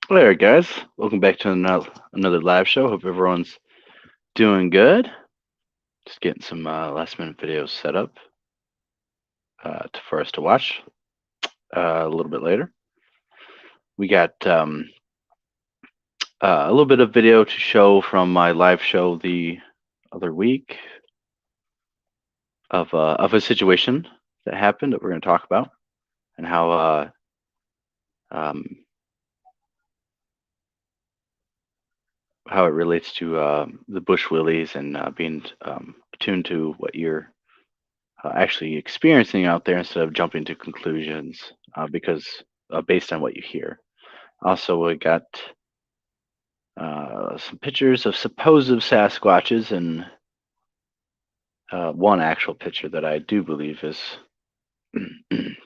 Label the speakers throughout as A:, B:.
A: All right, guys. Welcome back to another live show. Hope everyone's doing good. Just getting some last minute videos set up for us to watch a little bit later. We got a little bit of video to show from my live show the other week of a situation that happened that we're going to talk about and um, how it relates to the bush willies and being attuned to what you're actually experiencing out there instead of jumping to conclusions because based on what you hear. Also, we got some pictures of supposed Sasquatches and one actual picture that I do believe is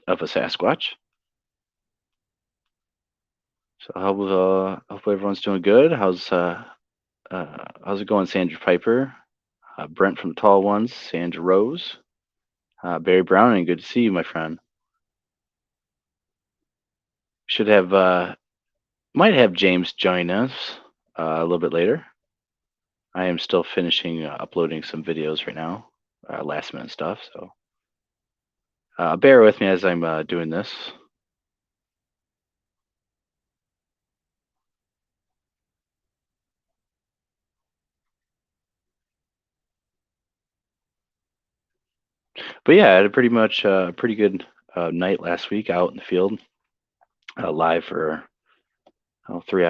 A: of a Sasquatch. So hope everyone's doing good. How's it going, Sandra Piper? Brent from Tall Ones, Sandra Rose, Barry Browning. Good to see you, my friend. Should have might have James join us a little bit later. I am still finishing uploading some videos right now, last minute stuff. So bear with me as I'm doing this. But yeah, I had a pretty good night last week out in the field, live for oh, 3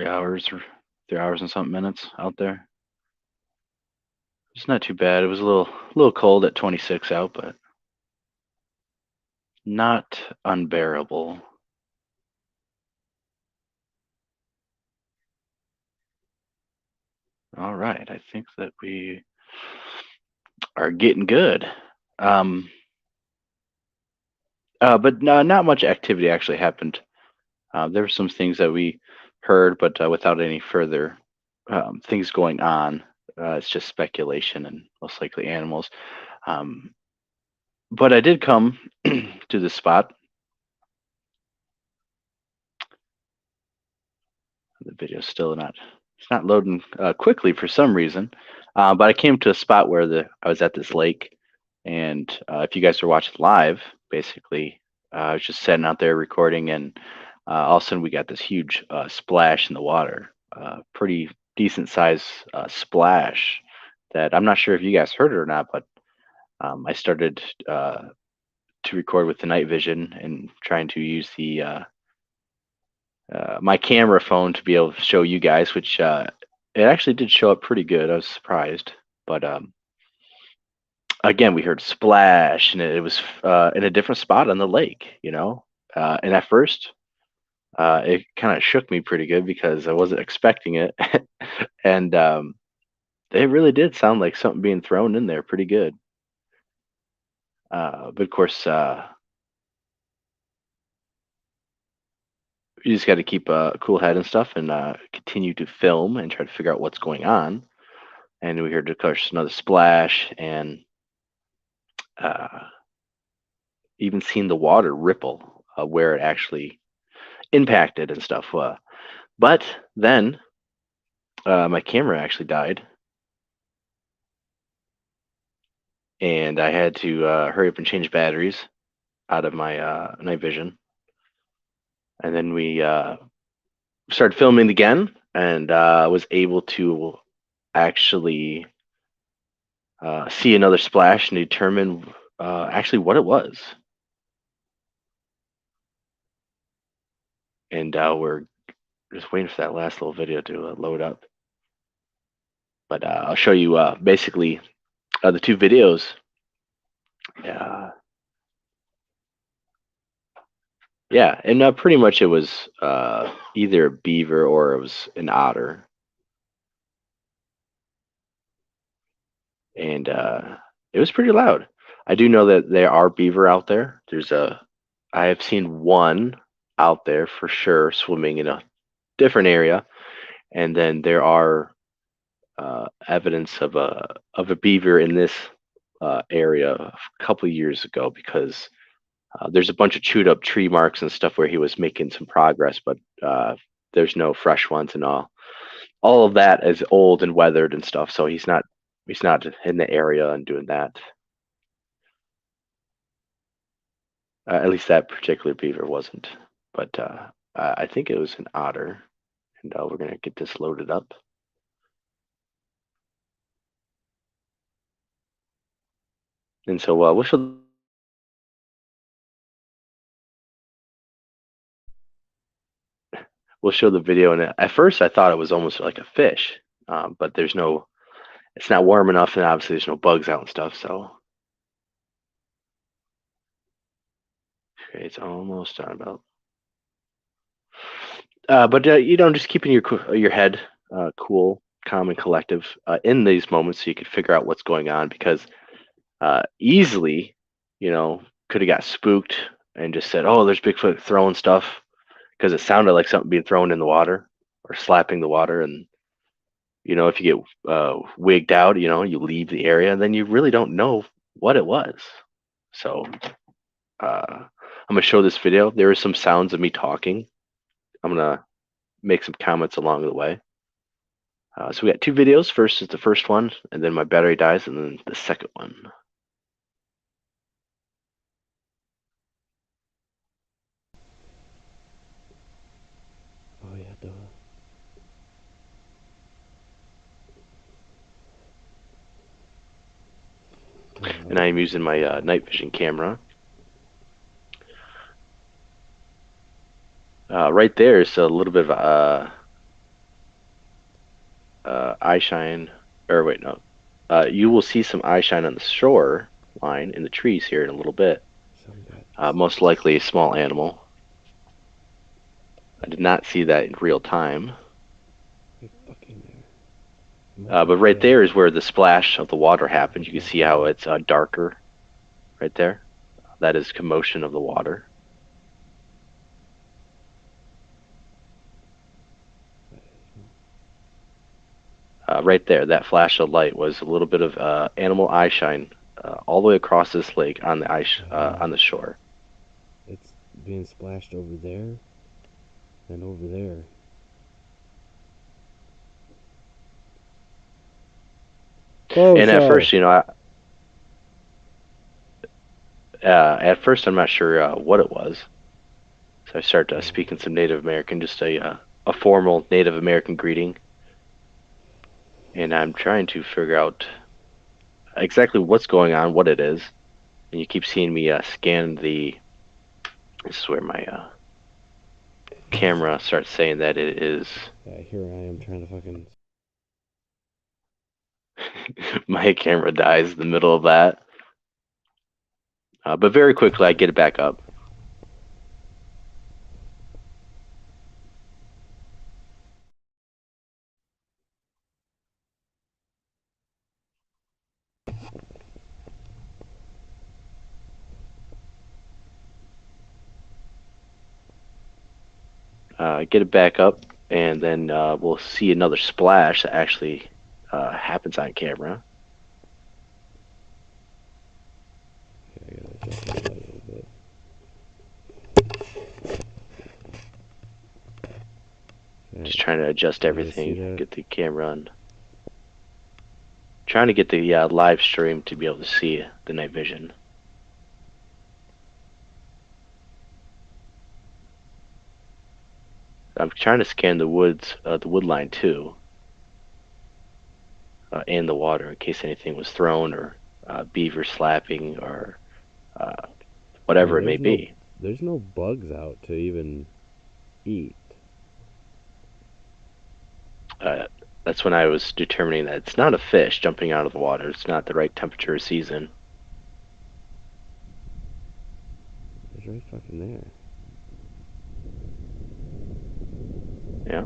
A: hours or 3 hours and something minutes out there. It's not too bad. It was a little cold at 26 out, but not unbearable. All right, I think that we are getting good. Um, but no, not much activity actually happened. There were some things that we heard, but without any further things going on. It's just speculation and most likely animals. Um, but I did come to the spot. The video's still not it's not loading quickly for some reason. But I came to a spot where I was at this lake, and if you guys are watching live, basically, I was just sitting out there recording, and all of a sudden we got this huge splash in the water, pretty decent size splash that I'm not sure if you guys heard it or not, but I started to record with the night vision and trying to use the my camera phone to be able to show you guys, which it actually did show up pretty good. I was surprised, but again, we heard splash, and it was in a different spot on the lake, and at first, it kind of shook me pretty good because I wasn't expecting it, and it really did sound like something being thrown in there pretty good. But of course, you just got to keep a cool head and stuff, and continue to film and try to figure out what's going on. And we heard, of course, another splash, and uh, even seen the water ripple where it actually impacted and stuff. But then my camera actually died, and I had to hurry up and change batteries out of my night vision. And then we started filming again, and was able to actually see another splash and determine actually what it was. And we're just waiting for that last little video to load up. But I'll show you basically the two videos. Yeah, and pretty much it was either a beaver or it was an otter. And it was pretty loud. I do know that there are beaver out there. I have seen one out there for sure swimming in a different area, and then there are evidence of a beaver in this area a couple of years ago because there's a bunch of chewed up tree marks and stuff where he was making some progress, but there's no fresh ones and all of that is old and weathered and stuff. So he's not in the area and doing that. At least that particular beaver wasn't. But I think it was an otter, and we're gonna get this loaded up. And so we'll show the video. And at first, I thought it was almost like a fish, but there's no. It's not warm enough, and obviously there's no bugs out and stuff. So okay, it's almost done about. But just keeping your head cool, calm, and collective in these moments, so you could figure out what's going on. Because easily, could have got spooked and just said, "Oh, there's Bigfoot throwing stuff," because it sounded like something being thrown in the water or slapping the water. And if you get wigged out, you leave the area, and then you really don't know what it was. So I'm gonna show this video. There are some sounds of me talking. I'm gonna make some comments along the way. So we got two videos. First is the first one, and then my battery dies, and then the second one.
B: Oh yeah, duh.
A: And I am using my night vision camera. Right there is a little bit of eye shine, or wait, no. You will see some eye shine on the shore line in the trees here in a little bit. Most likely a small animal. I did not see that in real time. But right there is where the splash of the water happens. You can see how it's darker right there. That is commotion of the water. Right there, that flash of light was a little bit of animal eye shine all the way across this lake on the on the shore.
B: It's being splashed over there and over there. Oh,
A: And at first, at first I'm not sure what it was. So I start speaking some Native American, just a formal Native American greeting. And I'm trying to figure out exactly what's going on, what it is. And you keep seeing me scan the. This is where my camera starts saying that it is.
B: Yeah, here I am trying to fucking.
A: My camera dies in the middle of that. But very quickly, I get it back up. Get it back up, and then we'll see another splash that actually happens on camera.
B: Okay, I gotta adjust the light a little bit.
A: Just trying to adjust
B: You guys see
A: everything,
B: that?
A: get the camera on. Trying to get the live stream to be able to see the night vision. I'm trying to scan the woods, the wood line too, and the water in case anything was thrown or beaver slapping or
B: I
A: whatever
B: mean,
A: it may be.
B: there's no bugs out to even eat.
A: That's when I was determining that it's not a fish jumping out of the water. It's not the right temperature or season.
B: It's right fucking there.
A: Yeah.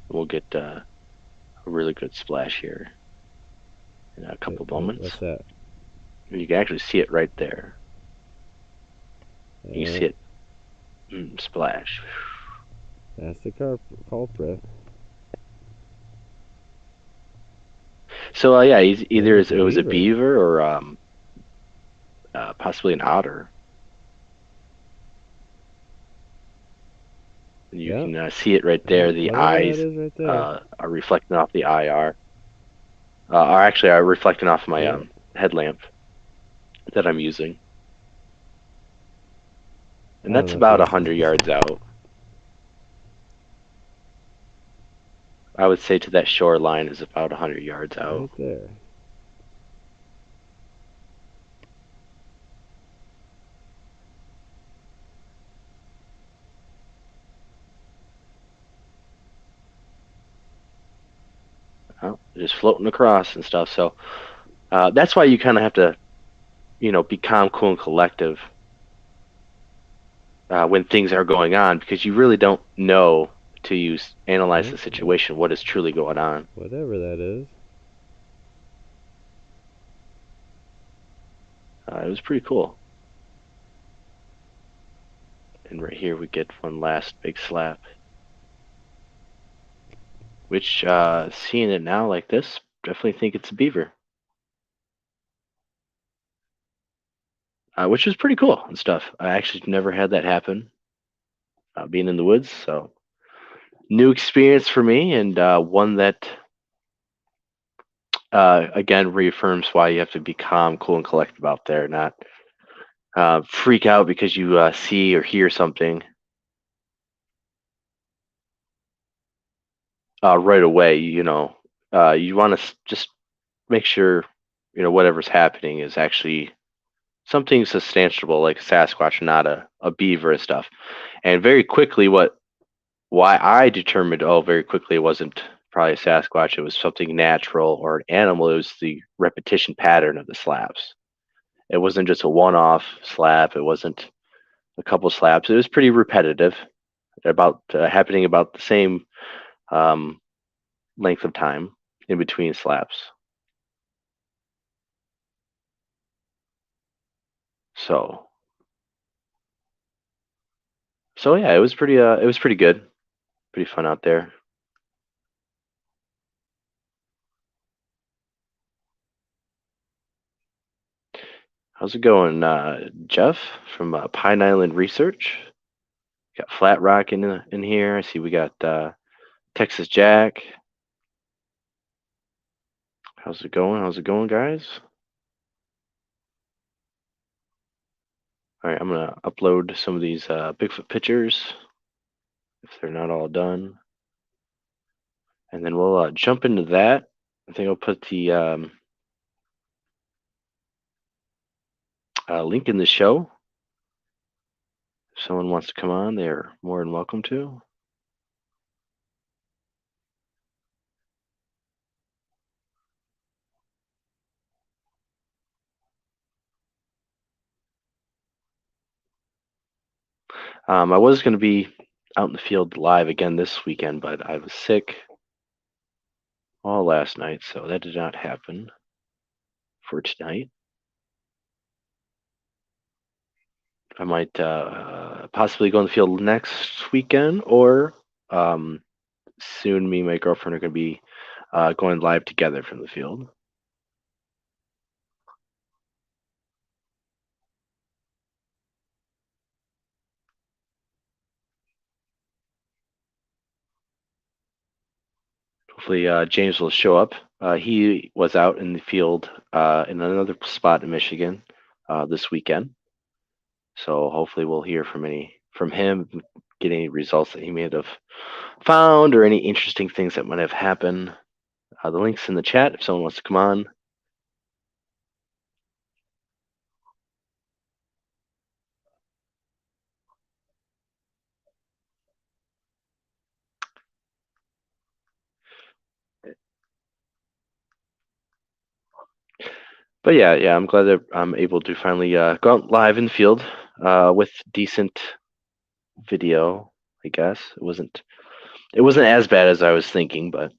A: We'll get a really good splash here. in a couple moments.
B: What's that?
A: You can actually see it right there. You can
B: Uh,
A: see it splash.
B: that's the culprit.
A: So yeah,
B: Oh,
A: either
B: it's a
A: it was a
B: beaver.
A: beaver or possibly an otter. And you
B: Yep.
A: can see it right there.
B: Yep.
A: The
B: Whatever that
A: eyes
B: is right there.
A: are reflecting off the IR. Are actually are reflecting off my
B: Yeah.
A: headlamp that I'm using, and
B: I don't
A: that's
B: know if
A: about
B: you
A: 100 yards out. I would say to that shoreline is about 100 yards out.
B: right there.
A: Just floating across and stuff. So that's why you kind of have to, be calm, cool, and collective when things are going on because you really don't know till you analyze
B: Yep.
A: the
B: Yep.
A: situation what is truly going on.
B: Whatever that is.
A: It was pretty cool. And right here we get one last big slap, which seeing it now like this, definitely think it's a beaver, which was pretty cool and stuff. I actually never had that happen being in the woods, so new experience for me and one that again reaffirms why you have to be calm, cool, and collected out there, not freak out because you see or hear something right away. You want to just make sure whatever's happening is actually something substantial like a Sasquatch, not a beaver and stuff. And very quickly, why I determined, very quickly it wasn't probably a Sasquatch. It was something natural or an animal. It was the repetition pattern of the slaps. It wasn't just a one-off slap. It wasn't a couple slaps. It was pretty repetitive, about happening about the same um, length of time in between slaps. So, so yeah, it was pretty good, pretty fun out there. How's it going, Jeff from Pine Island Research? Got Flat Rock in here. I see we got Texas Jack. How's it going? How's it going, guys? All right, I'm gonna upload some of these Bigfoot pictures if they're not all done, and then we'll jump into that. I think I'll put the link in the show. If someone wants to come on, they're more than welcome to. I was going to be out in the field live again this weekend, but I was sick all last night, so that did not happen for tonight. I might possibly go in the field next weekend, or soon me and my girlfriend are going to be going live together from the field. Hopefully, James will show up. He was out in the field in another spot in Michigan this weekend, so hopefully we'll hear from him, get any results that he may have found or any interesting things that might have happened. The link's in the chat if someone wants to come on. But yeah, I'm glad that I'm able to finally go out live in the field with decent video. I guess it wasn't as bad as I was thinking, but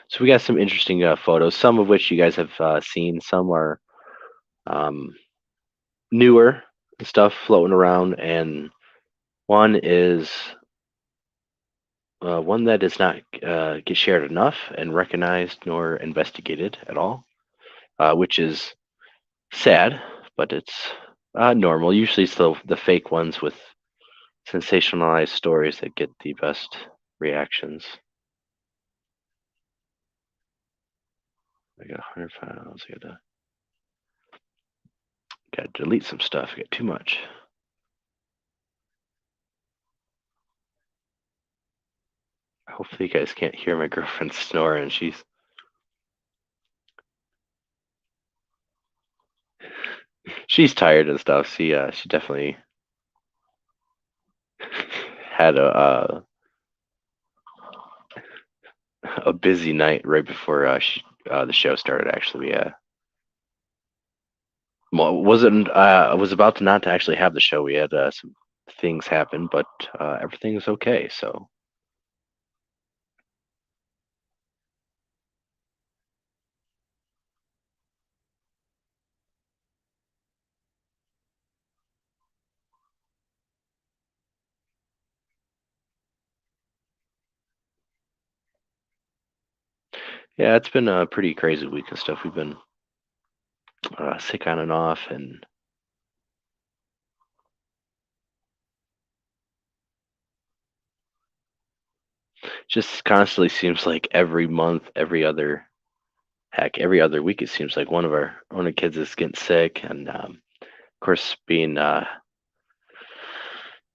A: So we got some interesting photos, some of which you guys have seen. Some are um, newer stuff floating around, and one is one that does not get shared enough and recognized nor investigated at all, which is sad, but it's normal. Usually, it's the fake ones with sensationalized stories that get the best reactions. I got 100 files. Gotta delete some stuff. I got too much. Hopefully, you guys can't hear my girlfriend snoring. She's tired and stuff. She definitely had a busy night right before the show started. Actually, yeah. Well, wasn't I was about to not to actually have the show. We had some things happen, but everything is okay. So yeah, it's been a pretty crazy week and stuff. We've been sick on and off, and just constantly seems like every month, every other week, it seems like one of the kids is getting sick, and of course, being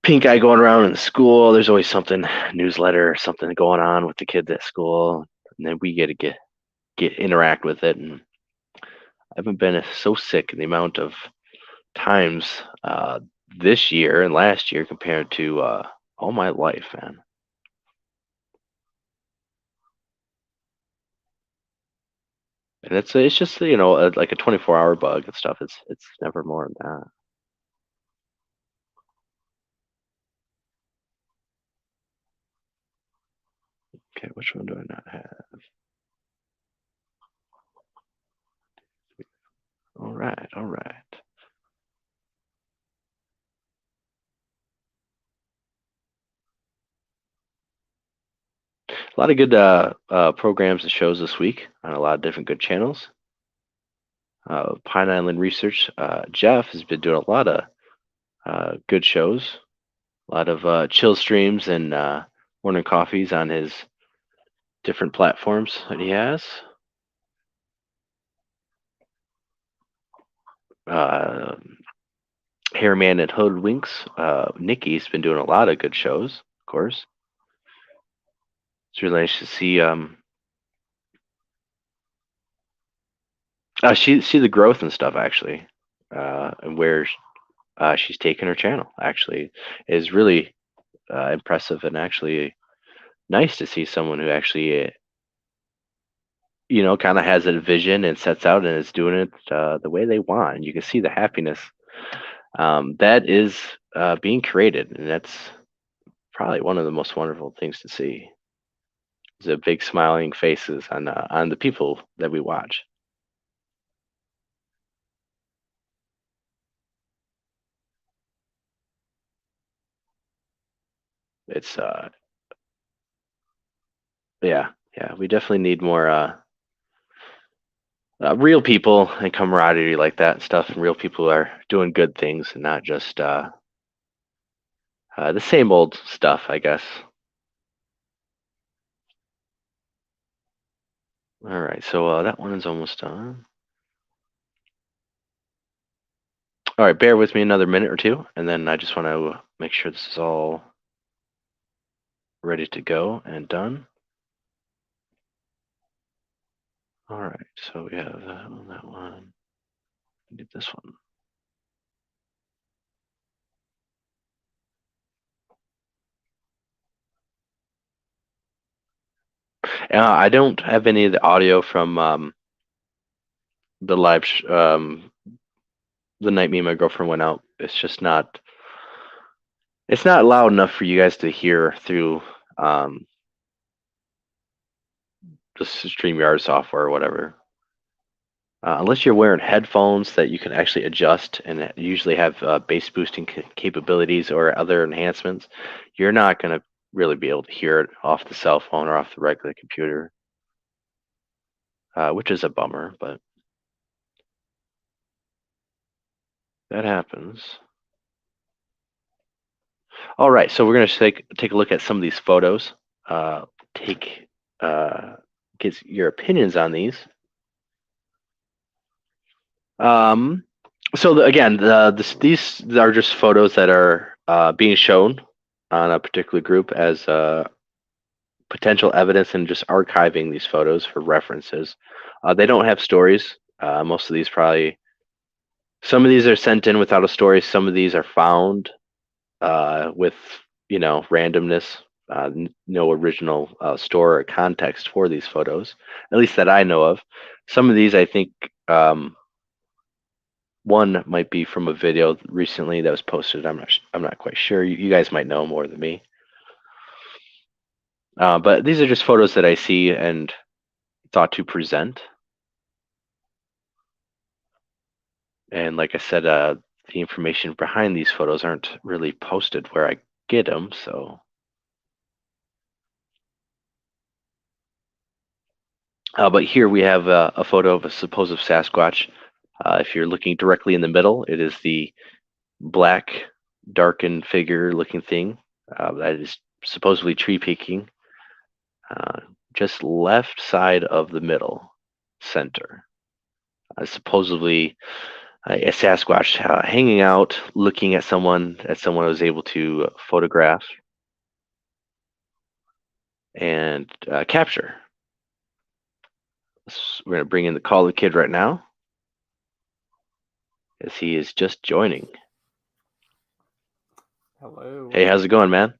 A: pink eye going around in the school, there's always something newsletter, something going on with the kids at school, and then we get to get interact with it. And I haven't been so sick in the amount of times this year and last year compared to all my life, man. And it's just like a 24-hour bug and stuff. It's never more than that. Okay, which one do I not have? All right, all right. A lot of good programs and shows this week on a lot of different good channels. Pine Island Research. Jeff has been doing a lot of good shows, a lot of chill streams and morning coffees on his different platforms that he has. Uh, Hairman and Hoodwinks. Nikki's been doing a lot of good shows, of course. It's really nice to see see the growth and stuff actually, and where she's taken her channel actually is really impressive and actually nice to see someone who actually kind of has a vision and sets out and is doing it the way they want. And you can see the happiness that is being created, and that's probably one of the most wonderful things to see. The big smiling faces on the people that we watch. It's yeah, yeah. We definitely need more real people and camaraderie like that and stuff, and real people who are doing good things and not just the same old stuff, I guess. All right, so that one is almost done. All right, bear with me another minute or two, and then I just want to make sure this is all ready to go and done. All right, so we have that one. Get this one. I don't have any of the audio from the the night me and my girlfriend went out. It's just not. It's not loud enough for you guys to hear through the StreamYard software or whatever. Unless you're wearing headphones that you can actually adjust and usually have bass boosting capabilities or other enhancements, you're not going to really be able to hear it off the cell phone or off the regular computer, which is a bummer, but that happens. All right, so we're going to take a look at some of these photos. Take Get your opinions on these. Again, these are just photos that are being shown on a particular group as potential evidence and just archiving these photos for references. They don't have stories. Most of these probably, some of these are sent in without a story. Some of these are found with, randomness. No original story or context for these photos, at least that I know of. Some of these, I think, one might be from a video recently that was posted. I'm not quite sure. You guys might know more than me. But these are just photos that I see and thought to present. And like I said, the information behind these photos aren't really posted where I get them. So, but here we have a photo of a supposed Sasquatch. If you're looking directly in the middle, it is the black, darkened figure-looking thing that is supposedly tree peeking. Just left side of the middle center. Supposedly a Sasquatch hanging out, looking at someone that someone was able to photograph and capture. We're going to bring in the Call the Kid right now, as he is just joining.
C: Hello.
A: Hey, how's it going, man?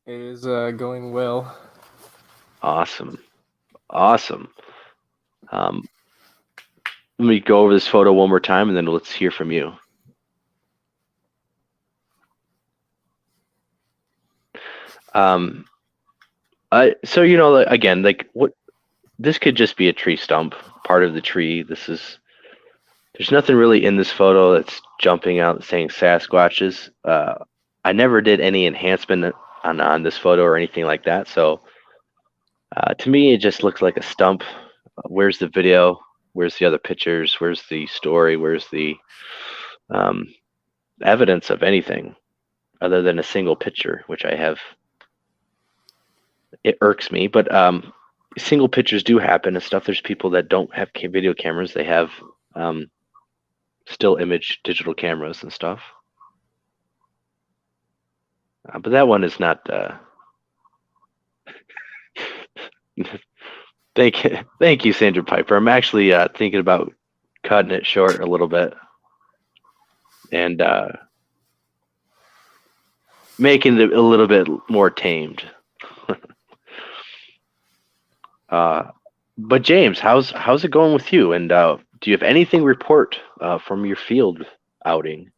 C: It is going well.
A: Awesome. Let me go over this photo one more time, and then let's hear from you. Again, like what this could just be a tree stump, part of the tree. There's nothing really in this photo that's jumping out saying Sasquatches. I never did any enhancement on this photo or anything like that. So to me, it just looks like a stump. Where's the video? Where's the other pictures? Where's the story? Where's the evidence of anything other than a single picture, which I have? It irks me, but single pictures do happen and stuff. There's people that don't have video cameras. They have still image digital cameras and stuff. But that one is not. Thank you, Sandra Piper. I'm actually thinking about cutting it short a little bit and making it a little bit more tamed. But James, how's it going with you? And do you have anything report from your field outing?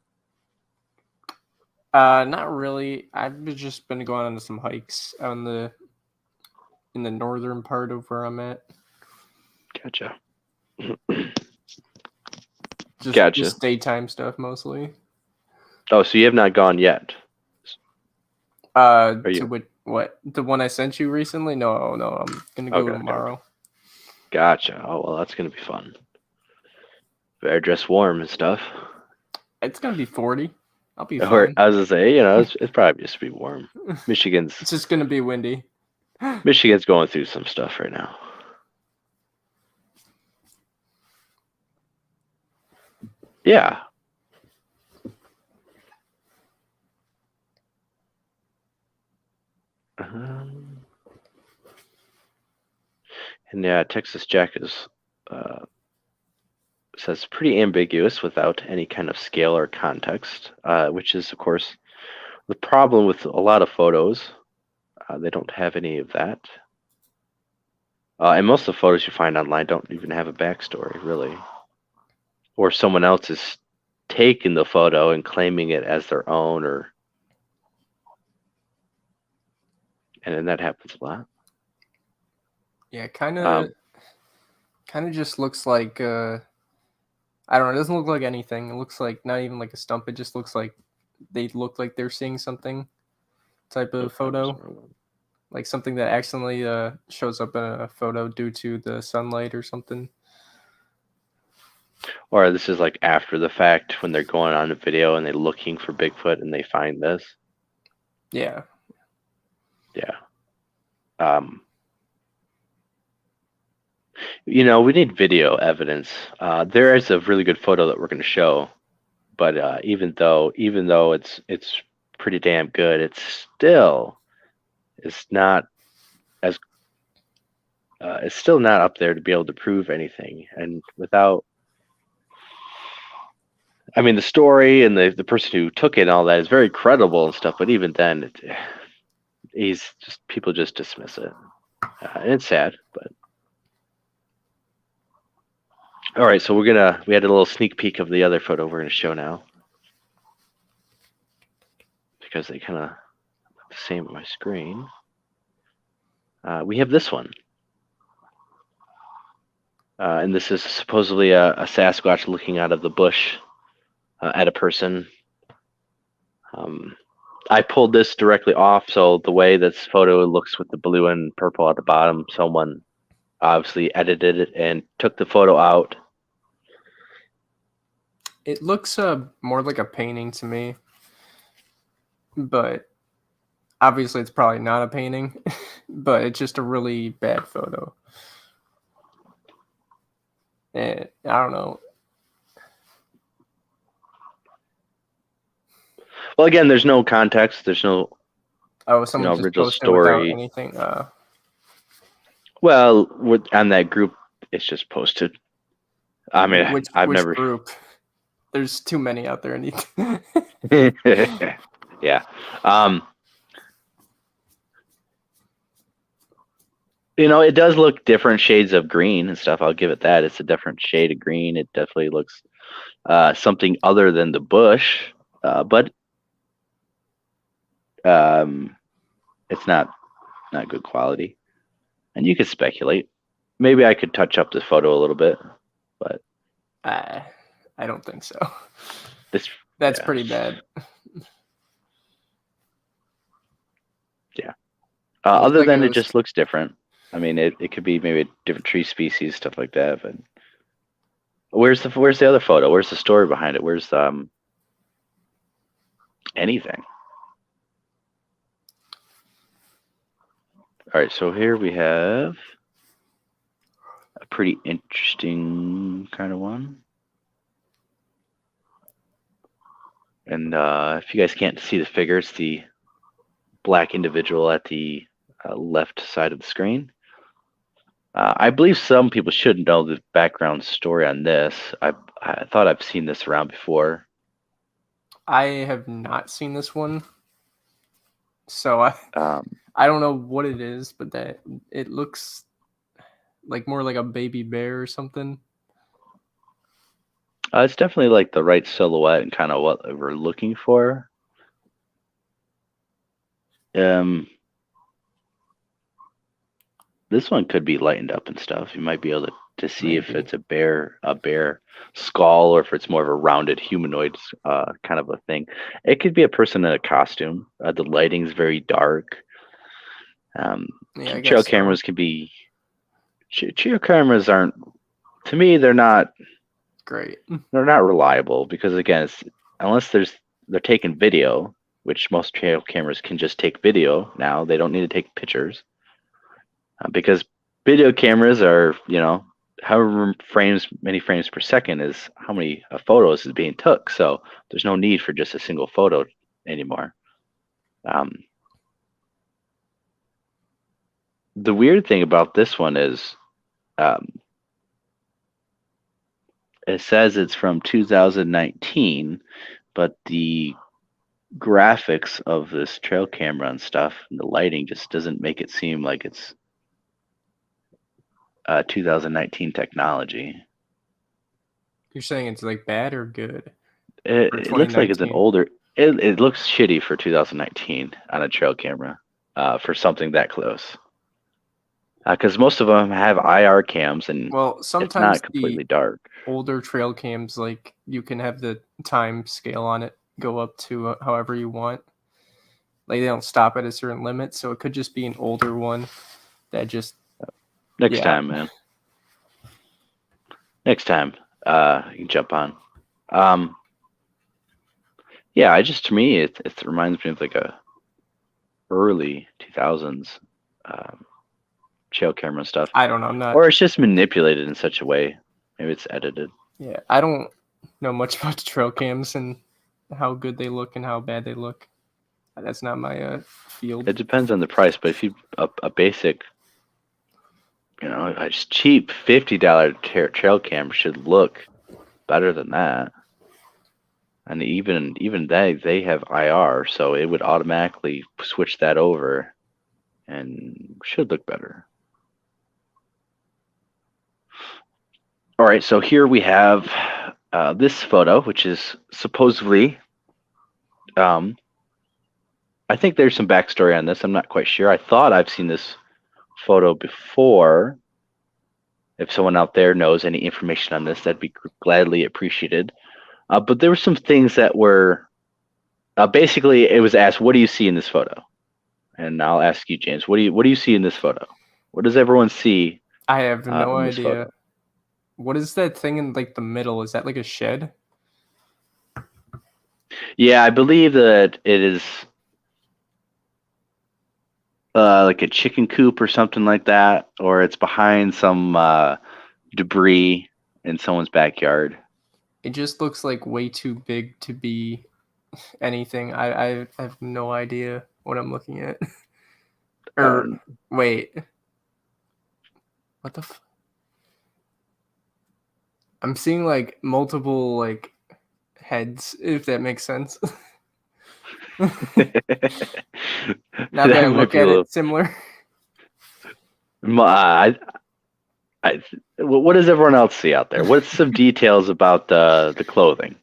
C: Not really. I've just been going on some hikes in the northern part of where I'm at.
A: Gotcha.
C: Just daytime stuff mostly.
A: Oh, so you have not gone yet?
C: What? The one I sent you recently? No, I'm gonna go tomorrow.
A: Okay. Gotcha. Oh well, that's gonna be fun. Better dress warm and stuff.
C: It's gonna be 40. I'll be fine.
A: I was gonna say, it's probably just be warm. Michigan's.
C: It's just gonna be windy.
A: Michigan's going through some stuff right now. Yeah. And yeah, Texas Jack says pretty ambiguous without any kind of scale or context, which is, of course, the problem with a lot of photos. They don't have any of that. And most of the photos you find online don't even have a backstory, really. Or someone else is taking the photo and claiming it as their own, and then that happens a lot.
C: Yeah, kind
A: Um,
C: of just looks like I don't know. It doesn't look like anything. It looks like not even like a stump. It just looks like they look like they're seeing something type of photo, like something that accidentally shows up in a photo due to the sunlight or something.
A: or this is like after the fact when they're going on a video and they're looking for Bigfoot and they find this.
C: Yeah.
A: Yeah. Um, we need video evidence. There is a really good photo that we're going to show, but even though it's pretty damn good, it's not as it's still not up there to be able to prove anything. And I mean, the story and the person who took it and all that is very credible and stuff. But even then, people just dismiss it, and it's sad. But all right, so we had a little sneak peek of the other photo we're gonna show now because they kind of look the same on my screen. We have this one. And this is supposedly a Sasquatch looking out of the bush at a person. I pulled this directly off, so the way this photo looks with the blue and purple at the bottom, someone obviously edited it and took the photo out.
C: It looks more like a painting to me, but obviously it's probably not a painting, but it's just a really bad photo. And I don't know.
A: Well, again, there's no context. There's no
C: Someone just
A: original
C: posted without
A: story.
C: anything.
A: Well, on that group, it's just posted. I mean,
C: which
A: never.
C: Group? There's too many out there.
A: Yeah. It does look different shades of green and stuff. I'll give it that. It's a different shade of green. It definitely looks something other than the bush, but it's not good quality. And you could speculate. Maybe I could touch up this photo a little bit, but
C: I don't think so.
A: That's
C: pretty bad.
A: Yeah. Other than it just looks different. I mean, it could be maybe a different tree species, stuff like that. But where's the other photo? Where's the story behind it? Where's anything? All right, so here we have a pretty interesting kind of one. And if you guys can't see the figure, it's the black individual at the left side of the screen. I believe some people should know the background story on this. I thought I've seen this around before.
C: I have not seen this one, so I don't know what it is, but that it looks like more like a baby bear or something.
A: It's definitely like the right silhouette and kind of what we're looking for. This one could be lightened up and stuff. You might be able to see if it's a bear skull or if it's more of a rounded humanoid kind of a thing. It could be a person in a costume. The lighting's very dark. Trail cameras can be. Trail cameras aren't. To me, they're not
C: great.
A: They're not reliable because again, unless they're taking video, which most trail cameras can just take video now. They don't need to take pictures. Because video cameras are, however many frames per second is how many photos is being took. So there's no need for just a single photo anymore. The weird thing about this one is it says it's from 2019, but the graphics of this trail camera and stuff, and the lighting just doesn't make it seem like it's 2019 technology.
C: You're saying it's like bad or good?
A: It looks like it's an older. It looks shitty for 2019 on a trail camera, for something that close. Because most of them have IR cams, and
C: Well,
A: it's
C: sometimes
A: not completely
C: the
A: dark.
C: older trail cams, like you can have the time scale on it go up to however you want. Like they don't stop at a certain limit, so it could just be an older one that just
A: Next
C: yeah.
A: time, man. Next time, you can jump on. Yeah, to me, it reminds me of like a early 2000s trail camera stuff,
C: I don't know. I'm not.
A: or it's just manipulated in such a way. Maybe it's edited.
C: Yeah, I don't know much about the trail cams and how good they look and how bad they look. That's not my field.
A: It depends on the price, but if you a basic, a just cheap $50 trail cam should look better than that. And even they have IR, so it would automatically switch that over and should look better. All right, so here we have this photo, which is supposedly, I think there's some backstory on this. I'm not quite sure. I thought I've seen this photo before. If someone out there knows any information on this, that'd be gladly appreciated. But there were some things that were basically it was asked, "What do you see in this photo?" And I'll ask you, James, what do you see in this photo? What does everyone see
C: I have no
A: in this
C: idea.
A: photo?
C: What is that thing in like the middle? Is that like a shed?
A: Yeah, I believe that it is like a chicken coop or something like that, or it's behind some debris in someone's backyard.
C: It just looks like way too big to be anything. I have no idea what I'm looking at. Or wait, what the? I'm seeing like multiple like heads, if that makes sense. Now that I look at it, similar.
A: What does everyone else see out there? What's some details about the clothing?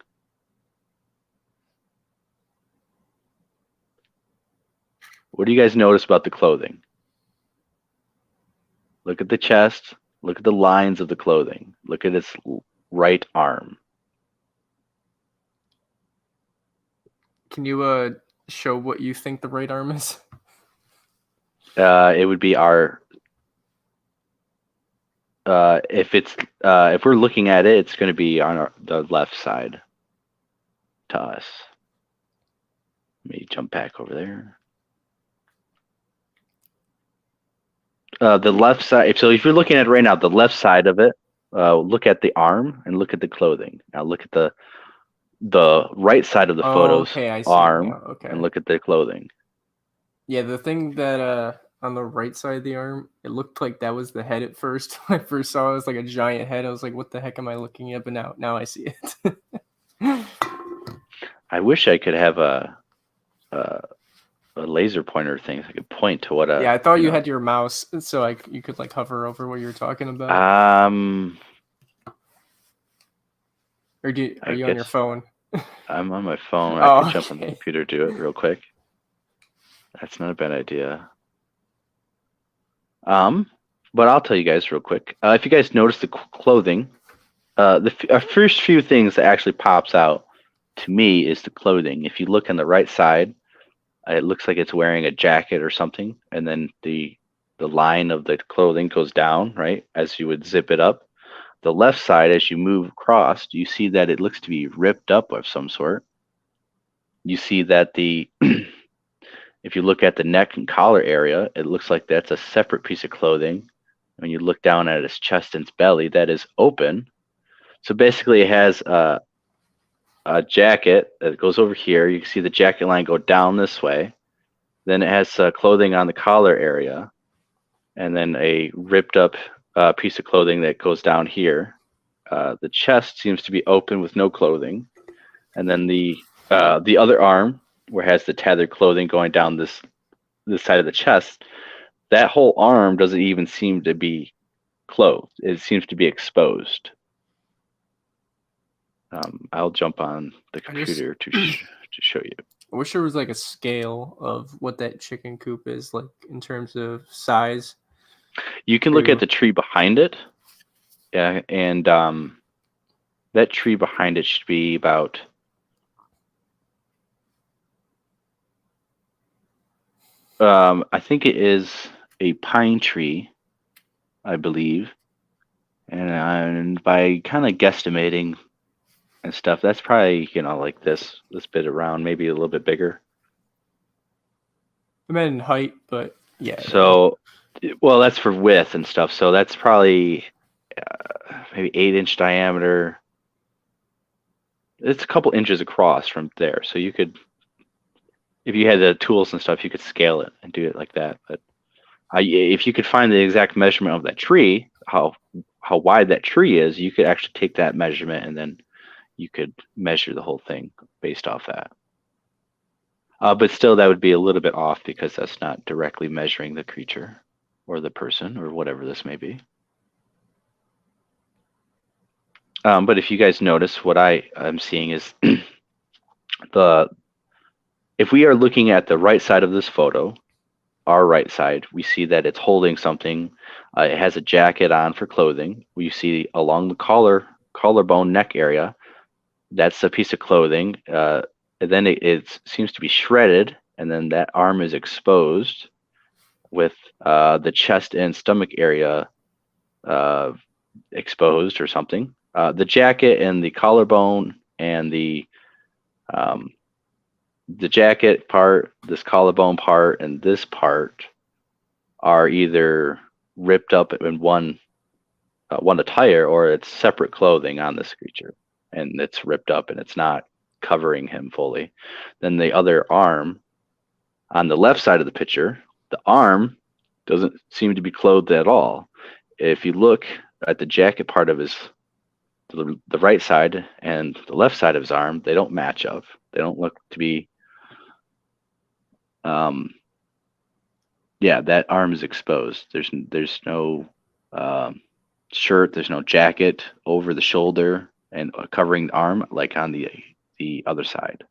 A: What do you guys notice about the clothing? Look at the chest. Look at the lines of the clothing. Look at its right arm.
C: Can you show what you think the right arm is?
A: It would be our. If we're looking at it, it's going to be on the left side to us. Let me jump back over there. The left side. So if you're looking at it right now, the left side of it, look at the arm and look at the clothing. Now look at the right side of the photo's
C: okay, I see
A: arm
C: now. Okay.
A: and look at the clothing.
C: Yeah, the thing that on the right side of the arm, it looked like that was the head at first. When I first saw it, it was like a giant head. I was like, what the heck am I looking at? But now I see it.
A: I wish I could have a laser pointer thing so I could point to what
C: yeah, I thought you had your mouse, so you could like hover over what you were talking about. Or are you on your phone?
A: I'm on my phone. I could jump on the computer, do it real quick. That's not a bad idea. But I'll tell you guys real quick. If you guys notice the clothing, our first few things that actually pops out to me is the clothing. If you look on the right side, it looks like it's wearing a jacket or something, and then the line of the clothing goes down, right, as you would zip it up. The left side, as you move across, you see that it looks to be ripped up of some sort. You see that if you look at the neck and collar area, it looks like that's a separate piece of clothing. When you look down at its chest and its belly, that is open. So basically it has a jacket that goes over here. You can see the jacket line go down this way. Then it has clothing on the collar area, and then a ripped up piece of clothing that goes down here. The chest seems to be open with no clothing, and then the other arm, where it has the tethered clothing going down this side of the chest, that whole arm doesn't even seem to be clothed. It seems to be exposed. I'll jump on the computer to show you.
C: I wish there was like a scale of what that chicken coop is like in terms of size.
A: You can look at the tree behind it. Yeah, and that tree behind it should be about I think it is a pine tree, I believe. And by kind of guesstimating and stuff, that's probably, like this bit around, maybe a little bit bigger.
C: I meant in height, but yeah.
A: So, well, that's for width and stuff. So that's probably maybe 8-inch diameter. It's a couple inches across from there. So you could, if you had the tools and stuff, you could scale it and do it like that. But if you could find the exact measurement of that tree, how wide that tree is, you could actually take that measurement and then you could measure the whole thing based off that. But still, that would be a little bit off because that's not directly measuring the creature or the person or whatever this may be. But if you guys notice, what I'm seeing is if we are looking at the right side of this photo, our right side, we see that it's holding something. It has a jacket on for clothing. We see along the collarbone neck area, that's a piece of clothing. And then it seems to be shredded, and then that arm is exposed with the chest and stomach area exposed or something. The jacket and the collarbone and the jacket part, this collarbone part, and this part are either ripped up in one attire, or it's separate clothing on this creature, and it's ripped up and it's not covering him fully. Then the other arm on the left side of the picture, the arm doesn't seem to be clothed at all. If you look at the jacket part of the right side and the left side of his arm, they don't match up. They don't look to be that arm is exposed. There's no shirt, there's no jacket over the shoulder and covering the arm like on the other side.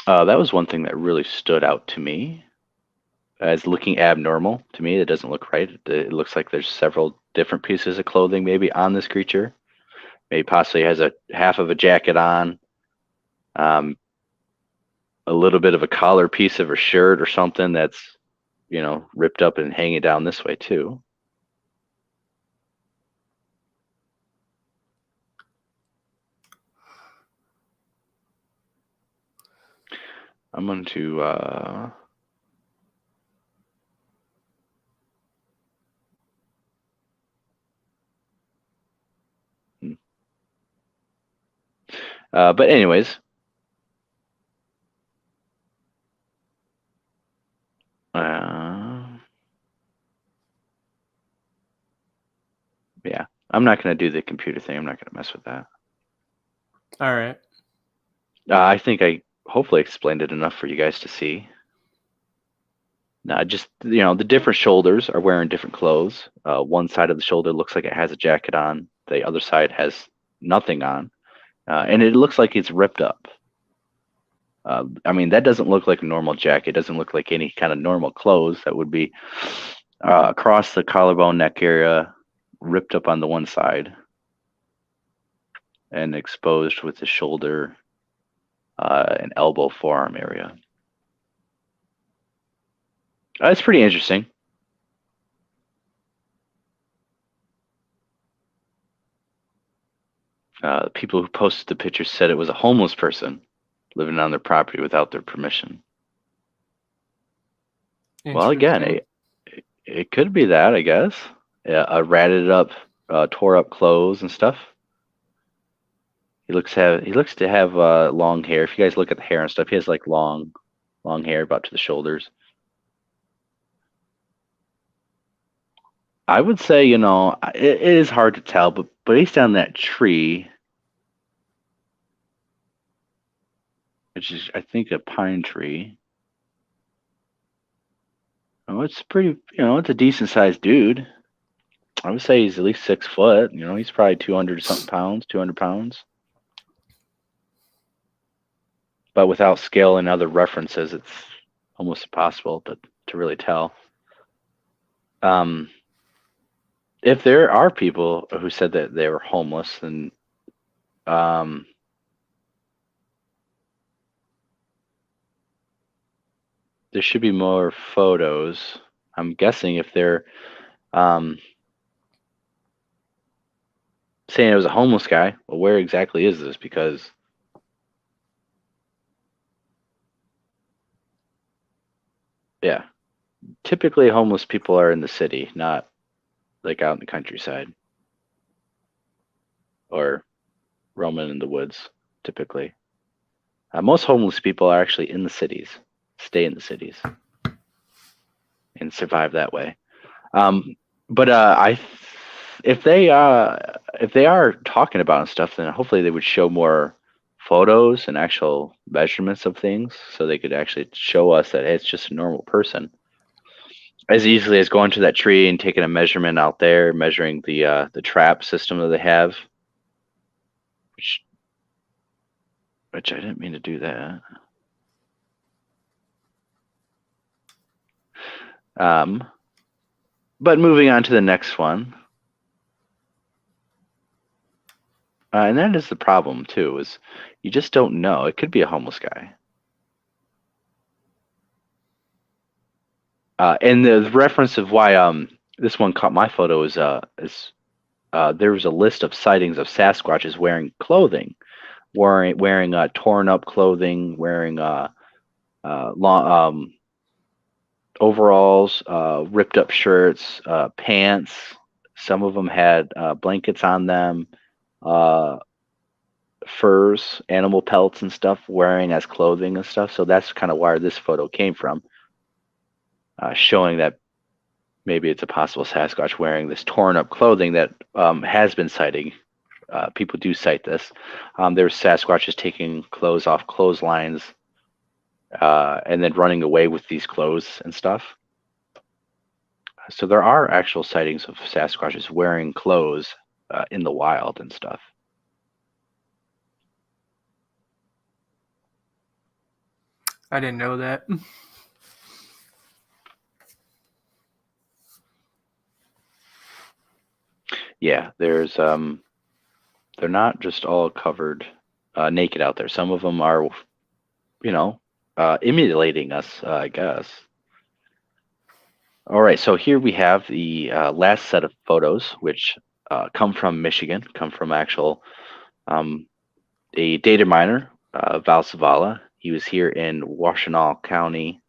A: That was one thing that really stood out to me as looking abnormal to me. It doesn't look right. It looks like there's several different pieces of clothing maybe on this creature. Maybe possibly has a half of a jacket on, a little bit of a collar piece of a shirt or something that's, ripped up and hanging down this way too. I'm going to but anyways, yeah, I'm not going to do the computer thing. I'm not going to mess with that.
C: All right.
A: I think I hopefully explained it enough for you guys to see. Now, just, the different shoulders are wearing different clothes. One side of the shoulder looks like it has a jacket on. The other side has nothing on. And it looks like it's ripped up. I mean, that doesn't look like a normal jacket. It doesn't look like any kind of normal clothes. That would be across the collarbone neck area, ripped up on the one side, and exposed with the shoulder and elbow forearm area. It's pretty interesting. People who posted the picture said it was a homeless person living on their property without their permission. Well, again, it could be that, I guess. Ratted up, tore up clothes and stuff. He looks to have long hair. If you guys look at the hair and stuff, he has like long hair about to the shoulders. I would say, it is hard to tell, but based on that tree, which is, I think, a pine tree. Oh, it's pretty, it's a decent sized dude. I would say he's at least 6 foot. He's probably 200 something pounds, 200 pounds. but without scale and other references, it's almost impossible to really tell. Um, if there are people who said that they were homeless, then um, there should be more photos. I'm guessing if they're um, saying it was a homeless guy, well, where exactly is this? Because yeah, typically homeless people are in the city, not like out in the countryside or roaming in the woods. Typically, most homeless people are actually in the cities, stay in the cities, and survive that way. Um, but if they are talking about and stuff, then hopefully they would show more photos and actual measurements of things, so they could actually show us that hey, it's just a normal person. As easily as going to that tree and taking a measurement out there, measuring the trap system that they have, which I didn't mean to do that. But moving on to the next one. And that is the problem too, is you just don't know. It could be a homeless guy. And the reference of why this one caught my photo is there was a list of sightings of Sasquatches wearing clothing, wearing torn up clothing, wearing long overalls, ripped up shirts, pants. Some of them had blankets on them, uh, furs, animal pelts and stuff, wearing as clothing and stuff. So that's kind of where this photo came from, showing that maybe it's a possible Sasquatch wearing this torn up clothing that has been sighting. People do cite this. There's Sasquatches taking clothes off clotheslines and then running away with these clothes and stuff. So there are actual sightings of Sasquatches wearing clothes in the wild and stuff.
C: I didn't know that.
A: Yeah, there's they're not just all covered naked out there. Some of them are, emulating us, I guess. All right, so here we have the last set of photos, which come from Michigan, come from actual a data miner, Val Savala. He was here in Washtenaw County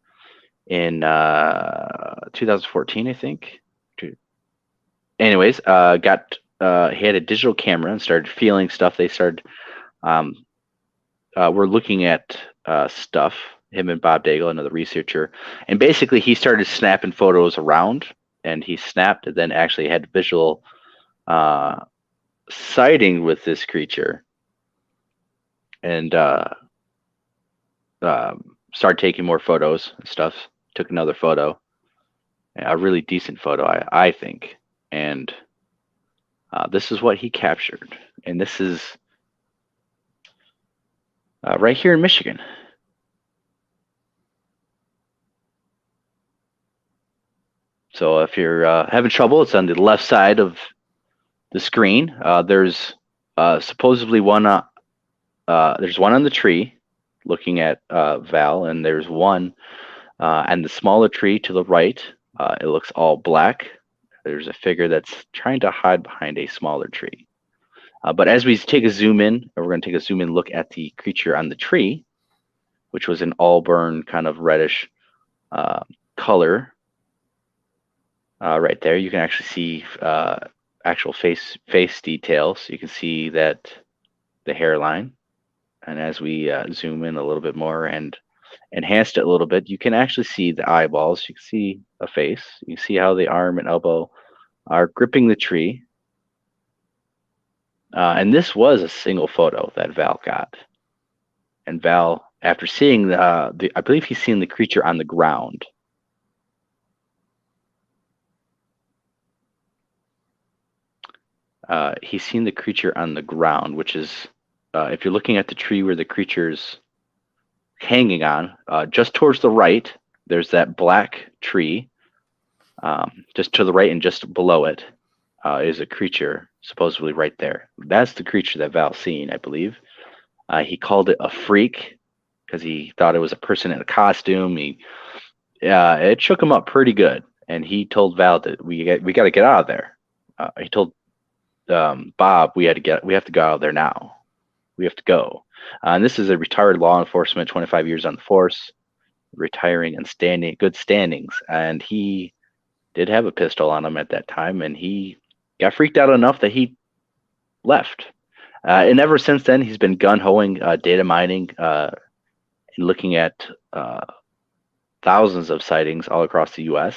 A: in 2014, I think. Anyways, he had a digital camera and started feeling stuff. They started were looking at stuff. Him and Bob Daigle, another researcher, and basically he started snapping photos around, and he snapped and then actually had visual sighting with this creature, and started taking more photos and stuff. Took another photo, a really decent photo, I think, and this is what he captured, and this is right here in Michigan. So if you're having trouble, it's on the left side of the screen. There's supposedly one. There's one on the tree, looking at Val, and there's one and the smaller tree to the right. It looks all black. There's a figure that's trying to hide behind a smaller tree. But as we take a zoom in, we're going to take a zoom in look at the creature on the tree, which was an auburn kind of reddish color. Right there, you can actually see actual face details. You can see that the hairline, and as we zoom in a little bit more and enhanced it a little bit, you can actually see the eyeballs. You can see a face. You can see how the arm and elbow are gripping the tree. And this was a single photo that Val got. And Val, after seeing I believe he's seen the creature on the ground. He's seen the creature on the ground, which is, if you're looking at the tree where the creature's hanging on. Just towards the right, there's that black tree. Just to the right and just below it is a creature supposedly right there. That's the creature that Val's seen, I believe. He called it a freak because he thought it was a person in a costume. It shook him up pretty good, and he told Val that we got to get out of there. He told Bob we have to go out of there now. We have to go. And this is a retired law enforcement, 25 years on the force, retiring and good standings, and he did have a pistol on him at that time, and he got freaked out enough that he left. And ever since then, he's been gun-hoing, data mining, and looking at thousands of sightings all across the U.S.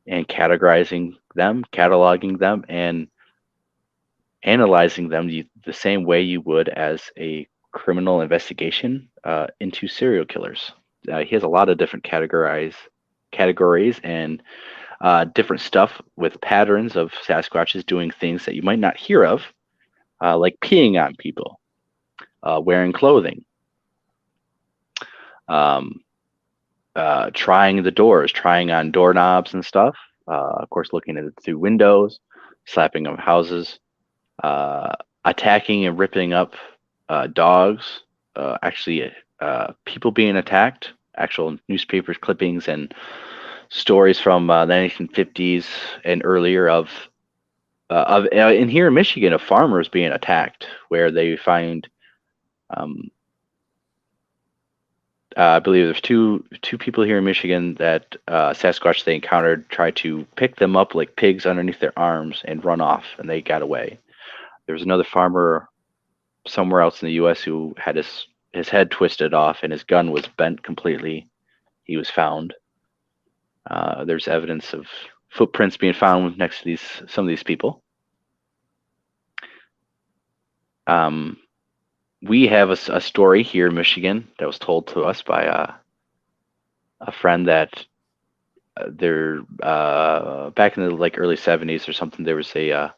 A: and categorizing them, cataloging them, and analyzing them the same way you would as a criminal investigation into serial killers. He has a lot of different categories and different stuff with patterns of Sasquatches doing things that you might not hear of, like peeing on people, wearing clothing, trying the doors, trying on doorknobs and stuff. Of course, looking at it through windows, slapping on houses, attacking and ripping up dogs. People being attacked. Actual newspapers clippings and stories from the 1950s and earlier of in here in Michigan of farmers being attacked, where they find I believe there's two people here in Michigan that Sasquatch they encountered tried to pick them up like pigs underneath their arms and run off, and they got away. There was another farmer somewhere else in the U.S. who had his head twisted off and his gun was bent completely. He was found. There's evidence of footprints being found next to some of these people. We have a story here in Michigan that was told to us by a friend that back in the early 70s or something, there was a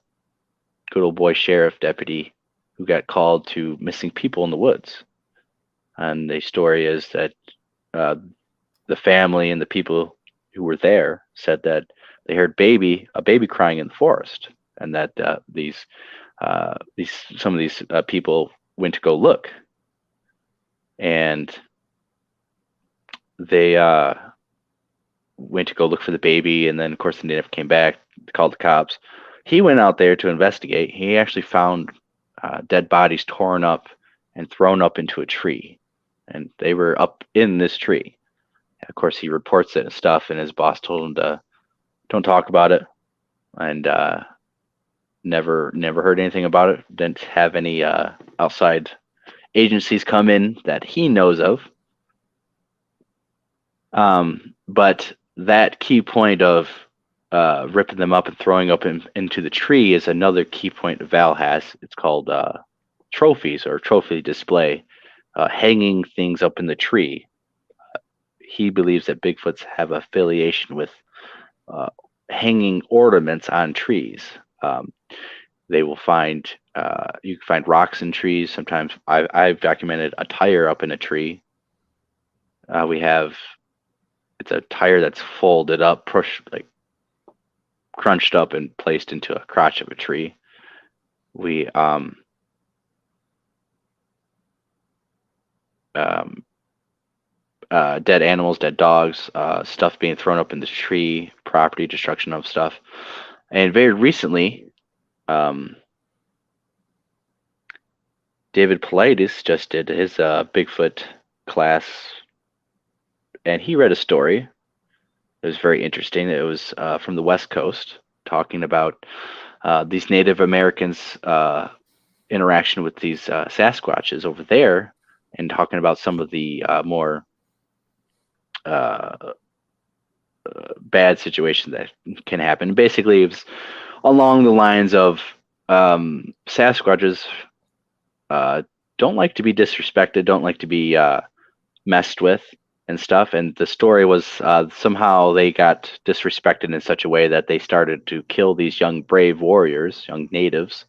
A: good old boy sheriff deputy who got called to missing people in the woods. And the story is that the family and the people who were there said that they heard a baby crying in the forest, and that some of these people went to go look, and they went to go look for the baby, and then of course they never came back. Called the cops. He went out there to investigate. He actually found dead bodies torn up and thrown up into a tree, and they were up in this tree. And of course, he reports it and stuff, and his boss told him to don't talk about it, and never heard anything about it. Didn't have any outside agencies come in that he knows of. But that key point of ripping them up and throwing up into the tree is another key point Val has. It's called trophies or trophy display, hanging things up in the tree. He believes that Bigfoots have affiliation with hanging ornaments on trees. They will find you can find rocks in trees. Sometimes I've documented a tire up in a tree. It's a tire that's folded up, crunched up and placed into a crotch of a tree. We dead animals, dead dogs, stuff being thrown up in the tree, property destruction of stuff. And very recently, David Paulides just did his Bigfoot class, and he read a story. It was very interesting. It was from the West Coast, talking about these Native Americans' interaction with these Sasquatches over there, and talking about some of the more bad situations that can happen. Basically, it was along the lines of Sasquatches don't like to be disrespected, don't like to be messed with and stuff. And the story was somehow they got disrespected in such a way that they started to kill these young brave warriors, young natives,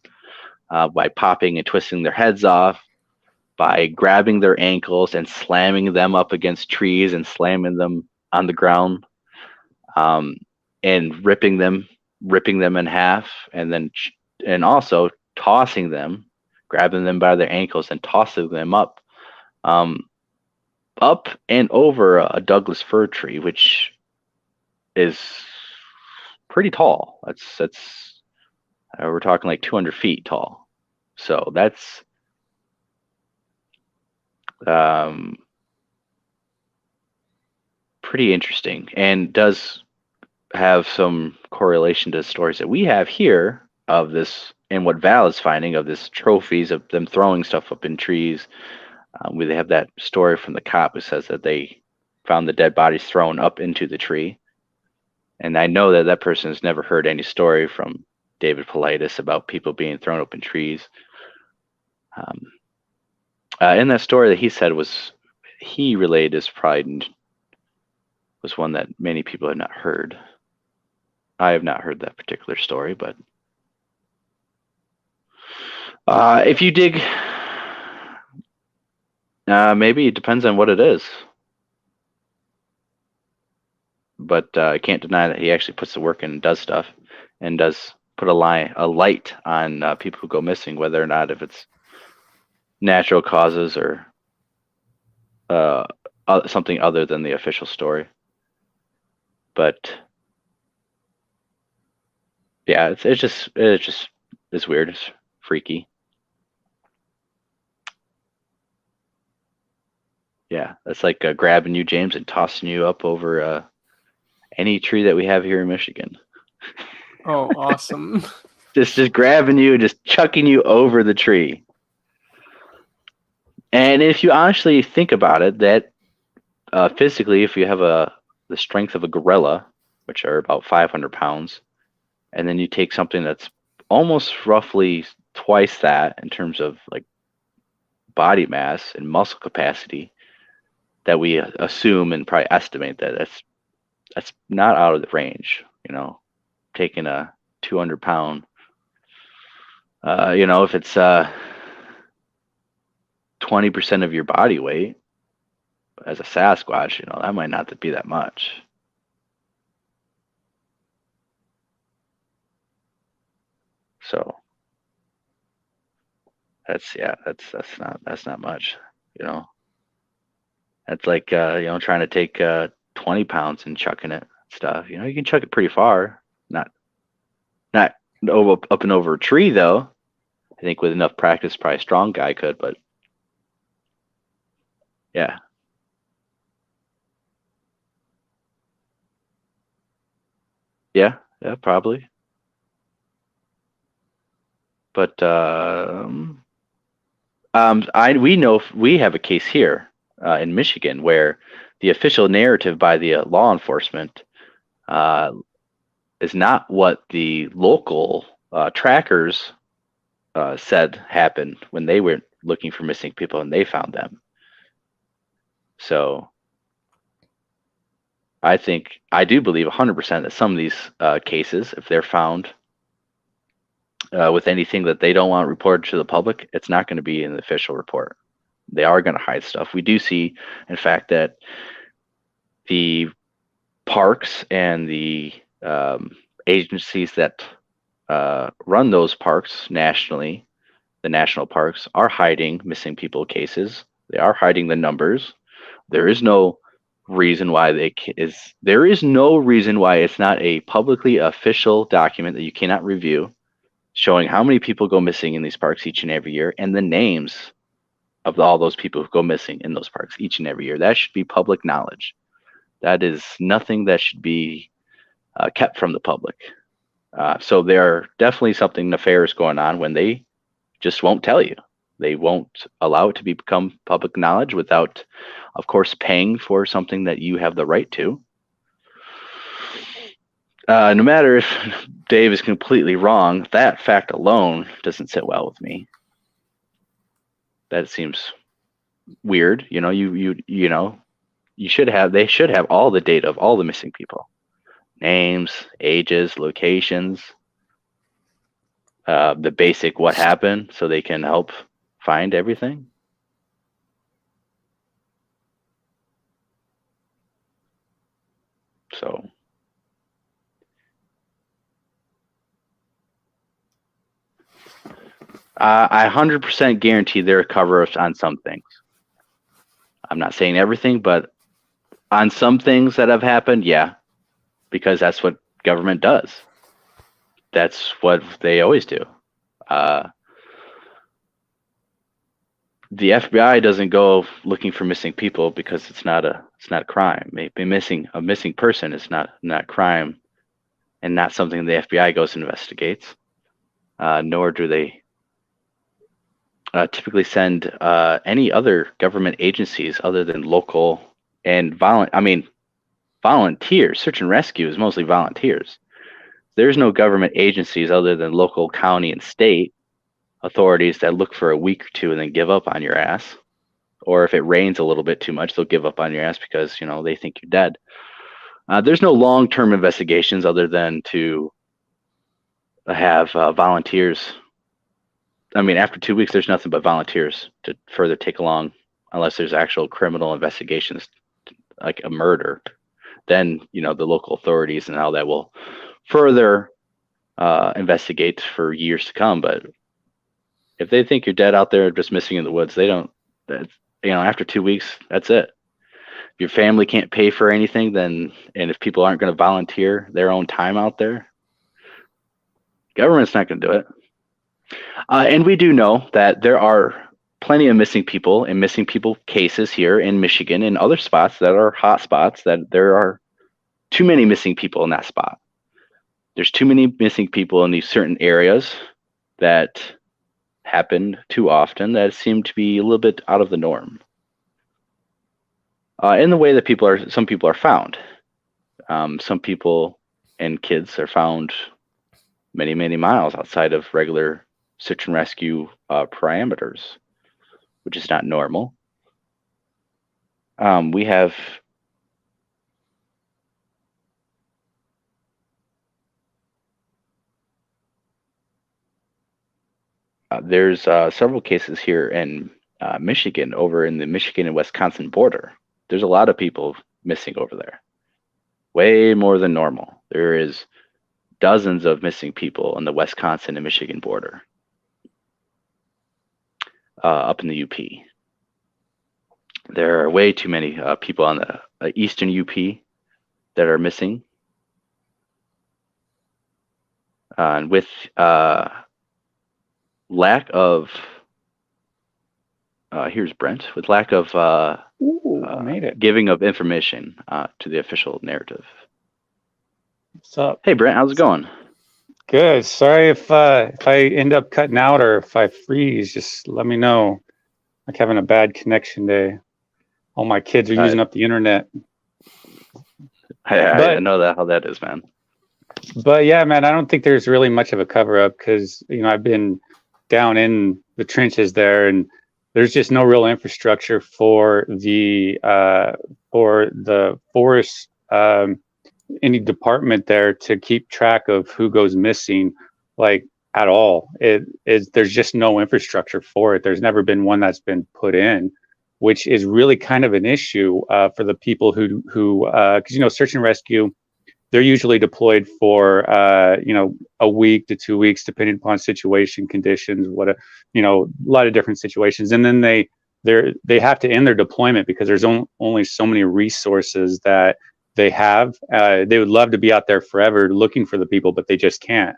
A: by popping and twisting their heads off, by grabbing their ankles and slamming them up against trees and slamming them on the ground, um, and ripping them in half, and then and also tossing them, grabbing them by their ankles and tossing them um, up and over a Douglas fir tree, which is pretty tall. That's we're talking like 200 feet tall. So that's um, pretty interesting, and does have some correlation to stories that we have here of this, and what Val is finding of this trophies of them throwing stuff up in trees. We have that story from the cop who says that they found the dead bodies thrown up into the tree. And I know that that person has never heard any story from David Paulides about people being thrown up in trees. And that story that he said he relayed as pride was one that many people had not heard. I have not heard that particular story, but if you dig, maybe it depends on what it is. But I can't deny that he actually puts the work in and does stuff, and does put a light on people who go missing, whether or not if it's natural causes or something other than the official story. But yeah, it's weird. It's freaky. Yeah, that's like grabbing you, James, and tossing you up over any tree that we have here in Michigan.
C: Oh, awesome.
A: just grabbing you, just chucking you over the tree. And if you honestly think about it, that physically, if you have the strength of a gorilla, which are about 500 pounds, and then you take something that's almost roughly twice that in terms of like body mass and muscle capacity, that we assume and probably estimate that's not out of the range. Taking a 200-pound, if it's 20% of your body weight as a Sasquatch, that might not be that much. So that's not much. That's like trying to take 20 pounds and chucking it stuff. You can chuck it pretty far, not up and over a tree though. I think with enough practice, probably a strong guy could, but yeah. Yeah, probably. But we know we have a case here in Michigan where the official narrative by the law enforcement is not what the local trackers said happened when they were looking for missing people and they found them. So I do believe 100% that some of these cases, if they're found with anything that they don't want reported to the public, it's not going to be in the official report. They are going to hide stuff. We do see, in fact, that the parks and the agencies that run those parks nationally, the national parks, are hiding missing people cases. They are hiding the numbers. There is no reason why there is no reason why it's not a publicly official document that you cannot review, showing how many people go missing in these parks each and every year, and the names of all those people who go missing in those parks each and every year. That should be public knowledge. That is nothing that should be kept from the public. So there definitely something nefarious going on when they just won't tell you. They won't allow it to become public knowledge without, of course, paying for something that you have the right to. No matter if Dave is completely wrong, that fact alone doesn't sit well with me. That seems weird. They should have all the data of all the missing people, names, ages, locations, the basic what happened, so they can help find everything. So I 100% guarantee there are cover-ups on some things. I'm not saying everything, but on some things that have happened, yeah, because that's what government does. That's what they always do. The FBI doesn't go looking for missing people because it's not a crime. Maybe a missing person is not crime, and not something the FBI goes and investigates. Nor do they typically send any other government agencies other than local and volunteers. Search and rescue is mostly volunteers. There's no government agencies other than local, county, and state authorities that look for a week or two and then give up on your ass. Or if it rains a little bit too much, they'll give up on your ass because, they think you're dead. There's no long-term investigations other than to have volunteers. After 2 weeks, there's nothing but volunteers to further take along, unless there's actual criminal investigations, like a murder. Then, the local authorities and how that will further investigate for years to come. But if they think you're dead out there, just missing in the woods, they don't. After 2 weeks, that's it. If your family can't pay for anything, and if people aren't going to volunteer their own time out there, government's not going to do it. And we do know that there are plenty of missing people and missing people cases here in Michigan and other spots that are hot spots, that there are too many missing people in that spot. There's too many missing people in these certain areas that happen too often that seem to be a little bit out of the norm. In the way that some people are found. Some people and kids are found many, many miles outside of regular search and rescue parameters, which is not normal. We have there's several cases here in Michigan, over in the Michigan and Wisconsin border. There's a lot of people missing over there, way more than normal. There is dozens of missing people on the Wisconsin and Michigan border, up in the UP. There are way too many people on the eastern UP that are missing. And with lack of, here's Brent, with lack of
D: made it.
A: giving of information to the official narrative.
D: What's up?
A: Hey, Brent, how's it going?
D: Good. Sorry if I end up cutting out or if I freeze. Just let me know. Like having a bad connection day. All my kids are using up the internet.
A: I know how that is, man.
D: But yeah, man, I don't think there's really much of a cover up because I've been down in the trenches there, and there's just no real infrastructure for the forest, any department there to keep track of who goes missing, like at all. There's just no infrastructure for it. There's never been one that's been put in, which is really kind of an issue for the people who because search and rescue, they're usually deployed for a week to 2 weeks, depending upon situation, conditions, a lot of different situations, and then they have to end their deployment because there's only so many resources that they have. They would love to be out there forever looking for the people, but they just can't.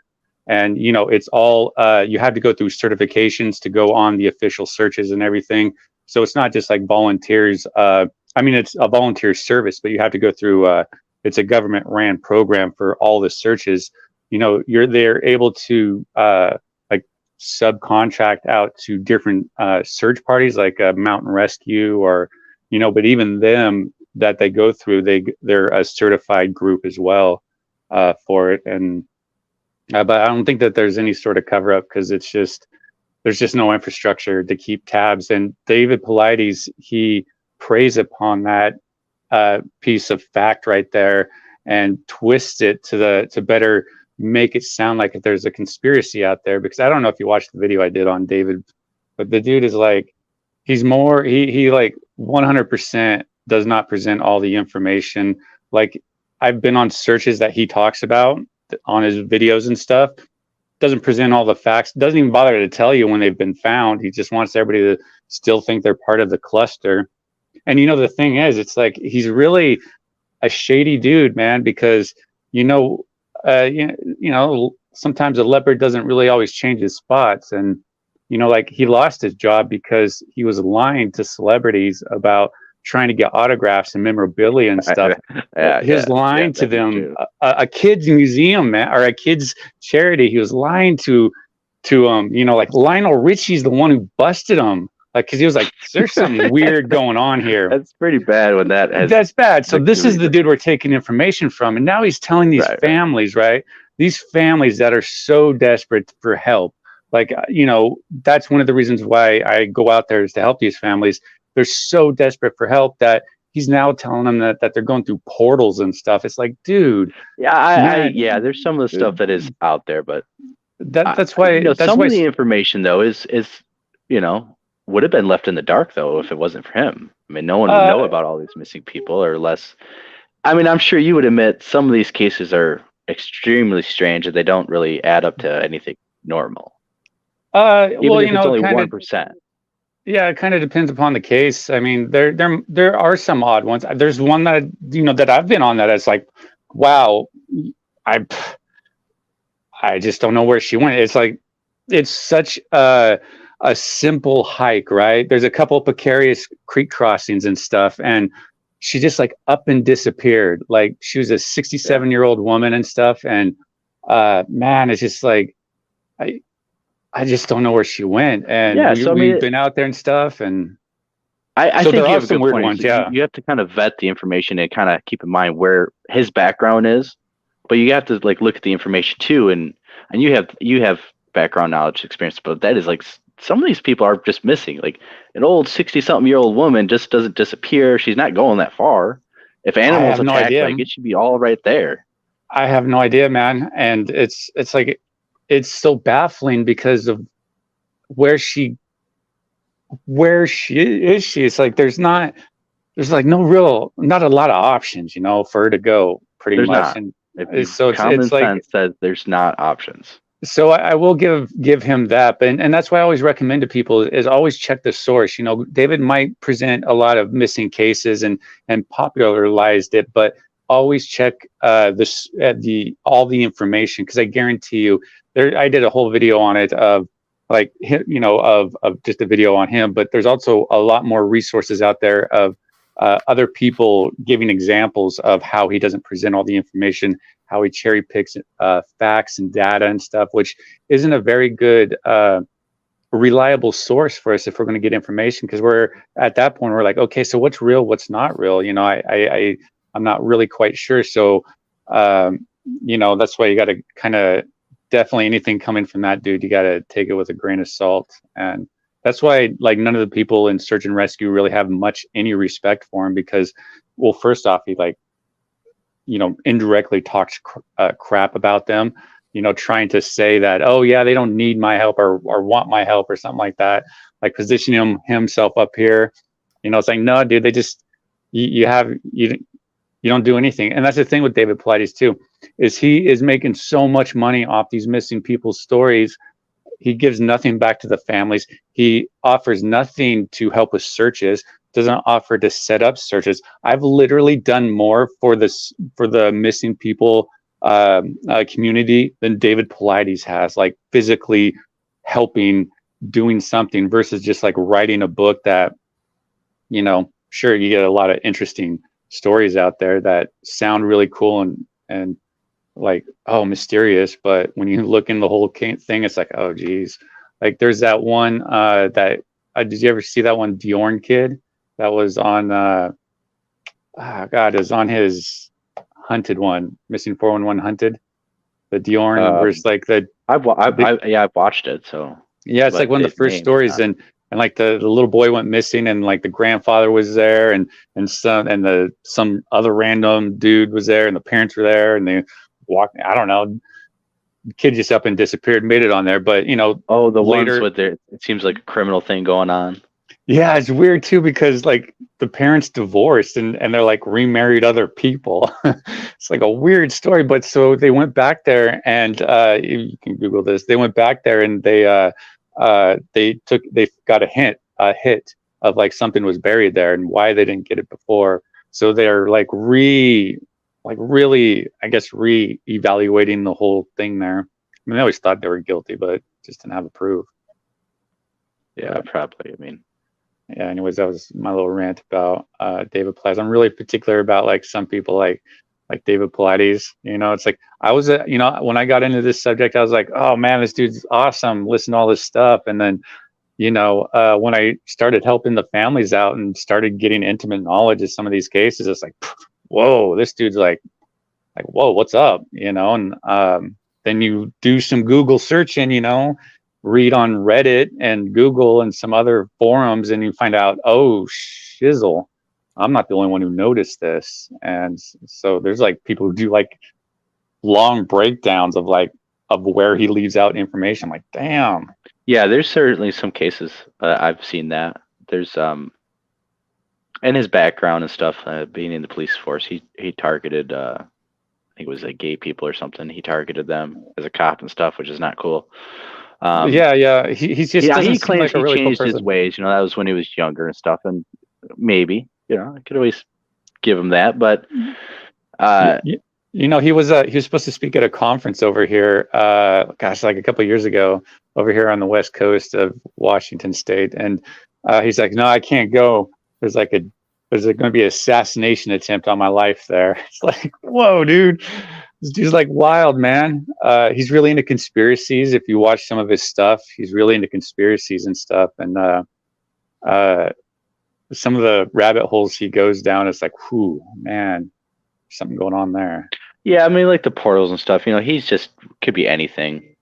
D: And it's all you have to go through certifications to go on the official searches and everything. So it's not just like volunteers. It's a volunteer service, but you have to go through. It's a government ran program for all the searches. They're able to like subcontract out to different search parties, like a mountain rescue, or but even them that they go through, they're a certified group as well for it. And but I don't think that there's any sort of cover up because there's just no infrastructure to keep tabs. And David Paulides, he preys upon that piece of fact right there and twists it to better make it sound like if there's a conspiracy out there. Because I don't know if you watched the video I did on David, but the dude is like, he like 100% does not present all the information. Like I've been on searches that he talks about on his videos and stuff. Doesn't present all the facts, doesn't even bother to tell you when they've been found. He just wants everybody to still think they're part of the cluster. And the thing is, it's like he's really a shady dude, man, because sometimes a leopard doesn't really always change his spots. And like he lost his job because he was lying to celebrities about trying to get autographs and memorabilia and stuff. His lying to them, a kid's museum, man, or a kid's charity. He was lying to like Lionel Richie's the one who busted him, like, because he was like, there's something weird going on here.
A: That's pretty bad when that's
D: bad. So this is the dude we're taking information from, and now he's telling these families, right? These families that are so desperate for help. Like, that's one of the reasons why I go out there is to help these families. They're so desperate for help that he's now telling them that they're going through portals and stuff. It's like, dude.
A: Yeah, there's some of the stuff that is out there, but
D: that's why
A: some of the information though is would have been left in the dark though if it wasn't for him. I mean, no one would know about all these missing people, or less. I mean, I'm sure you would admit some of these cases are extremely strange and they don't really add up to anything normal. Even if it's only 1%.
D: Yeah, it kind of depends upon the case. I mean, there are some odd ones. There's one that that I've been on that it's like, wow, I just don't know where she went. It's like, it's such a simple hike, right? There's a couple precarious creek crossings and stuff, and she just like up and disappeared. Like, she was a 67-year-old woman and stuff, and man, it's just like I just don't know where she went. And we've been out there and stuff, and
A: I
D: so
A: think
D: there
A: you
D: are
A: have
D: some
A: good
D: weird
A: points.
D: ones. Yeah,
A: you have to kind of vet the information and kind of keep in mind where his background is, but you have to like look at the information too, and you have background knowledge, experience, but that is like some of these people are just missing. Like an old 60-something-year-old woman just doesn't disappear. She's not going that far. If animals attack, like it should be all right there.
D: I have no idea, man, and it's like it's so baffling because of where she is. It's like there's like not a lot of options, for her to go. Pretty much.
A: Not.
D: And so
A: common
D: it's like,
A: sense says there's not options.
D: So I will give him that, and that's why I always recommend to people is always check the source. David might present a lot of missing cases and popularized it, but always check all the information, because I guarantee you, I did a whole video on it of like of just a video on him, but there's also a lot more resources out there of other people giving examples of how he doesn't present all the information, how he cherry picks facts and data and stuff, which isn't a very good reliable source for us if we're going to get information, because we're at that point we're like, okay, so what's real, what's not real? I'm not really quite sure. So that's why you got to kind of definitely anything coming from that dude, you got to take it with a grain of salt. And that's why like none of the people in search and rescue really have any respect for him, because, well, first off, he like indirectly talks crap about them, trying to say that, oh yeah, they don't need my help or want my help or something like that, like positioning himself up here. It's like, no, dude, they just you don't do anything. And that's the thing with David Paulides too, is he is making so much money off these missing people's stories. He gives nothing back to the families. He offers nothing to help with searches, doesn't offer to set up searches. I've literally done more for the missing people community than David Paulides has, like physically helping, doing something, versus just like writing a book that, sure, you get a lot of interesting stories out there that sound really cool and like, oh, mysterious, but when you look in the whole thing, it's like, oh geez. Like there's that one that did you ever see that one Diorn kid that was on it was on his Hunted one, Missing 411 Hunted, the Diorn versus like the
A: I've watched it. So
D: yeah, it's like one of the first stories, and like the little boy went missing, and like the grandfather was there, and some other random dude was there, and the parents were there, and they walked. I don't know. The kid just up and disappeared. Made it on there, but
A: the later ones with it seems like a criminal thing going on.
D: Yeah, it's weird too because like the parents divorced and they're like remarried other people. It's like a weird story. But so they went back there and you can Google this. They went back there and they got a hit of like something was buried there and why they didn't get it before. So they're like really, I guess, re-evaluating the whole thing there. I mean, they always thought they were guilty, but just didn't have the proof.
A: Yeah, probably. I mean,
D: yeah, anyways, that was my little rant about David Pilates. I'm really particular about like some people like David Pilates. You know, it's like I was when I got into this subject, I was like, oh man, this dude's awesome. Listen to all this stuff. And then, when I started helping the families out and started getting intimate knowledge of some of these cases, it's like, whoa, this dude's like whoa, what's up? And then you do some Google searching, read on Reddit and Google and some other forums, and you find out, oh shizzle, I'm not the only one who noticed this. And so there's like people who do like long breakdowns of where he leaves out information. I'm like, damn.
A: Yeah, there's certainly some cases I've seen that. There's in his background and stuff, being in the police force, he targeted I think it was like gay people or something. He targeted them as a cop and stuff, which is not cool.
D: He's just
A: he claims
D: like
A: he
D: really
A: changed
D: cool
A: his ways. That was when he was younger and stuff, and maybe I could always give him that. But
D: he was supposed to speak at a conference over here. Like a couple of years ago, over here on the west coast of Washington State, and he's like, no, I can't go. There's going to be an assassination attempt on my life there. It's like, whoa, dude. This dude's like wild, man. He's really into conspiracies. If you watch some of his stuff, he's really into conspiracies and stuff. And some of the rabbit holes he goes down, it's like, whew, man, something going on there.
A: Yeah, I mean, like the portals and stuff. He's just could be anything.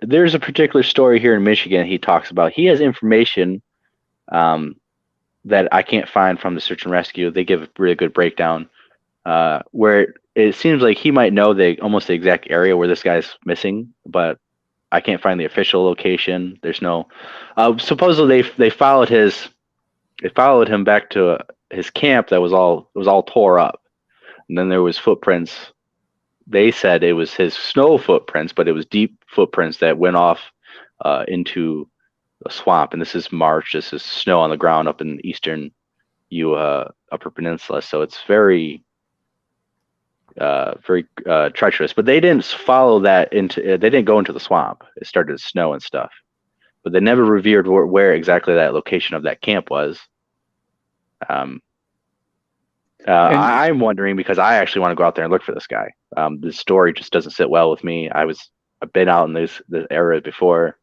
A: There's a particular story here in Michigan he talks about. He has information that I can't find from the search and rescue. They give a really good breakdown where it seems like he might know almost the exact area where this guy's missing, but I can't find the official location. There's no. Supposedly they followed him back to his camp that was all tore up, and then there was footprints. They said it was his snow footprints, but it was deep footprints that went off into a swamp. And this is March. This is snow on the ground up in eastern Upper Peninsula, so it's very treacherous. But they didn't follow that they didn't go into the swamp. It started to snow and stuff, but they never revealed where exactly that location of that camp was. I'm wondering because I actually want to go out there and look for this guy. The story just doesn't sit well with me. I've been out in this area before.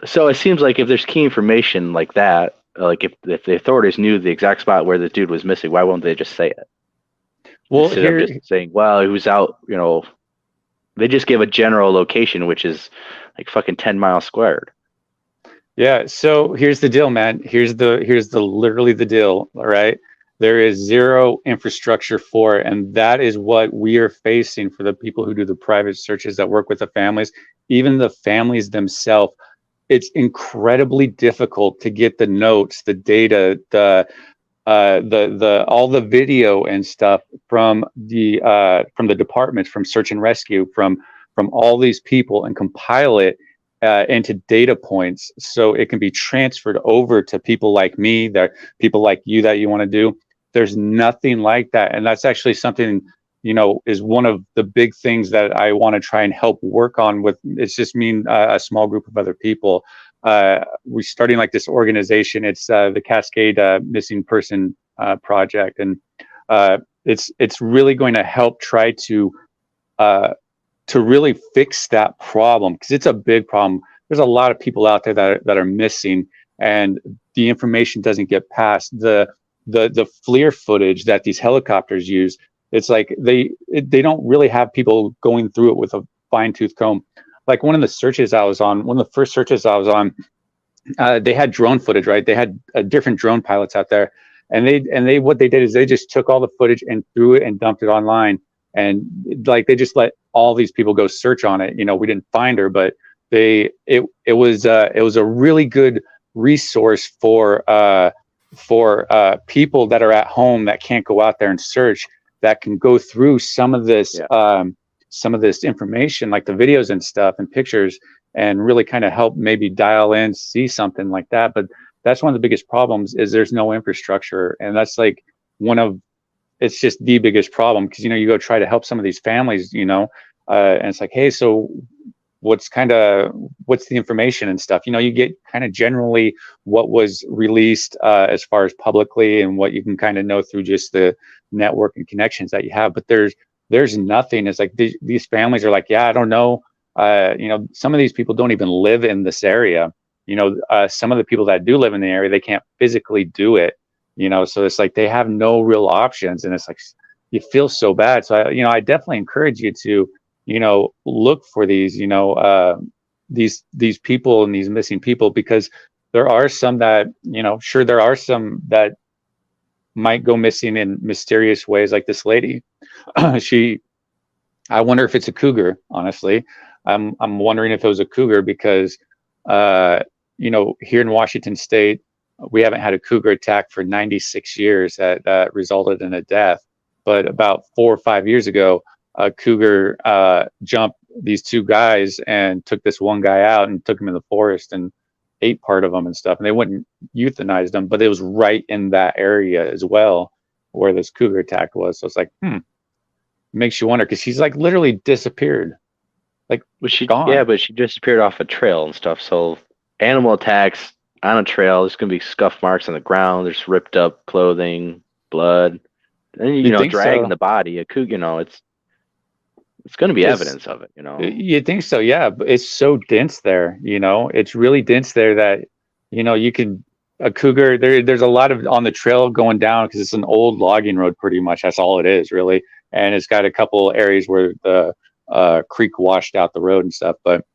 A: So it seems like if there's key information like that, like if the authorities knew the exact spot where the dude was missing, why won't they just say it?
D: Well,
A: instead of just saying, well, he was out, they just give a general location, which is like fucking 10 miles squared.
D: Yeah. So here's the deal, man. Here's literally the deal. All right. There is zero infrastructure for it. And that is what we are facing for the people who do the private searches that work with the families, even the families themselves. It's incredibly difficult to get the notes, the data, the all the video and stuff from the departments, from search and rescue, from all these people, and compile it into data points so it can be transferred over to people like me, that people like you that you want to do. There's nothing like that, and that's actually something is one of the big things that I want to try and help work on with. It's just me and a small group of other people. We're starting like this organization. It's the Cascade Missing Person Project, and it's really going to help try to really fix that problem, because it's a big problem. There's a lot of people out there that are missing, and the information doesn't get past the FLIR footage that these helicopters use. It's like they don't really have people going through it with a fine-tooth comb. Like one of the first searches I was on, they had drone footage, right? They had different drone pilots out there, and they what they did is they just took all the footage and threw it and dumped it online, and like they just let all these people go search on it. We didn't find her, but it was a really good resource for people that are at home that can't go out there and search, that can go through some of this information, like the videos and stuff and pictures, and really kind of help maybe dial in, see something like that. But that's one of the biggest problems, is there's no infrastructure, and that's like it's just the biggest problem, because you go try to help some of these families, and it's like, hey, so what's the information and stuff, you get kind of generally what was released as far as publicly, and what you can kind of know through just the network and connections that you have. But there's nothing. It's like these families are like, yeah, I don't know. Some of these people don't even live in this area. Some of the people that do live in the area, they can't physically do it. So it's like they have no real options, and it's like you feel so bad. So I definitely encourage you to look for these these people and these missing people, because there are some that sure, there are some that might go missing in mysterious ways, like this lady. I wonder if it's a cougar, honestly. I'm wondering if it was a cougar, because here in Washington State, we haven't had a cougar attack for 96 years that resulted in a death. But about 4 or 5 years ago, a cougar jumped these two guys and took this one guy out and took him in the forest and ate part of them and stuff. And they wouldn't euthanize them, but it was right in that area as well where this cougar attack was. So it's like, makes you wonder, because she's like literally disappeared. Like, was she gone?
A: Yeah, but she disappeared off a trail and stuff. So animal attacks on a trail, there's going to be scuff marks on the ground. There's ripped up clothing, blood. And, dragging the body, a cougar, it's going to be evidence of it,
D: You think so, yeah. But it's so dense there, it's really dense there that, you can, a cougar, there's a lot of on the trail going down, because it's an old logging road, pretty much. That's all it is, really. And it's got a couple areas where the creek washed out the road and stuff, but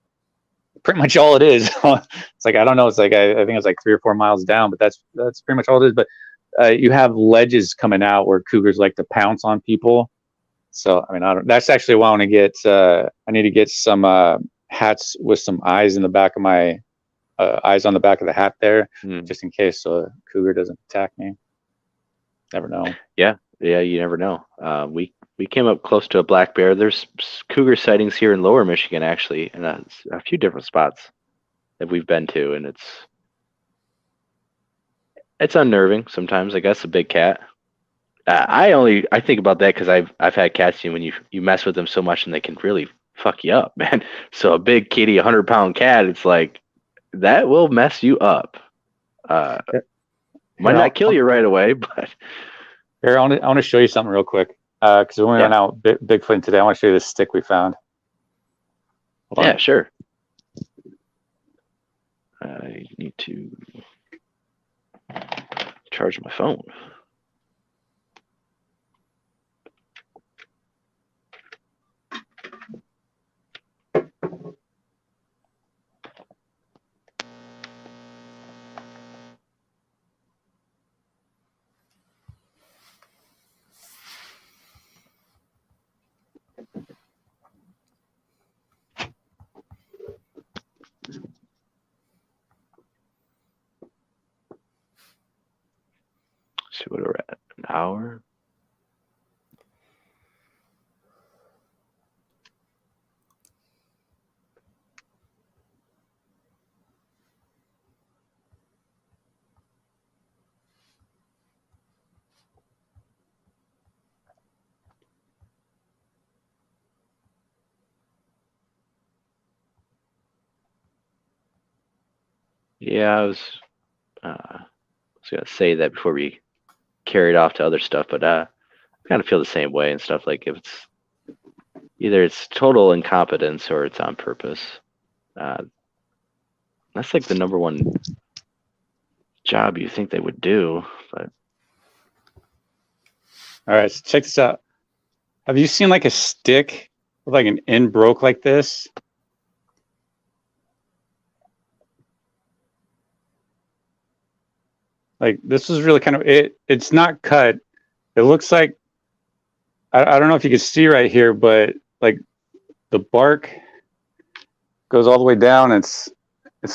D: pretty much all it is. It's like, I don't know, it's like I think it's like 3 or 4 miles down, but that's pretty much all it is. But you have ledges coming out where cougars like to pounce on people. So I mean, that's actually why I want to get I need to get some hats with some eyes in the back of my eyes on the back of the hat there, just in case a cougar doesn't attack me. Never know.
A: Yeah, you never know. We came up close to a black bear. There's cougar sightings here in Lower Michigan, actually, and a few different spots that we've been to, and it's unnerving sometimes. I guess a big cat. I think about that because I've had cats. When you mess with them so much, and they can really fuck you up, man. So a big kitty, 100-pound cat, it's like that will mess you up. Might not kill you right away, but
D: here, I want to show you something real quick. Because when we went out Bigfoot today, I want to show you this stick we found.
A: Yeah, sure. I need to charge my phone. See what we're at, an hour. Yeah, I was gonna say that before we carried off to other stuff, but I kind of feel the same way and stuff. Like if it's either it's total incompetence or it's on purpose. That's like the number one job you think they would do. But
D: all right, so check this out. Have you seen like a stick with like an end broke like this? Like this is really kind of it's not cut. It looks like I don't know if you can see right here, but like the bark, goes all the way down. It's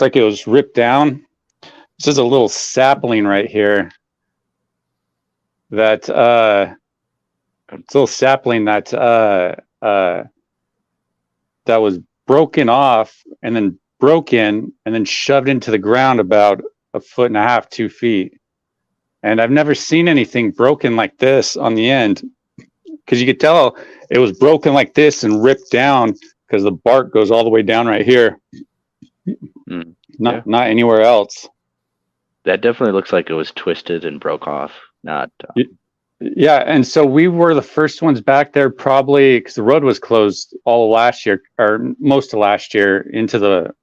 D: like it was ripped down. This is a little sapling right here. It's a little sapling that that was broken off and then broken and then shoved into the ground about 1.5 feet, 2 feet. And I've never seen anything broken like this on the end, because you could tell it was broken like this and ripped down because the bark goes all the way down right here. Not anywhere else.
A: That definitely looks like it was twisted and broke off. Not.
D: Yeah, and so we were the first ones back there, probably because the road was closed all of last year, or most of last year into the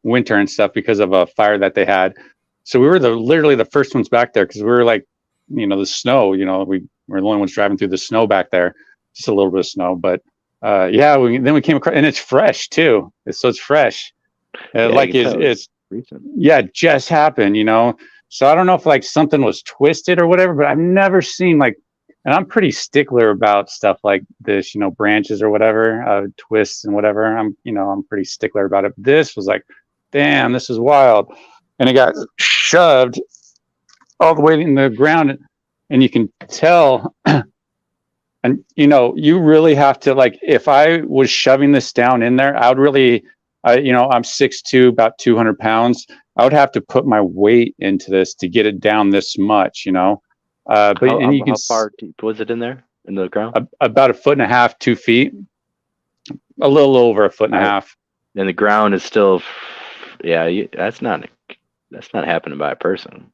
D: winter and stuff because of a fire that they had. So we were literally the first ones back there because we were like, the snow. We were the only ones driving through the snow back there, just a little bit of snow. But then we came across, and it's fresh too. So it's fresh, it's
A: recent.
D: Yeah, it just happened. So I don't know if like something was twisted or whatever, but I've never seen and I'm pretty stickler about stuff like this, branches or whatever, twists and whatever. I'm pretty stickler about it. This was like, damn, this is wild. And it got shoved all the way in the ground, and you can tell, and you really have to, like, if I was shoving this down in there, I would really, I'm 6'2", about 200 pounds. I would have to put my weight into this to get it down this much, But
A: how far deep was it in there in the ground?
D: About 1.5 feet, 2 feet, a little over 1.5 feet.
A: And the ground is still, that's not happening by a person.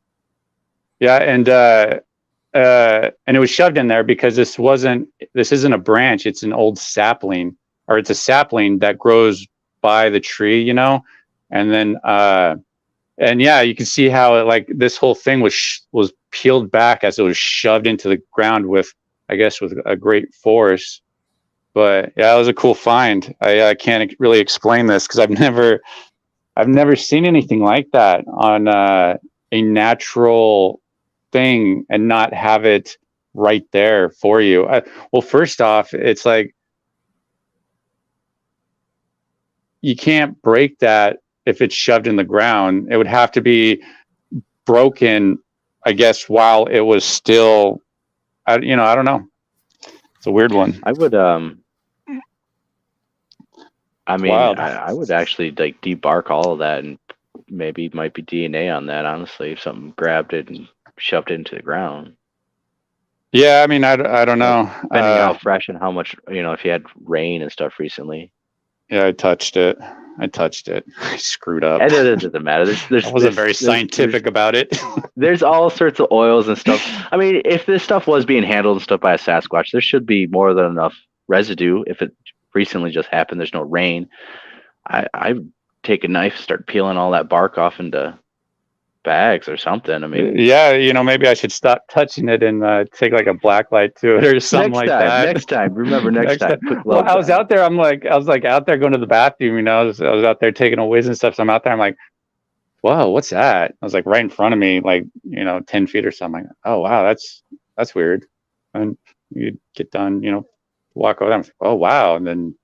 D: Yeah, and it was shoved in there because this isn't a branch; it's an old sapling, or it's a sapling that grows by the tree, and then. And yeah, you can see how this whole thing was peeled back as it was shoved into the ground with a great force. But yeah, it was a cool find. I can't really explain this because I've never seen anything like that on a natural thing and not have it right there for you. Well, first off, it's like you can't break that. If it's shoved in the ground, it would have to be broken, I guess, while it was still, I don't know. It's a weird one.
A: I would, I would actually debark all of that, and maybe it might be DNA on that, honestly, if something grabbed it and shoved it into the ground.
D: Yeah, I don't know.
A: Depending on how fresh and how much, if you had rain and stuff recently.
D: Yeah, I touched it. I screwed up.
A: And it doesn't matter.
D: I wasn't very scientific about it.
A: There's all sorts of oils and stuff. If this stuff was being handled and stuff by a Sasquatch, there should be more than enough residue. If it recently just happened, there's no rain. I take a knife, start peeling all that bark off into bags or something.
D: Yeah, maybe I should stop touching it and take like a black light to it or something that.
A: Next time, remember next time.
D: Well, I was out there. I was out there going to the bathroom. I was out there taking a whiz and stuff. So I'm out there. I'm like, whoa, what's that? I was like right in front of me, 10 feet or something. Like, oh wow, that's weird. And you get done, walk over there. I'm like, oh wow, and then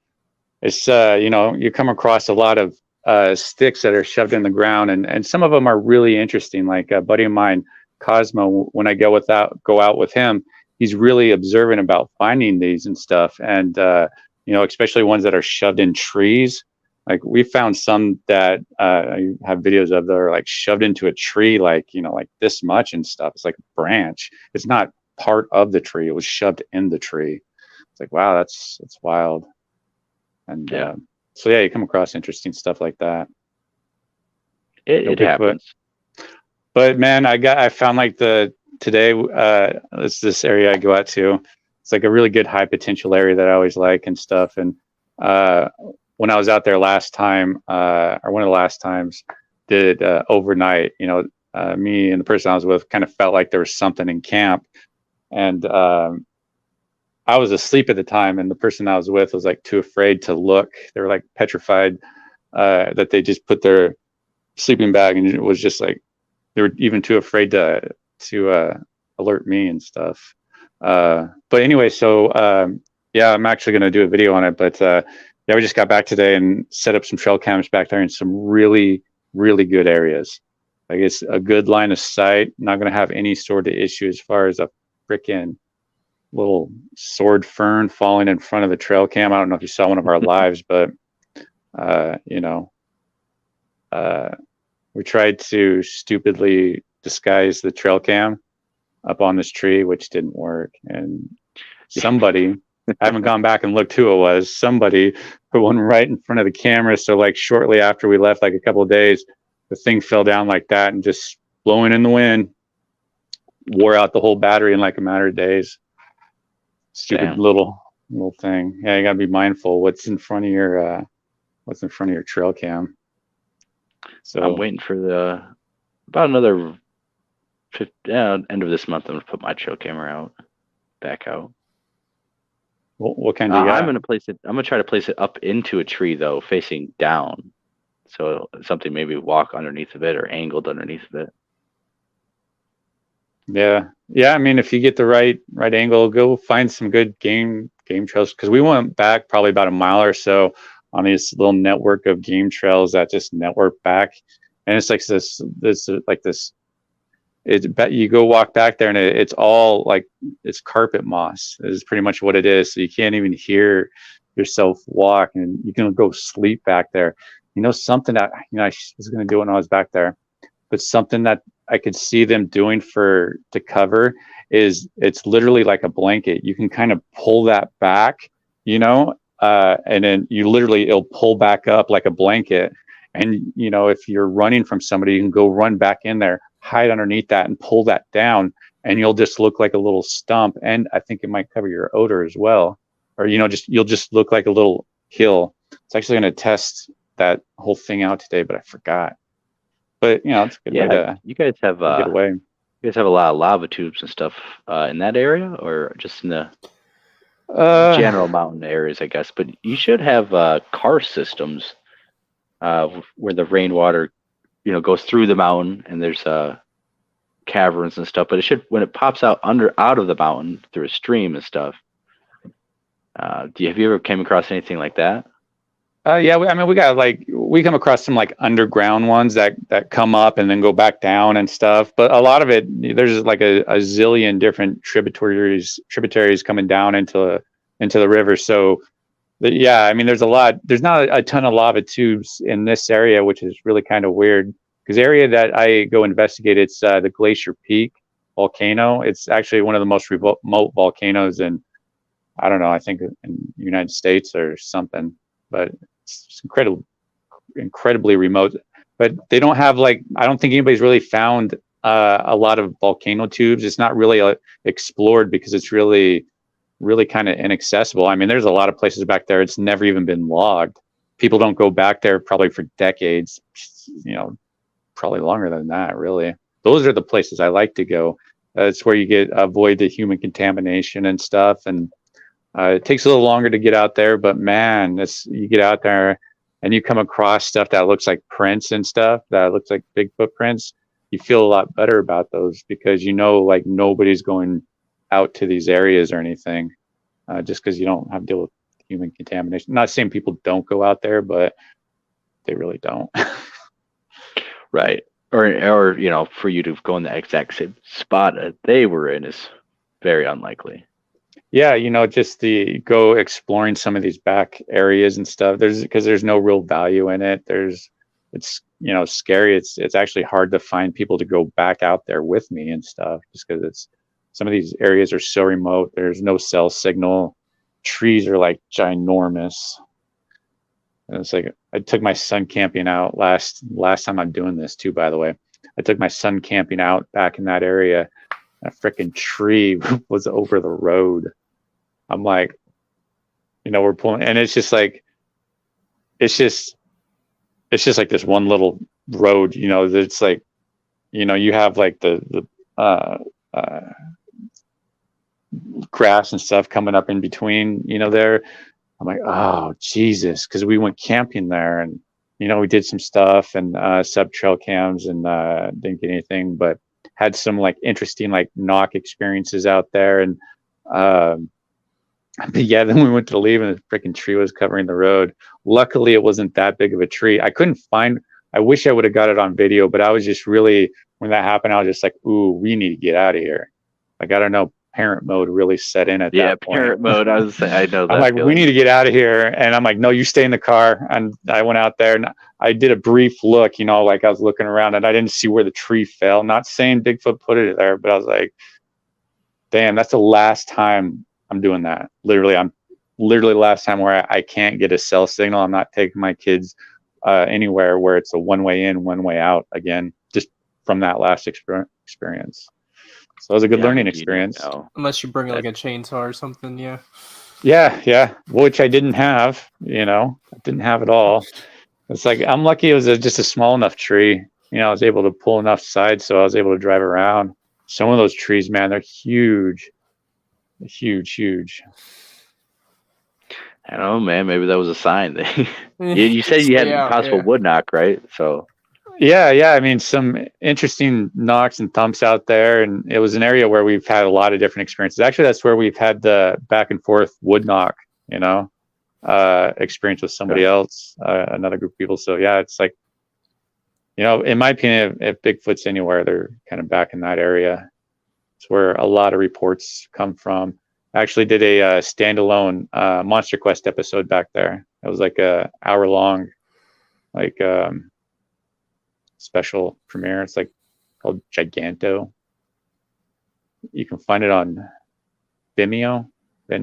D: it's you come across a lot of sticks that are shoved in the ground, and some of them are really interesting. Like a buddy of mine, Cosmo, when I go out with him, he's really observant about finding these and stuff, and especially ones that are shoved in trees. Like we found some that I have videos of that are like shoved into a tree, like this much and stuff. It's like a branch. It's not part of the tree. It was shoved in the tree. It's like, wow, that's wild. And so yeah, you come across interesting stuff like that.
A: It happens.
D: But man, I found today it's this area I go out to. It's like a really good high potential area that I always like and stuff. And when I was out there last time, or one of the last times, did overnight, me and the person I was with kind of felt like there was something in camp. And I was asleep at the time, and the person I was with was like too afraid to look. They were like petrified that they just put their sleeping bag, and it was just like they were even too afraid to alert me and stuff. But anyway, so yeah, I'm actually going to do a video on it. But yeah, Yeah, we just got back today and set up some trail cams back there in some really, really good areas. Like it's a good line of sight. Not going to have any sort of issue as far as a freaking little sword fern falling in front of the trail cam. I don't know if you saw one of our lives, but we tried to stupidly disguise the trail cam up on this tree, which didn't work. And somebody, I haven't gone back and looked who it was, somebody put one right in front of the camera. So like shortly after we left, like a couple of days, the thing fell down like that and just blowing in the wind, wore out the whole battery in like a matter of days. Stupid little thing. Yeah, you gotta be mindful what's in front of your trail cam. So
A: I'm waiting for about another end of this month. I'm gonna put my trail camera back out.
D: What kind do you got?
A: I'm gonna try to place it up into a tree though, facing down, so something maybe walk underneath of it or angled underneath of it.
D: Yeah. I mean, if you get the right angle, go find some good game trails. Because we went back probably about a mile or so on this little network of game trails that just network back, and it's like this. You go walk back there, and it's all like it's carpet moss. Is pretty much what it is. So you can't even hear yourself walk, and you can go sleep back there. Something that I was going to do when I was back there, but something that I could see them doing to cover is it's literally like a blanket. You can kind of pull that back, and then it'll pull back up like a blanket. And, if you're running from somebody, you can go run back in there, hide underneath that and pull that down, and you'll just look like a little stump. And I think it might cover your odor as well. Or, you'll just look like a little hill. It's actually going to test that whole thing out today, but I forgot. But it's a good way to.
A: You guys have
D: get away.
A: You guys have a lot of lava tubes and stuff in that area, or just in the general mountain areas, I guess. But you should have karst systems where the rainwater, goes through the mountain, and there's caverns and stuff. But it should, when it pops out of the mountain through a stream and stuff. Have you ever came across anything like that?
D: Yeah, we come across some like underground ones that come up and then go back down and stuff. But a lot of it, there's like a zillion different tributaries coming down into the river. So, there's a lot. There's not a ton of lava tubes in this area, which is really kind of weird. Because the area that I go investigate, it's the Glacier Peak volcano. It's actually one of the most remote volcanoes in, I don't know, I think in the United States or something. But it's incredibly remote. But they don't have I don't think anybody's really found a lot of volcano tubes. It's not really explored because it's really, really kind of inaccessible. I mean, there's a lot of places back there. It's never even been logged. People don't go back there probably for decades, probably longer than that, really. Those are the places I like to go. It's where you avoid the human contamination and stuff. And it takes a little longer to get out there, but man, you get out there and you come across stuff that looks like prints and stuff that looks like big footprints. You feel a lot better about those because nobody's going out to these areas or anything, just because you don't have to deal with human contamination. I'm not saying people don't go out there, but they really don't.
A: Right. Or for you to go in the exact same spot that they were in is very unlikely.
D: Yeah, just the go exploring some of these back areas and stuff. Because there's no real value in it. It's scary. It's actually hard to find people to go back out there with me and stuff, just because some of these areas are so remote. There's no cell signal. Trees are like ginormous. And it's like I took my son camping out last time I'm doing this too. By the way, I took my son camping out back in that area. A freaking tree was over the road. I'm like, we're pulling, and it's just like this one little road, that's like, you have like the grass and stuff coming up in between, there. I'm like, oh Jesus, because we went camping there and we did some stuff and sub trail cams and didn't get anything, but had some interesting knock experiences out there. And Yeah, then we went to leave and the freaking tree was covering the road. Luckily, it wasn't that big of a tree. I wish I would have got it on video, but I was just really, when that happened, I was just like, ooh, we need to get out of here. Like, I don't know, parent mode really set in at
A: Yeah,
D: that point.
A: parent mode. I know
D: I'm
A: that
D: like, we
A: feeling.
D: need to get out of here. And I'm like, no, you stay in the car. And I went out there and I did a brief look, like I was looking around and I didn't see where the tree fell. Not saying Bigfoot put it there, but I was like, damn, that's the last time I'm doing that. I'm literally last time where I can't get a cell signal. I'm not taking my kids anywhere where it's a one way in, one way out again, just from that last experience. So it was a good learning experience.
C: Unless you bring like a chainsaw or something, yeah.
D: Yeah, which I didn't have, I didn't have it all. It's like, I'm lucky it was just a small enough tree. I was able to pull enough sides so I was able to drive around. Some of those trees, man, they're huge. Huge.
A: I don't know, man. Maybe that was a sign. You said you had possible wood knock, right? So
D: yeah. I mean, some interesting knocks and thumps out there, and it was an area where we've had a lot of different experiences. Actually, that's where we've had the back and forth wood knock, experience with somebody else, another group of people. So yeah, it's like, in my opinion, if Bigfoot's anywhere, they're kind of back in that area. It's where a lot of reports come from. I actually did a standalone Monster Quest episode back there. It was like a hour-long, special premiere. It's like called Giganto. You can find it on Vimeo. Yeah,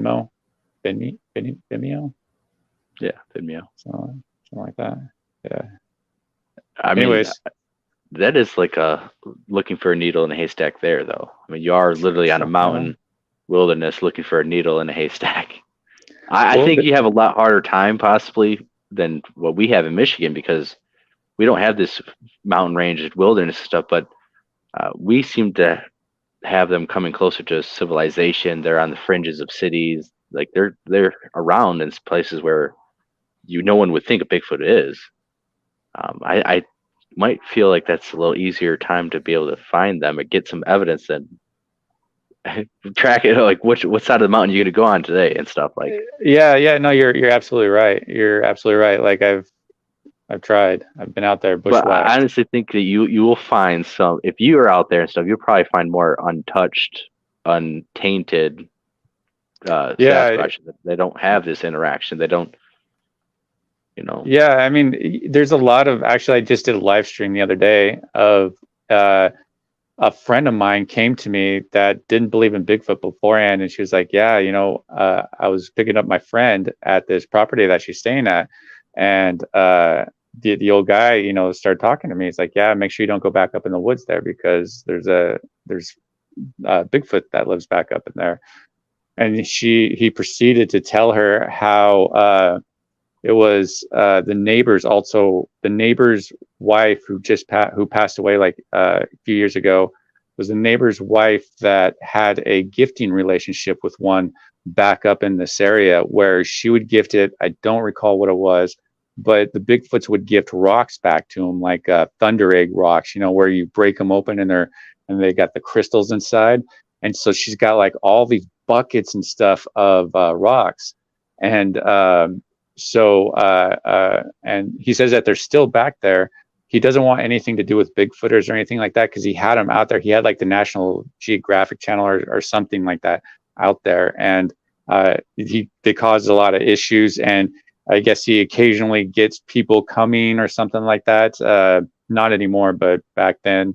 D: Vimeo. Something like that. Yeah.
A: Anyways, that is like looking for a needle in a haystack there, though. I mean, you are literally on a mountain wilderness looking for a needle in a haystack. I think you have a lot harder time possibly than what we have in Michigan because we don't have this mountain range wilderness stuff, but we seem to have them coming closer to civilization. They're on the fringes of cities. Like they're around in places where no one would think a Bigfoot is. I might feel like that's a little easier time to be able to find them and get some evidence and track it, like what side of the mountain you're gonna go on today and stuff like.
D: Yeah. No, you're absolutely right. Like I've tried. I've been out there bushwhacked.
A: But I honestly think that you will find some. If you are out there and stuff, you'll probably find more untouched, untainted. They don't have this interaction. They don't.
D: Yeah, I mean, there's a lot of. Actually, I just did a live stream the other day of a friend of mine came to me that didn't believe in Bigfoot beforehand, and she was like, "Yeah, I was picking up my friend at this property that she's staying at, and the old guy, started talking to me. He's like, yeah, make sure you don't go back up in the woods there because there's Bigfoot that lives back up in there." And he proceeded to tell her how it was the neighbor's wife who passed away like a few years ago was the neighbor's wife that had a gifting relationship with one back up in this area where she would gift it. I don't recall what it was, but the Bigfoots would gift rocks back to him, like thunder egg rocks, where you break them open and they got the crystals inside. And so she's got like all these buckets and stuff of rocks. And and he says that they're still back there. He doesn't want anything to do with Bigfooters or anything like that because he had them out there. He had like the National Geographic Channel or something like that out there. And they caused a lot of issues. And I guess he occasionally gets people coming or something like that. Not anymore, but back then.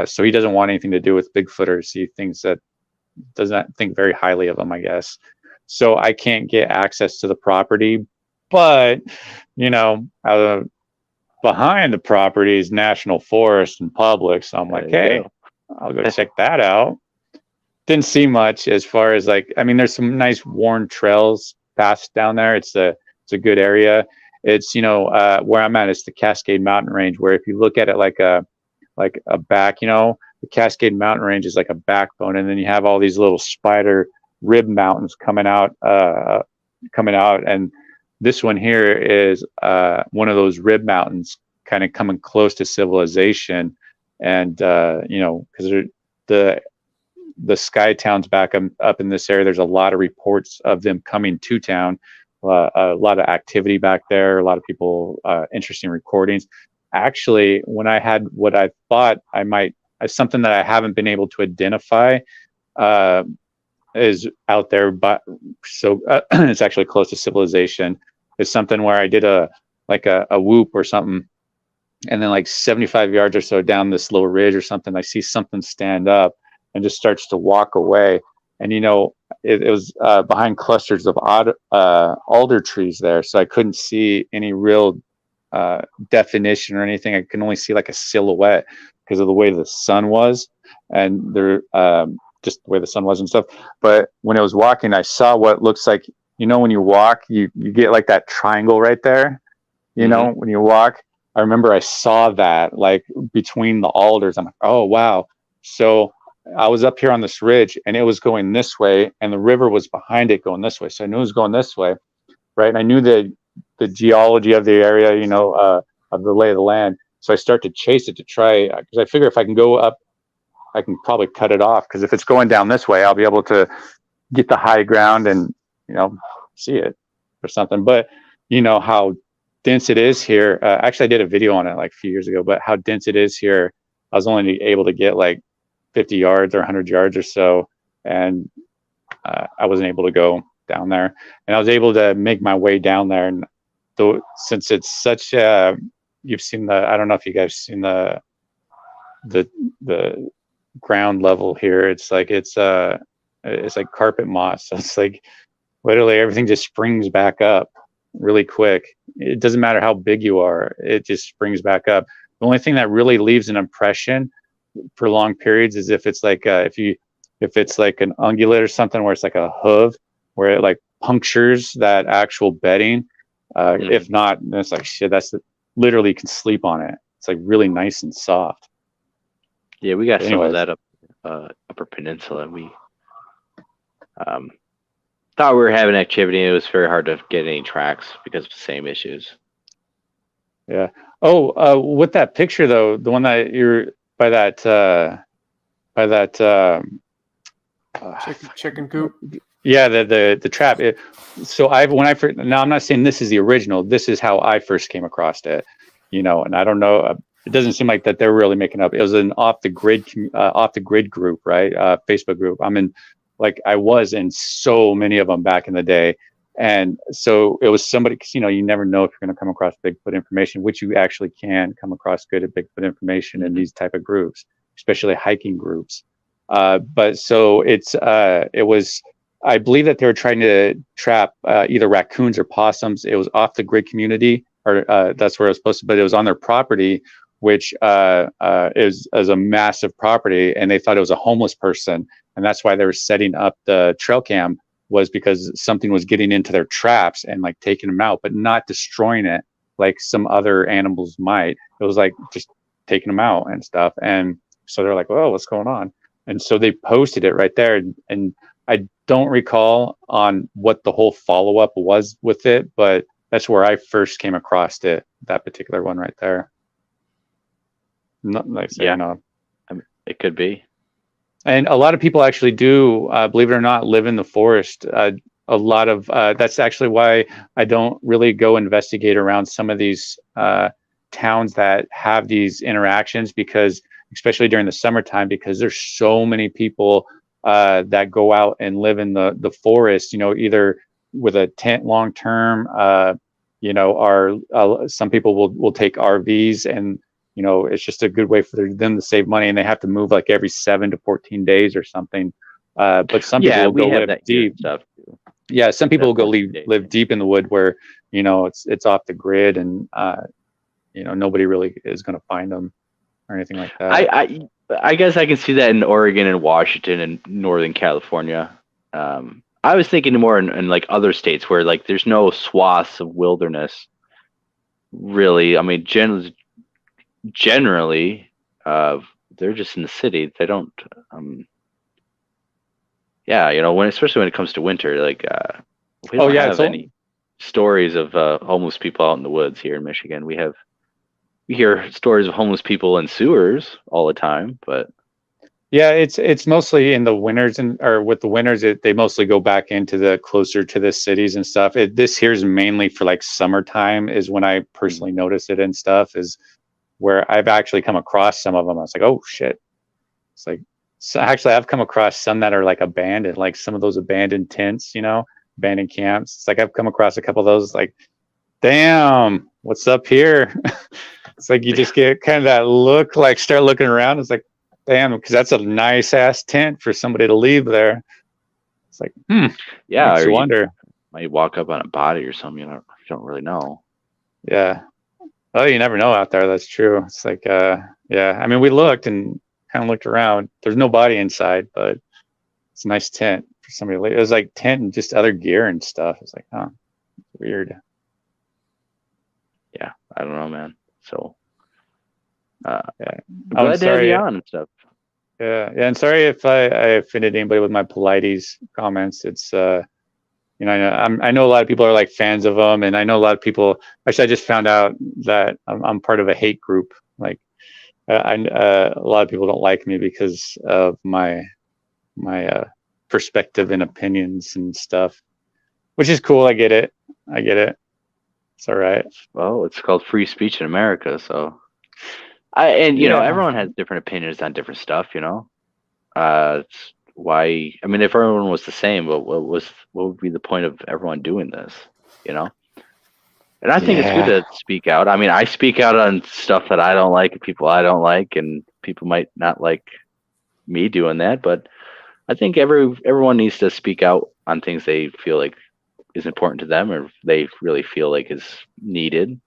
D: So he doesn't want anything to do with Bigfooters. He does not think very highly of them, I guess. So I can't get access to the property, but behind the property is national forest and public. So I'm like, hey, I'll go check that out. Didn't see much as far as there's some nice worn trails paths down there. It's a good area. It's, where I'm at, it's the Cascade Mountain Range, where if you look at it like a back, the Cascade Mountain Range is like a backbone. And then you have all these little spider rib mountains coming out. And this one here is one of those rib mountains kind of coming close to civilization. And, because the sky towns up in this area. There's a lot of reports of them coming to town. A lot of activity back there. A lot of people, interesting recordings. Actually, when I had what I thought I might, something that I haven't been able to identify, is out there, but so it's actually close to civilization. Is something where I did a whoop or something, and then like 75 yards or so down this little ridge or something, I see something stand up and just starts to walk away. And it was behind clusters of alder trees there, so I couldn't see any real definition or anything. I can only see like a silhouette because of the way the sun was, and there just the way the sun was and stuff. But when I was walking, I saw what looks like, when you walk, you get like that triangle right there, when you walk. I remember I saw that like between the alders. I'm like, oh wow. So I was up here on this ridge and it was going this way, and the river was behind it going this way. So I knew it was going this way, right? And I knew the geology of the area, of the lay of the land. So I start to chase it to try, because I figure if I can go up, I can probably cut it off. Because if it's going down this way, I'll be able to get the high ground and see it or something. But how dense it is here. Actually, I did a video on it like a few years ago, but how dense it is here. I was only able to get like 50 yards or 100 yards or so, and I wasn't able to go down there. And I was able to make my way down there. And since it's such you've seen I don't know if you guys seen the ground level here. It's like carpet moss. So it's like literally everything just springs back up really quick. It doesn't matter how big you are, it just springs back up. The only thing that really leaves an impression for long periods is if it's like if it's like an ungulate or something, where it's like a hoof, where it like punctures that actual bedding. If not, then it's like shit. Literally you can sleep on it. It's like really nice and soft.
A: Yeah, we got some of that up Upper Peninsula. We thought we were having activity, and it was very hard to get any tracks because of the same issues.
D: Yeah. Oh, with that picture though, the one that you're by that
C: chicken coop.
D: Yeah, the trap. So now I'm not saying this is the original. This is how I first came across it, and I don't know. It doesn't seem like that they're really making up. It was an off the grid group, right? Facebook group. I was in so many of them back in the day. And so it was somebody, because you never know if you're going to come across Bigfoot information, which you actually can come across good at Bigfoot information in these type of groups, especially hiking groups. But so it was, I believe that they were trying to trap either raccoons or possums. It was off the grid community, or that's where it was supposed to, but it was on their property, which is a massive property, and they thought it was a homeless person, and that's why they were setting up the trail cam, was because something was getting into their traps and like taking them out, but not destroying it like some other animals might. It was like just taking them out and stuff. And so they're like, "Well, what's going on?" And so they posted it right there. And I don't recall on what the whole follow up was with it, but that's where I first came across it. That particular one right there. Not like saying,
A: yeah, it could be.
D: And a lot of people actually do, believe it or not, live in the forest. A lot of that's actually why I don't really go investigate around some of these towns that have these interactions, because especially during the summertime, because there's so many people that go out and live in the forest, either with a tent long term, or some people will take RVs, and it's just a good way for them to save money, and they have to move like every 7 to 14 days or something. But some people will go live deep. Stuff too. Yeah, some people will go live deep in the wood where it's off the grid, and nobody really is going to find them or anything like that.
A: I guess I can see that in Oregon and Washington and Northern California. I was thinking more in like other states where like there's no swaths of wilderness. Really, I mean, generally, they're just in the city. They don't. Especially when it comes to winter, like we don't have any stories of homeless people out in the woods here in Michigan. We hear stories of homeless people in sewers all the time, but
D: Yeah, it's mostly in the winters, or with the winters, they mostly go back into the closer to the cities and stuff. This here's mainly for like summertime is when I personally notice it and stuff, is where I've actually come across some of them. I was like, oh shit. It's like, so actually I've come across some that are like abandoned, like some of those abandoned tents, abandoned camps. It's like I've come across a couple of those, like, damn, what's up here? It's like you just get kind of that look, like start looking around. It's like, damn, because that's a nice ass tent for somebody to leave there. It's like,
A: Yeah,
D: makes
A: or
D: you
A: you
D: wonder.
A: might walk up on a body or something. You don't really know.
D: Yeah. Oh, you never know out there. That's true. It's like, yeah. I mean, we looked and kind of looked around. There's no body inside, but it's a nice tent for somebody to leave. It was like tent and just other gear and stuff. It's like, huh, weird.
A: Yeah, I don't know, man. So,
D: Yeah.
A: I'm glad to have you on and stuff.
D: Yeah, and sorry if I offended anybody with my polites comments. It's I know a lot of people are like fans of them, and I know a lot of people. Actually, I just found out that I'm part of a hate group. Like, a lot of people don't like me because of my perspective and opinions and stuff, which is cool. I get it. It's all right.
A: Well, it's called free speech in America, so everyone has different opinions on different stuff. It's why. I mean, if everyone was the same, what would be the point of everyone doing this? And I think it's good to speak out. I mean, I speak out on stuff that I don't like, and people I don't like, and people might not like me doing that. But I think everyone needs to speak out on things they feel like is important to them, or they really feel like is needed.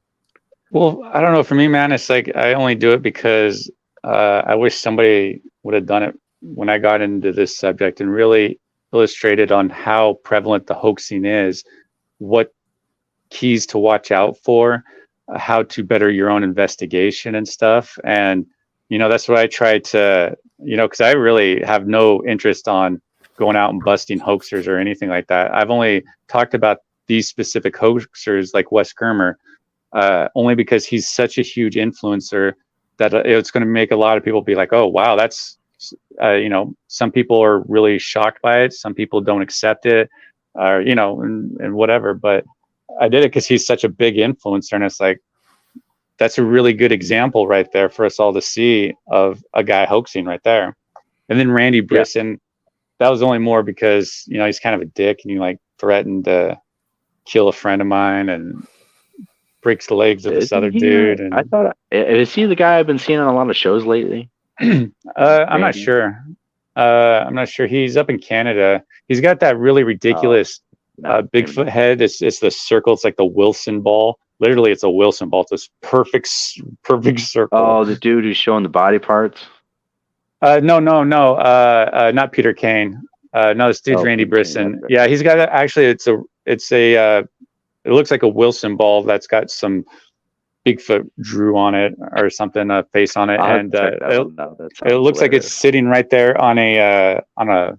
D: Well, I don't know. For me, man, it's like I only do it because I wish somebody would have done it when I got into this subject and really illustrated on how prevalent the hoaxing is, what keys to watch out for, how to better your own investigation and stuff. And, that's what I try to, because I really have no interest on going out and busting hoaxers or anything like that. I've only talked about these specific hoaxers like Wes Germer, only because he's such a huge influencer that it's going to make a lot of people be like, oh, wow, that's, some people are really shocked by it. Some people don't accept it, or, and whatever. But I did it because he's such a big influencer. And it's like, that's a really good example right there for us all to see of a guy hoaxing right there. And then Randy Brisson, that was only more because, he's kind of a dick and he like threatened to kill a friend of mine and breaks the legs of this other dude. And
A: I thought, is he the guy I've been seeing on a lot of shows lately?
D: I'm not sure. He's up in Canada. He's got that really ridiculous Bigfoot head. It's the circle. It's like the Wilson ball. Literally, it's a Wilson ball. It's this perfect circle.
A: Oh, the dude who's showing the body parts.
D: No. Not Peter Kane. No, this dude's Randy Brisson. Yeah, he's got actually. It looks like a Wilson ball that's got some Bigfoot drew on it or something, a face on it, and it looks like it's sitting right there on a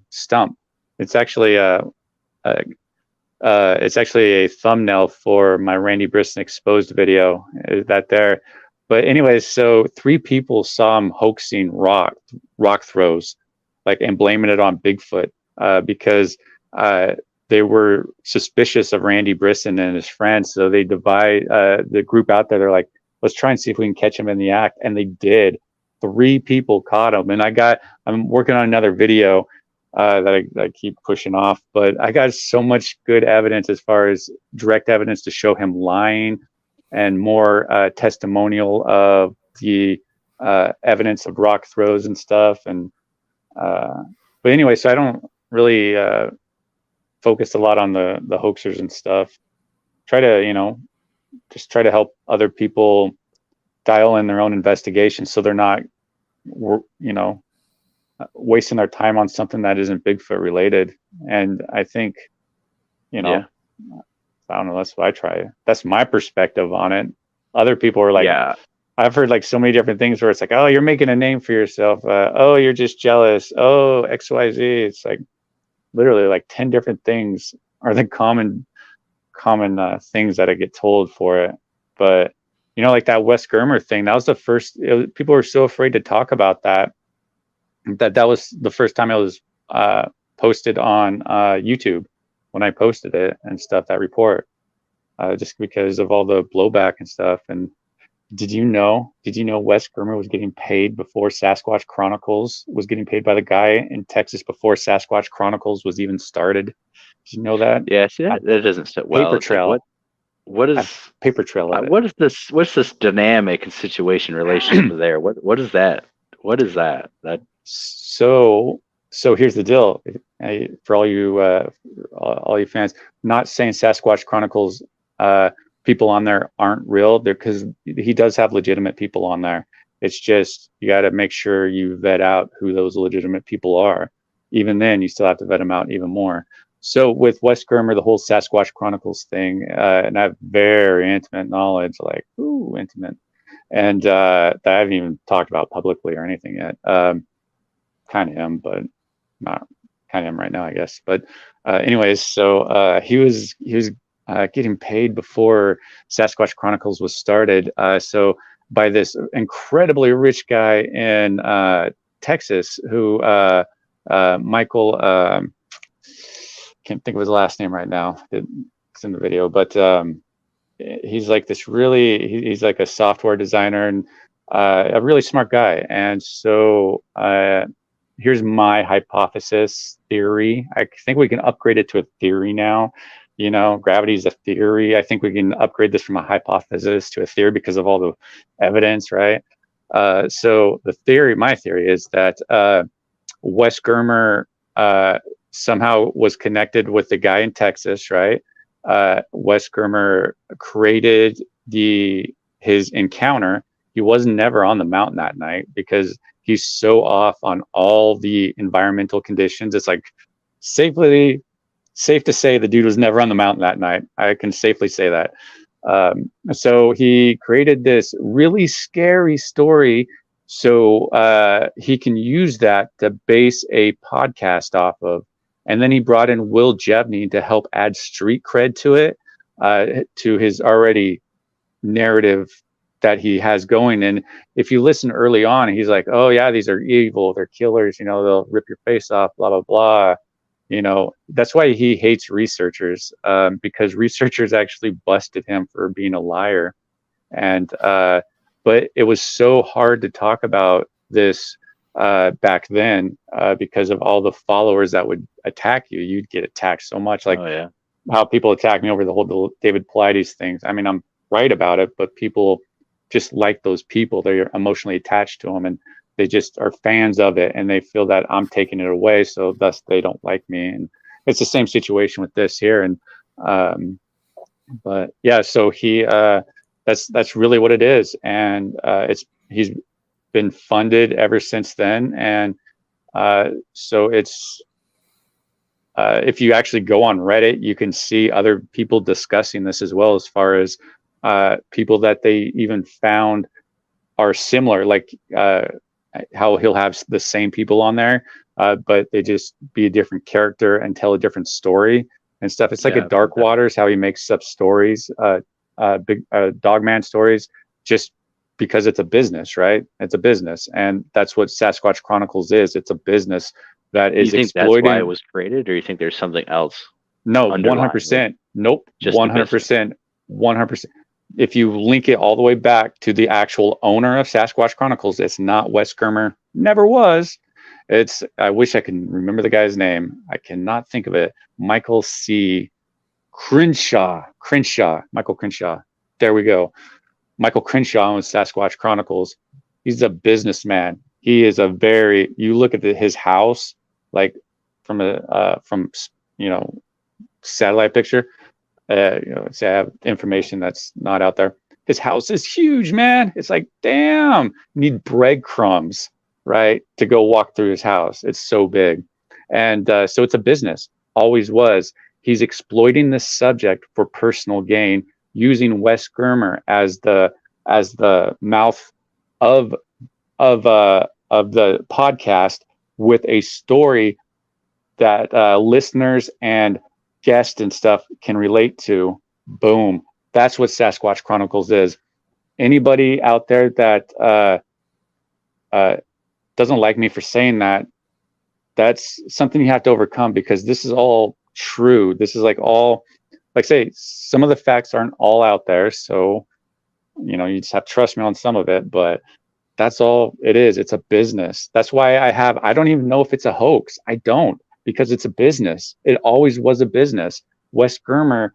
D: stump. It's actually a thumbnail for my Randy Brisson exposed video. Is that there? But anyways, so 3 people saw him hoaxing rock throws, like, and blaming it on Bigfoot because they were suspicious of Randy Brisson and his friends. So they divide the group out there. They're like, let's try and see if we can catch him in the act. And they did. 3 people caught him. And I'm working on another video that I keep pushing off, but I got so much good evidence as far as direct evidence to show him lying and more testimonial of the evidence of rock throws and stuff. And but anyway, so I don't really focus a lot on the hoaxers and stuff. Try to, just try to help other people dial in their own investigation so they're not, wasting their time on something that isn't Bigfoot related. And I think, I don't know, that's what I try. That's my perspective on it. Other people are like, I've heard like so many different things where it's like, oh, you're making a name for yourself. Oh, you're just jealous. Oh, XYZ. It's like literally like 10 different things are the common things that I get told for it. But, like that Wes Germer thing, that was the first, people were so afraid to talk about that. that was the first time it was posted on YouTube when I posted it and stuff, that report, just because of all the blowback and stuff. And did you know Wes Germer was getting paid before Sasquatch Chronicles was getting paid by the guy in Texas before Sasquatch Chronicles was even started? Did you know that?
A: Yeah, see, that doesn't sit well.
D: Paper
A: It's like,
D: trail.
A: what is
D: Paper trail of it.
A: what is this? What's this dynamic and situation relationship there? What is that? What is that? That
D: So here's the deal. For all you fans, not saying Sasquatch Chronicles people on there aren't real, there, because he does have legitimate people on there. It's just you got to make sure you vet out who those legitimate people are. Even then, you still have to vet them out even more. So with Wes Germer, the whole Sasquatch Chronicles thing, and I have very intimate knowledge, like intimate, and that I haven't even talked about publicly or anything yet. Kind of am, but not kind of am right now, I guess. But anyways, so he was getting paid before Sasquatch Chronicles was started. So by this incredibly rich guy in Texas, who Michael, can't think of his last name right now. It's in the video, but he's like this he's like a software designer and a really smart guy. And so here's my hypothesis theory. I think we can upgrade it to a theory now. You know, gravity is a theory. I think we can upgrade this from a hypothesis to a theory because of all the evidence, right? So my theory is that Wes Germer somehow was connected with the guy in Texas, right? Wes Germer created his encounter. He was never on the mountain that night because he's so off on all the environmental conditions. It's like safe to say the dude was never on the mountain that night. I can safely say that. So he created this really scary story so he can use that to base a podcast off of. And then he brought in Will Jevney to help add street cred to it, to his already narrative that he has going. And if you listen early on, he's like, oh yeah, these are evil, they're killers, you know, they'll rip your face off, blah, blah, blah. You know, that's why he hates researchers, because researchers actually busted him for being a liar. And but it was so hard to talk about this back then because of all the followers that would attack you. You'd get attacked so much, like how people attack me over the whole David Paulides things. I mean, I'm right about it, but people just like those people. They're emotionally attached to them, and they just are fans of it, and they feel that I'm taking it away, so thus they don't like me. And it's the same situation with this here. And but yeah, so he that's really what it is. And he's been funded ever since then. And so it's if you actually go on Reddit, you can see other people discussing this as well, as far as people that they even found are similar, like how he'll have the same people on there, but they just be a different character and tell a different story and stuff. It's like a Dark Waters, how he makes up stories, big Dogman stories, just because it's a business, right? It's a business, and that's what Sasquatch Chronicles is. It's a business that is exploiting.
A: That's why it was created, or you think there's something else?
D: No, 100%. Nope, 100%. 100%. If you link it all the way back to the actual owner of Sasquatch Chronicles, it's not Wes Germer. Never was. It's, I wish I can remember the guy's name. I cannot think of it. Michael C. Crenshaw. Michael Crenshaw. There we go. Michael Crenshaw owns Sasquatch Chronicles. He's a businessman. He is you look at his house, like from satellite picture. Say I have information that's not out there. His house is huge, man. It's like, damn, you need breadcrumbs, right, to go walk through his house. It's so big. And so it's a business, always was. He's exploiting this subject for personal gain, using Wes Germer as the mouth of the podcast with a story that listeners and guests and stuff can relate to. Boom. That's what Sasquatch Chronicles is. Anybody out there that doesn't like me for saying that, that's something you have to overcome, because this is all true. This is like all, like say, some of the facts aren't all out there. So, you know, you just have to trust me on some of it, but that's all it is. It's a business. That's why I don't even know if it's a hoax. I don't, because it's a business. It always was a business. Wes Germer,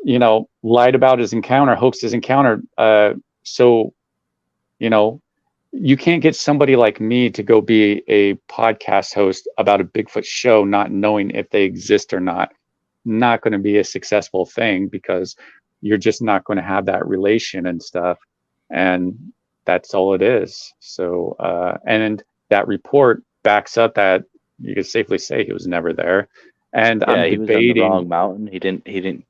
D: you know, lied about his encounter, hoaxed his encounter. So, you know, you can't get somebody like me to go be a podcast host about a Bigfoot show, not knowing if they exist or not. Not going to be a successful thing, because you're just not going to have that relation and stuff. And that's all it is. So, and that report backs up that you could safely say he was never there. And
A: Yeah,
D: I'm
A: he was on the wrong
D: debating.
A: mountain. He didn't.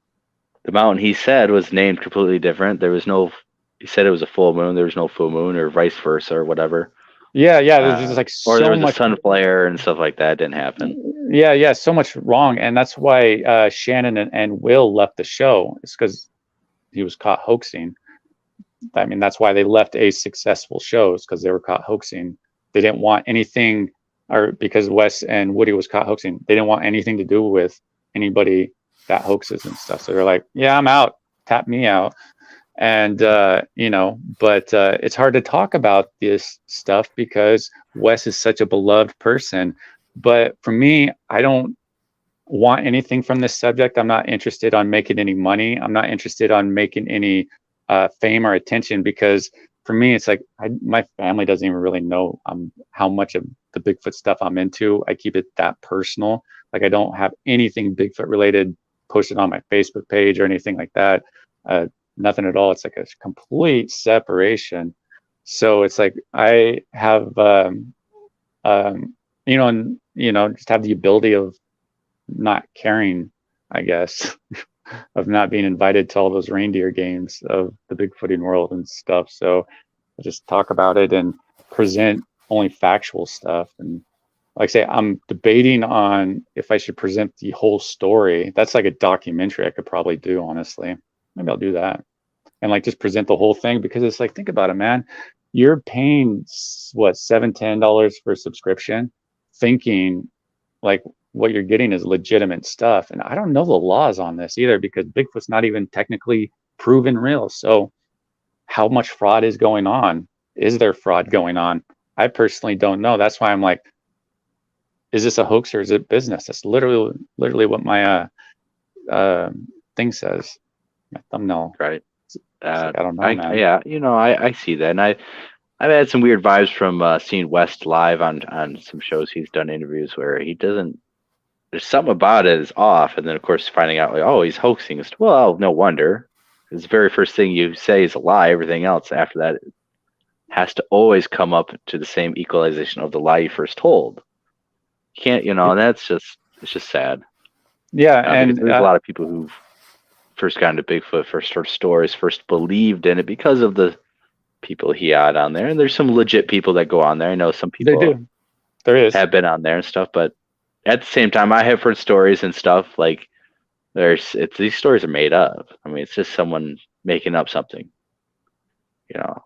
A: The mountain he said was named completely different. There was no. He said it was a full moon. There was no full moon, or vice versa, or whatever.
D: Yeah, there's just like
A: Or there
D: so
A: was a
D: much.
A: sun flare and stuff like that. It didn't happen.
D: Yeah, so much wrong. And that's why Shannon and Will left the show. It's because he was caught hoaxing. I mean, that's why they left a successful show, is because they were caught hoaxing. They didn't want anything, or because Wes and Woody was caught hoaxing, they didn't want anything to do with anybody that hoaxes and stuff. So they're like, yeah, I'm out. Tap me out. And, you know, but it's hard to talk about this stuff because Wes is such a beloved person. But for me, I don't want anything from this subject. I'm not interested on making any money. I'm not interested on making any fame or attention, because for me, it's like my family doesn't even really know how much of the Bigfoot stuff I'm into. I keep it that personal. Like, I don't have anything Bigfoot related posted on my Facebook page or anything like that. Nothing at all. It's like a complete separation. So it's like I have, you know, and you know, just have the ability of not caring, I guess, of not being invited to all those reindeer games of the Bigfooting world and stuff. So I just talk about it and present only factual stuff. And like I say, I'm debating on if I should present the whole story. That's like a documentary I could probably do, honestly. Maybe I'll do that. And like just present the whole thing, because it's like, think about it, man. You're paying what, $7-10 for a subscription, thinking like what you're getting is legitimate stuff. And I don't know the laws on this either, because Bigfoot's not even technically proven real. So how much fraud is going on? Is there fraud going on? I personally don't know. That's why I'm like, is this a hoax or is it business? That's literally what my thing says. My thumbnail.
A: Right.
D: Like, I don't know, man.
A: Yeah, you know, I see that, and I've had some weird vibes from seeing West live on some shows he's done interviews where he doesn't. There's something about it is off, and then of course finding out like, oh, he's hoaxing. Well, no wonder. Because the very first thing you say is a lie. Everything else after that has to always come up to the same equalization of the lie you first told. You can't, you know, it's just sad.
D: Yeah, and
A: there's a lot of people who've first got into Bigfoot, first heard stories, first believed in it because of the people he had on there. And there's some legit people that go on there. I know some people
D: they do. There is.
A: have been on there and stuff, but at the same time, I have heard stories and stuff like these stories are made up. I mean, it's just someone making up something, you know.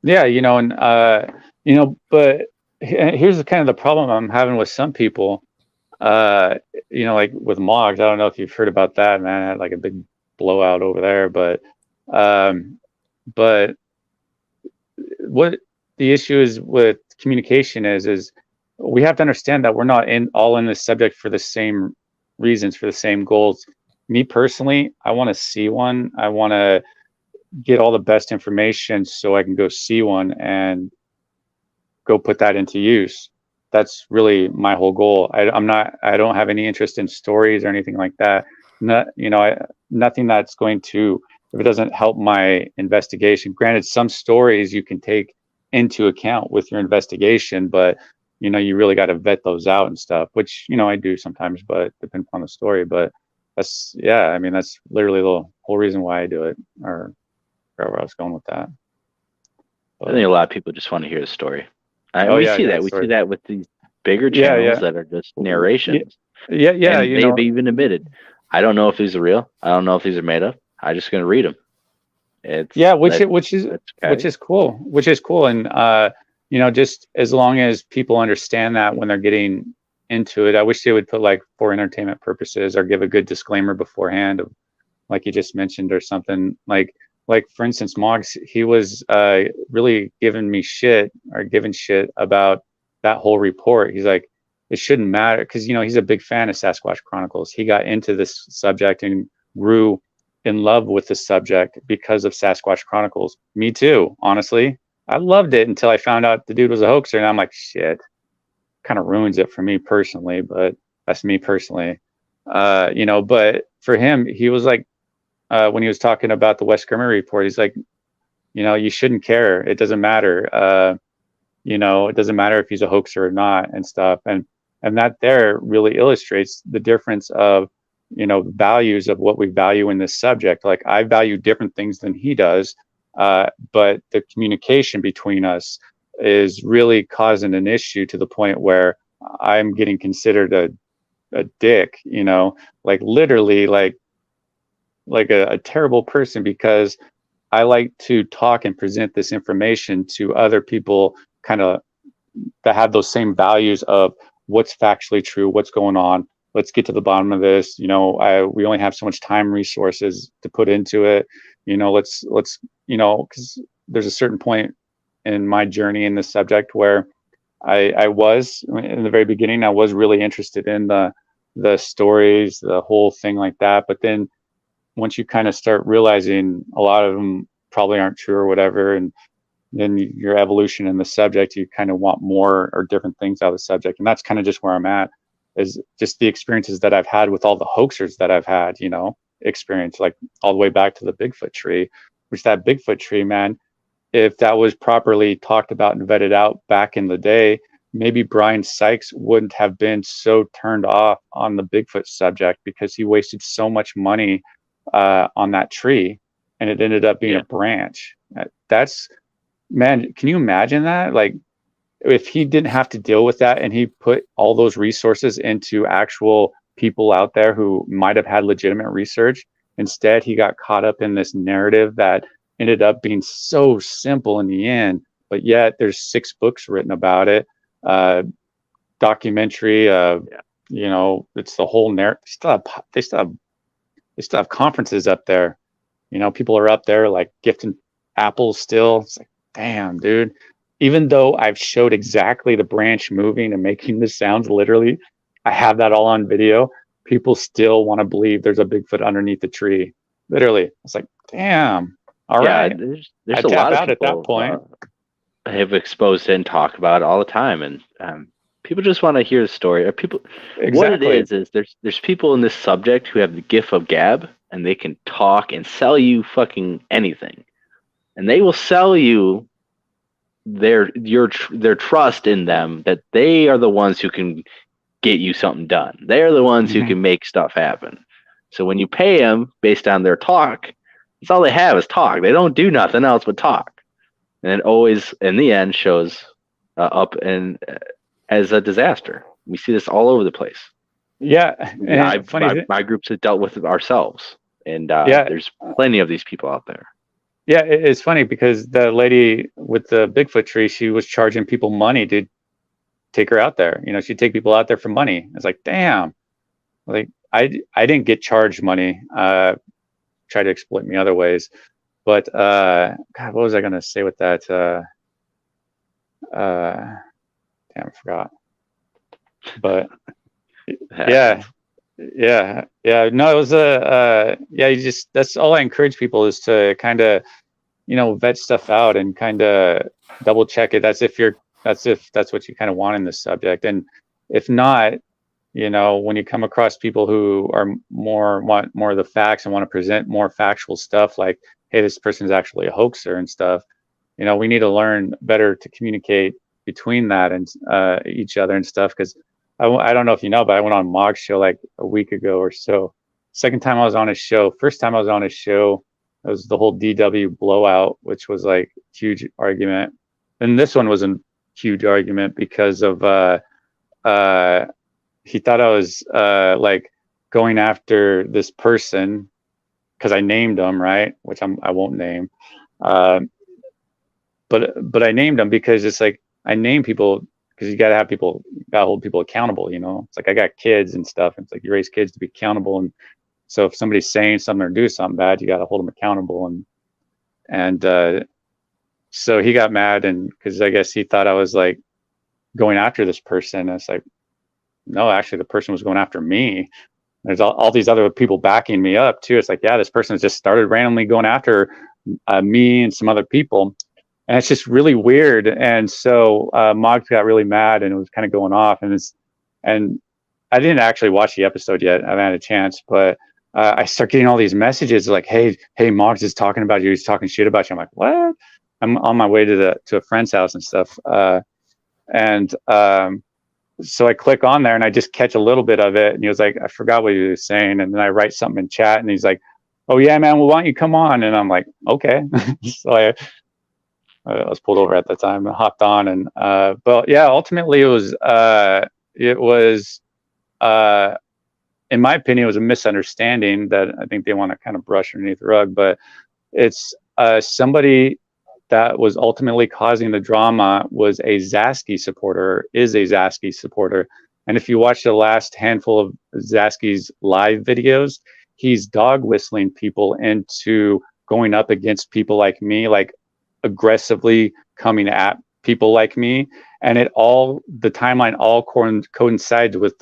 D: Yeah, you know, and you know, but here's the kind of the problem I'm having with some people. You know, like with Moggs, I don't know if you've heard about that, man. I had like a big blowout over there, but what the issue is with communication is we have to understand that we're not all in this subject for the same reasons, for the same goals. Me personally, I want to see one. I want to get all the best information so I can go see one and go put that into use. That's really my whole goal. I don't have any interest in stories or anything like that. Nothing that's going to, if it doesn't help my investigation. Granted, some stories you can take into account with your investigation, but you know, you really got to vet those out and stuff, which, you know, I do sometimes, but depends on the story. But that's literally the whole reason why I do it, or where I was going with that.
A: But I think a lot of people just want to hear the story. We see that with these bigger channels that are just narrations.
D: Yeah.
A: And they've even admitted, I don't know if these are real. I don't know if these are made up. I'm just going to read them. Which is cool. And
D: you know, just as long as people understand that when they're getting into it. I wish they would put like for entertainment purposes or give a good disclaimer beforehand of, like you just mentioned, or something like for instance, Moggs, he was really giving me shit or giving shit about that whole report. He's like, it shouldn't matter, because you know he's a big fan of Sasquatch Chronicles. He got into this subject and grew in love with the subject because of Sasquatch Chronicles. Me too, honestly. I loved it until I found out the dude was a hoaxer, and I'm like, shit, kind of ruins it for me personally, but that's me personally. You know, but for him, he was like, when he was talking about the West Grimmer report, he's like, you know, you shouldn't care. It doesn't matter. You know, it doesn't matter if he's a hoaxer or not and stuff. And that there really illustrates the difference of, you know, values of what we value in this subject. Like I value different things than he does, but the communication between us is really causing an issue to the point where I'm getting considered a dick, you know, like literally like a terrible person, because I like to talk and present this information to other people kind of that have those same values of what's factually true, what's going on. Let's get to the bottom of this. You know, we only have so much time, resources to put into it. You know, let's, you know, because there's a certain point in my journey in this subject where I was in the very beginning, I was really interested in the stories, the whole thing like that. But then once you kind of start realizing a lot of them probably aren't true or whatever, and then your evolution in the subject, you kind of want more or different things out of the subject. And that's kind of just where I'm at, is just the experiences that I've had with all the hoaxers that I've had, you know, experience, like all the way back to the Bigfoot tree, which that Bigfoot tree, man, if that was properly talked about and vetted out back in the day, maybe Brian Sykes wouldn't have been so turned off on the Bigfoot subject, because he wasted so much money on that tree, and it ended up being a branch. That's, man, can you imagine that? Like, if he didn't have to deal with that and he put all those resources into actual people out there who might have had legitimate research, instead he got caught up in this narrative that ended up being so simple in the end, but yet there's 6 books written about it, documentary, you know, it's the whole narrative. They still have conferences up there, you know, people are up there like gifting apples still. It's like, damn, dude, even though I've showed exactly the branch moving and making the sounds, literally, I have that all on video, people still want to believe there's a Bigfoot underneath the tree. Literally. It's like, damn, all right.
A: There's a lot of people
D: at that point.
A: Have exposed it and talk about it all the time, and people just want to hear the story. Or people,
D: Exactly.
A: what it is there's people in this subject who have the gift of gab, and they can talk and sell you fucking anything, and they will sell you their trust in them, that they are the ones who can get you something done. They are the ones who can make stuff happen. So when you pay them based on their talk, that's all they have is talk. They don't do nothing else but talk. And it always, in the end, shows up and as a disaster. We see this all over the place.
D: Yeah,
A: my groups have dealt with it ourselves, and there's plenty of these people out there.
D: Yeah, it's funny because the lady with the Bigfoot tree, she was charging people money to take her out there. You know, she'd take people out there for money. It's like, damn, like I didn't get charged money. Try to exploit me other ways. But God, what was I gonna say with that? Damn, I forgot. But yeah. No, it was you just, that's all I encourage people, is to kind of, you know, vet stuff out and kind of double check it. That's if that's what you kind of want in this subject. And if not, you know, when you come across people who are want more of the facts and want to present more factual stuff, like, hey, this person's actually a hoaxer and stuff, you know, we need to learn better to communicate between that and each other and stuff. Because I don't know if you know, but I went on Mog's show like a week ago or so. Second time I was on his show. First time I was on his show, it was the whole DW blowout, which was like a huge argument. And this one was a huge argument because of he thought I was like going after this person because I named him, right? Which I won't name. But I named him because it's like, I name people because you got to hold people accountable. You know, it's like I got kids and stuff. It's like you raise kids to be accountable, and so if somebody's saying something or do something bad, you got to hold them accountable. And so he got mad, and because I guess he thought I was like going after this person. And it's like, no, actually, the person was going after me. There's all these other people backing me up too. It's like, yeah, this person has just started randomly going after me and some other people, and it's just really weird. And so Moggs got really mad, and it was kind of going off. And I didn't actually watch the episode yet. I haven't had a chance, but I start getting all these messages like, hey, Moggs is talking about you. He's talking shit about you. I'm like, what? I'm on my way to a friend's house and stuff. So I click on there and I just catch a little bit of it. And he was like, I forgot what he was saying. And then I write something in chat and he's like, oh yeah, man, well, why don't you come on? And I'm like, okay. So I was pulled over at the time and hopped on. And, but yeah, ultimately it was, in my opinion, it was a misunderstanding that I think they want to kind of brush underneath the rug, but it's somebody that was ultimately causing the drama was a Zasky supporter, is a Zasky supporter. And if you watch the last handful of Zasky's live videos, he's dog whistling people into going up against people like me, like aggressively coming at people like me. And the timeline all coincides with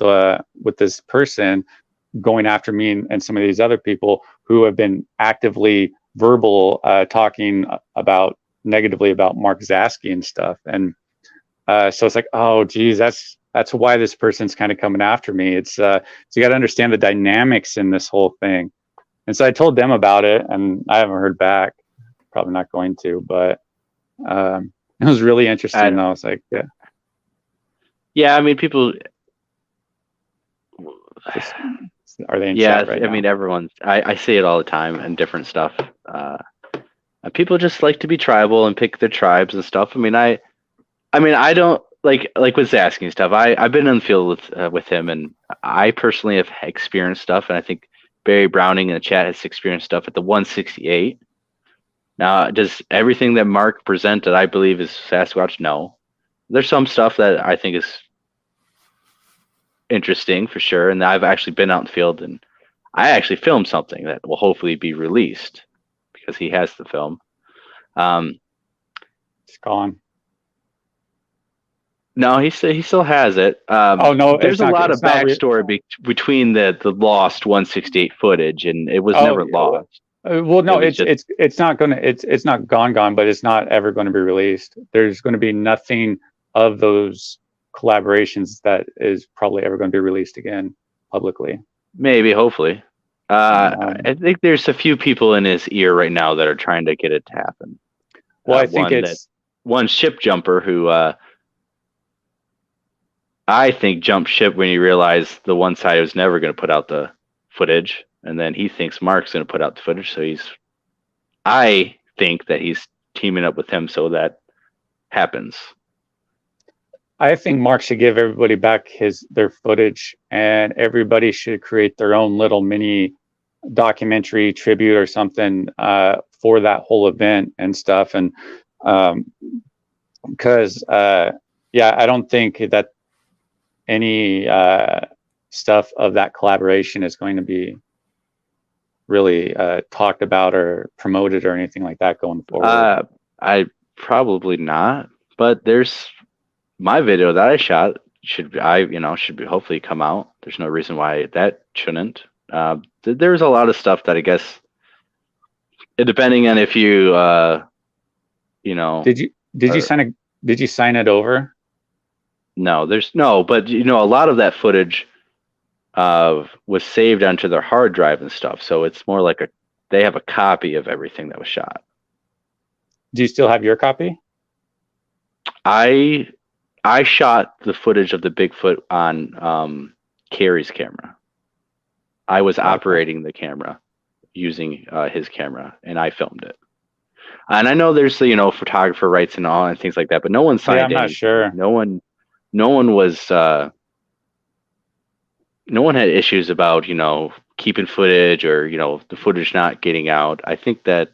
D: this person going after me and some of these other people who have been actively verbal talking negatively about Mark Zasky and stuff. And so it's like, oh geez, that's why this person's kind of coming after me. It's so you got to understand the dynamics in this whole thing. And so I told them about it, and I haven't heard back. Probably not going to, but it was really interesting though. It's like,
A: yeah, I mean, people
D: are they in
A: yeah,
D: chat right
A: I
D: now?
A: mean, everyone's, I see it all the time and different stuff. People just like to be tribal and pick their tribes and stuff. I mean, I don't like with Zasky and stuff. I've been in the field with him, and I personally have experienced stuff, and I think Barry Browning in the chat has experienced stuff at the 168. Now, does everything that Mark presented, I believe, is Sasquatch? No. There's some stuff that I think is interesting for sure, and I've actually been out in the field, and I actually filmed something that will hopefully be released because he has the film.
D: It's gone.
A: No, he still has it.
D: Oh no,
A: there's a lot of backstory between the lost 168 footage, and it was never lost.
D: Well, no, it's not gone, but it's not ever going to be released. There's going to be nothing of those collaborations that is probably ever going to be released again publicly.
A: Maybe, hopefully. I think there's a few people in his ear right now that are trying to get it to happen.
D: Well, I think it's
A: one ship jumper who I think jumped ship when he realized the one side was never going to put out the footage, and then he thinks Mark's going to put out the footage. So I think that he's teaming up with him so that happens.
D: I think Mark should give everybody back their footage, and everybody should create their own little mini documentary tribute or something for that whole event and stuff. And because I don't think that any stuff of that collaboration is going to be really talked about or promoted or anything like that going forward.
A: I probably not, but there's my video that I shot should be hopefully come out. There's no reason why that shouldn't. There's a lot of stuff that I guess, depending on if you
D: Did you sign it over?
A: No, but a lot of that footage was saved onto their hard drive and stuff. So it's more like they have a copy of everything that was shot.
D: Do you still have your copy?
A: I shot the footage of the Bigfoot on Carrie's camera. I was operating the camera using his camera, and I filmed it. And I know there's photographer rights and all and things like that, but no one signed it.
D: I'm not sure.
A: No one was. No one had issues about keeping footage or the footage not getting out. I think that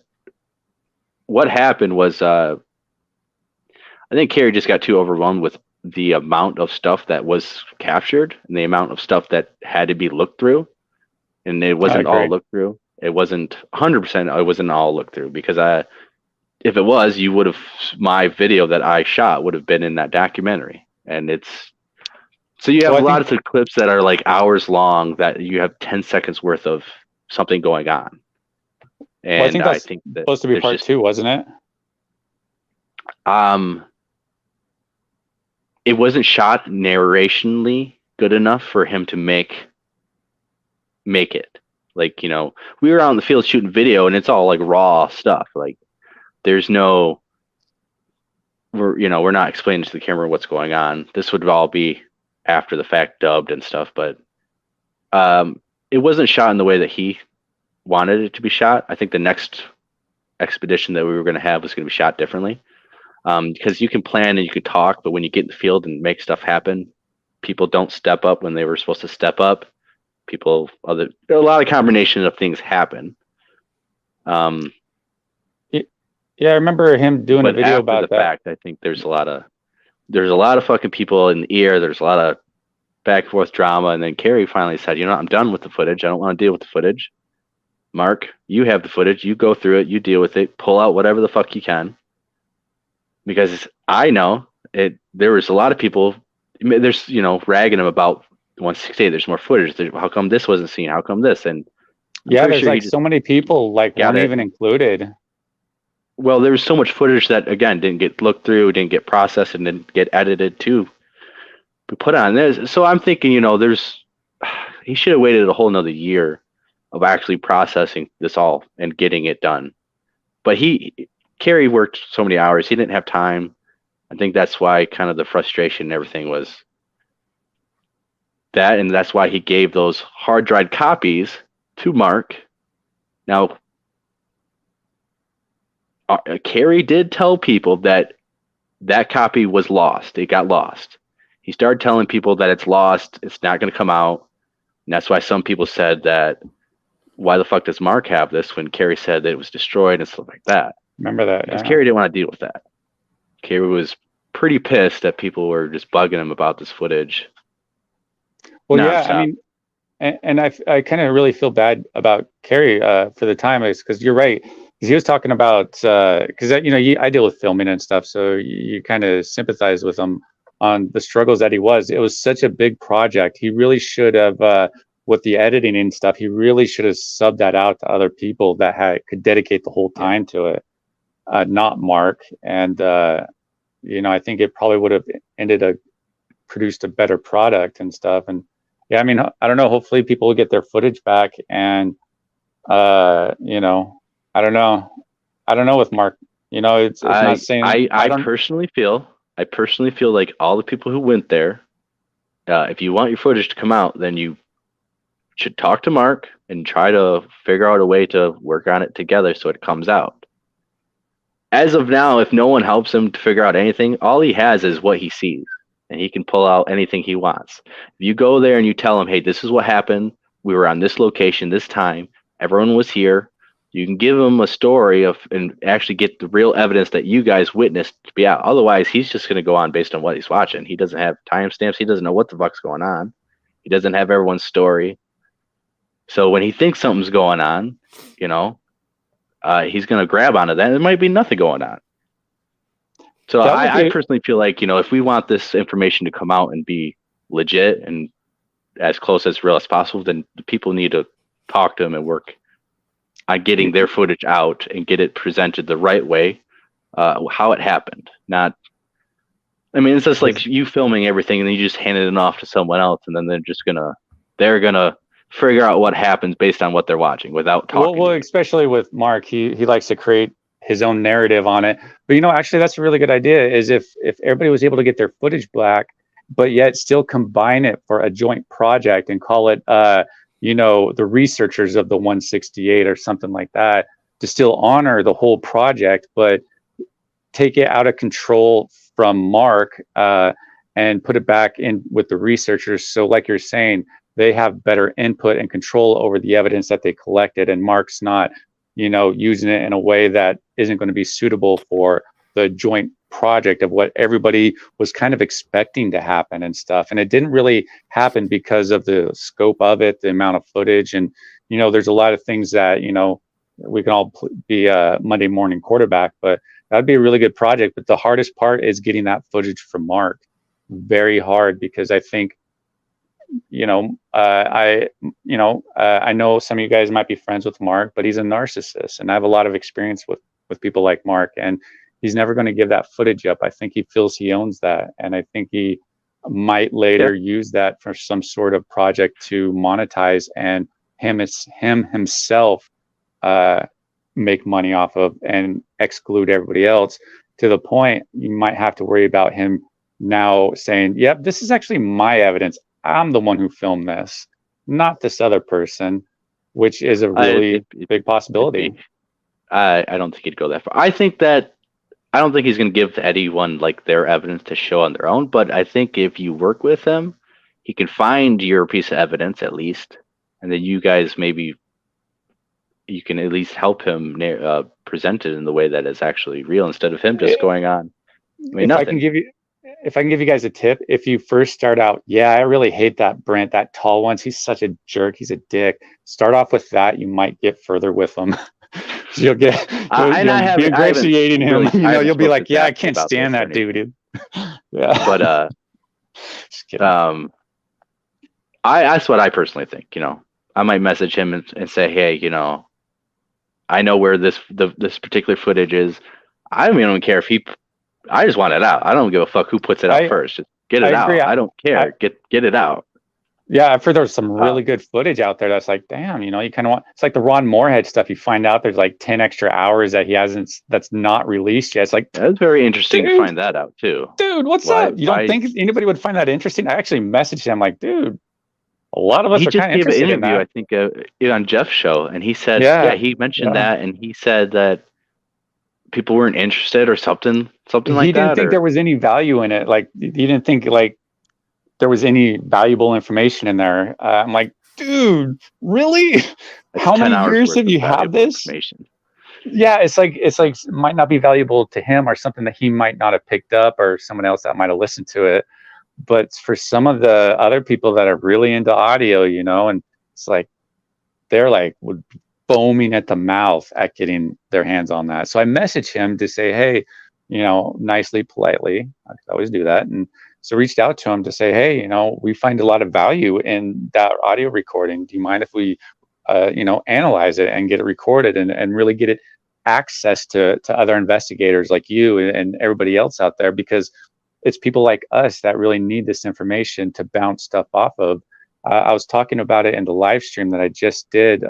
A: what happened was I think Carrie just got too overwhelmed with the amount of stuff that was captured and the amount of stuff that had to be looked through, and it wasn't all
D: agree.
A: looked through. It wasn't 100%. It wasn't all looked through because if it was, you would have my video that I shot would have been in that documentary, and it's so you have
D: Well,
A: a
D: I
A: lot
D: think
A: of clips that are like hours long that you have 10 seconds worth of something going on,
D: well, I
A: and
D: think
A: I
D: that's
A: think that
D: supposed to be
A: there's
D: part
A: just
D: 2, wasn't it?
A: it wasn't shot narrationally good enough for him to make it. Like, we were out in the field shooting video and it's all like raw stuff. Like there's no we're not explaining to the camera what's going on. This would all be after the fact dubbed and stuff, but it wasn't shot in the way that he wanted it to be shot. I think the next expedition that we were going to have was going to be shot differently. Because you can plan and you can talk, but when you get in the field and make stuff happen, people don't step up when they were supposed to step up. A lot of combination of things happen.
D: Yeah, I remember him doing a
A: but
D: video
A: after
D: about
A: the
D: that.
A: fact, I think there's a lot of fucking people in the ear. There's a lot of back and forth drama, and then Carrie finally said, I'm done with the footage. I don't want to deal with the footage. Mark, you have the footage. You go through it. You deal with it. Pull out whatever the fuck you can. Because I know there was a lot of people. There's ragging him about 168. There's more footage. How come this wasn't seen? How come this? And
D: Yeah, there's like so many people like weren't even included.
A: Well, there was so much footage that again didn't get looked through, didn't get processed, and didn't get edited to be put on this. So I'm thinking, he should have waited a whole another year of actually processing this all and getting it done. But Carrie worked so many hours, he didn't have time. I think that's why kind of the frustration and everything was that, and that's why he gave those hard drive copies to Mark. Now, Carrie did tell people that copy was lost. It got lost. He started telling people that it's lost. It's not going to come out. And that's why some people said that, why the fuck does Mark have this when Carrie said that it was destroyed and stuff like that?
D: Remember that?
A: Because Carrie didn't want to deal with that. Carrie was pretty pissed that people were just bugging him about this footage.
D: Well, yeah, I mean, and I kind of really feel bad about Carrie for the time, because you're right. Because he was talking about, because I deal with filming and stuff, so you kind of sympathize with him on the struggles that he was. It was such a big project. He really should have, with the editing and stuff, he really should have subbed that out to other people that could dedicate the whole time to it, not Mark. And I think it probably would have produced a better product and stuff. And yeah, I mean, I don't know. Hopefully, people will get their footage back, and I don't know. I don't know with Mark. It's not saying.
A: I personally feel like all the people who went there, if you want your footage to come out, then you should talk to Mark and try to figure out a way to work on it together so it comes out. As of now, if no one helps him to figure out anything, all he has is what he sees, and he can pull out anything he wants. If you go there and you tell him, hey, this is what happened. We were on this location, this time. Everyone was here. You can give him a story and actually get the real evidence that you guys witnessed to be out. Otherwise, he's just going to go on based on what he's watching. He doesn't have timestamps. He doesn't know what the fuck's going on. He doesn't have everyone's story. So when he thinks something's going on, he's going to grab onto that. There might be nothing going on. So I personally feel like, if we want this information to come out and be legit and as close as real as possible, then the people need to talk to him and work on getting their footage out and get it presented the right way, how it happened. It's just like you filming everything and then you just handed it off to someone else, and then they're gonna figure out what happens based on what they're watching without talking.
D: Well, especially with Mark, he likes to create his own narrative on it. But actually, that's a really good idea. Is if everybody was able to get their footage back, but yet still combine it for a joint project and call it, the researchers of the 168 or something like that, to still honor the whole project, but take it out of control from Mark and put it back in with the researchers. So like you're saying, they have better input and control over the evidence that they collected, and Mark's not, using it in a way that isn't going to be suitable for the joint project of what everybody was kind of expecting to happen and stuff. And it didn't really happen because of the scope of it, the amount of footage. And, you know, there's a lot of things that, you know, we can all be a Monday morning quarterback, but that'd be a really good project. But the hardest part is getting that footage from Mark. Very hard, because I think, you know, I know some of you guys might be friends with Mark, but he's a narcissist, and I have a lot of experience with people like Mark, and he's never going to give that footage up. I think he feels he owns that, and I think he might later use that for some sort of project to monetize and himself make money off of and exclude everybody else, to the point you might have to worry about him now saying, yep, this is actually my evidence. I'm the one who filmed this, not this other person, which is a really big possibility.
A: I don't think he'd go that far. I don't think he's going to give anyone like their evidence to show on their own, but I think if you work with him, he can find your piece of evidence at least, and then you guys maybe you can at least help him present it in the way that is actually real, instead of him just going on.
D: If I can give you guys a tip, if you first start out, yeah, I really hate that Brent, that tall one. He's such a jerk. He's a dick. Start off with that. You might get further with him. You'll be ingratiating him. Really, you know, you'll be like, yeah, I can't stand that dude. Yeah.
A: But just kidding. That's what I personally think. You know, I might message him and say, hey, you know, I know where this particular footage is. I don't even care if I just want it out. I don't give a fuck who puts it out first. Just get it out. I don't care. Get it out.
D: Yeah, I've heard there's some really good footage out there that's like, damn, you know, you kind of want, it's like the Ron Moorhead stuff. You find out there's like 10 extra hours that that's not released yet. It's like,
A: that's very interesting to find that out too.
D: Dude, what's up? You don't think anybody would find that interesting? I actually messaged him like, dude, a lot of us are kind of interested in that.
A: I think on Jeff's show, and he said, he mentioned that, and he said that people weren't interested or something like that.
D: He didn't think there was any value in it. Like, he didn't think like there was any valuable information in there. I'm like, dude, really? How many years have you had this? Yeah, it's like it might not be valuable to him, or something that he might not have picked up, or someone else that might have listened to it. But for some of the other people that are really into audio, you know, and it's like they're like foaming at the mouth at getting their hands on that. So I messaged him to say, hey, you know, nicely, politely, I could always do that. And so reached out to him to say, hey, you know, we find a lot of value in that audio recording. Do you mind if we, you know, analyze it and get it recorded and really get it access to other investigators like you and everybody else out there? Because it's people like us that really need this information to bounce stuff off of. I was talking about it in the live stream that I just did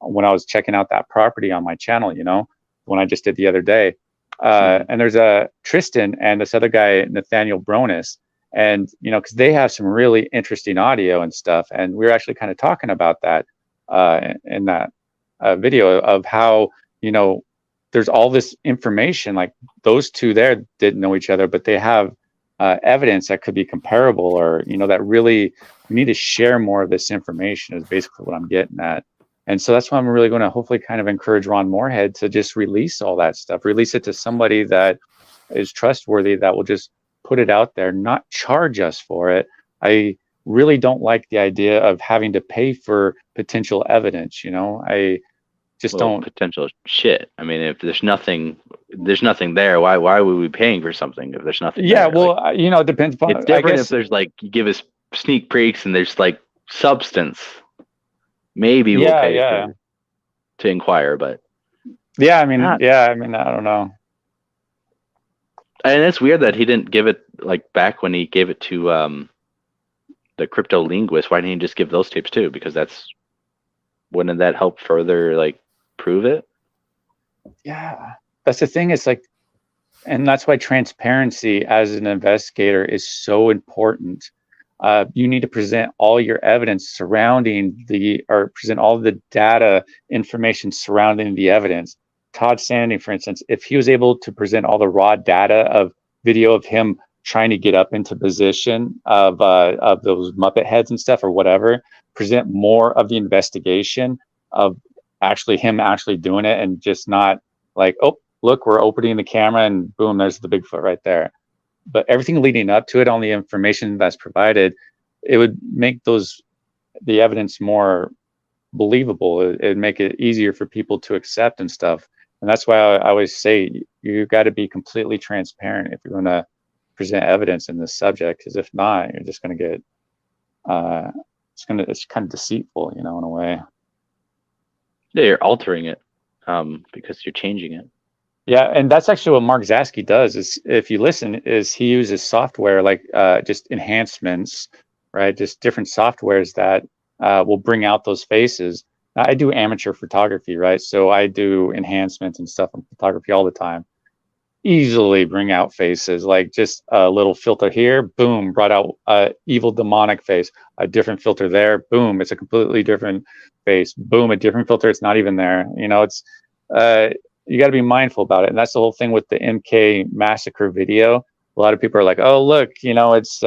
D: when I was checking out that property on my channel, you know, when I just did the other day. And there's Tristan and this other guy, Nathaniel Bronis, and, you know, because they have some really interesting audio and stuff. And we were actually kind of talking about that in that video of how, you know, there's all this information, like those two there didn't know each other, but they have evidence that could be comparable, or, you know, that really we need to share more of this information is basically what I'm getting at. And so that's why I'm really going to hopefully kind of encourage Ron Moorhead to just release all that stuff, release it to somebody that is trustworthy, that will just put it out there, not charge us for it. I really don't like the idea of having to pay for potential evidence. You know, I just don't.
A: Potential shit. I mean, if there's nothing there, why would we be paying for something if there's nothing?
D: Yeah,
A: there?
D: well, like, you know, it depends upon.
A: It's different if there's like, you give us sneak peeks and there's like substance. Maybe we'll pay to inquire, but
D: I mean, I don't know.
A: And it's weird that he didn't give it like back when he gave it to the crypto linguist. Why didn't he just give those tapes too? Because wouldn't that help further like prove it?
D: Yeah, that's the thing. It's like, and that's why transparency as an investigator is so important. You need to present all your evidence surrounding present all the data information surrounding the evidence. Todd Sandy, for instance, if he was able to present all the raw data of video of him trying to get up into position of those Muppet heads and stuff or whatever, present more of the investigation of him actually doing it, and just not like, oh, look, we're opening the camera and boom, there's the Bigfoot right there. But everything leading up to it, on the information that's provided, it would make the evidence more believable. It'd make it easier for people to accept and stuff. And that's why I always say you got to be completely transparent if you're going to present evidence in this subject, because if not, you're just going to get it's kind of deceitful, in a way.
A: Yeah, you're altering it because you're changing it.
D: Yeah, and that's actually what Mark Zasky does. Is if you listen, is he uses software like just enhancements, right? Just different softwares that will bring out those faces. I do amateur photography, right? So I do enhancements and stuff in photography all the time. Easily bring out faces, like just a little filter here, boom, brought out evil demonic face. A different filter there, boom, it's a completely different face. Boom, a different filter, it's not even there. It's you got to be mindful about it, and that's the whole thing with the MK massacre video. A lot of people are like, "Oh, look, it's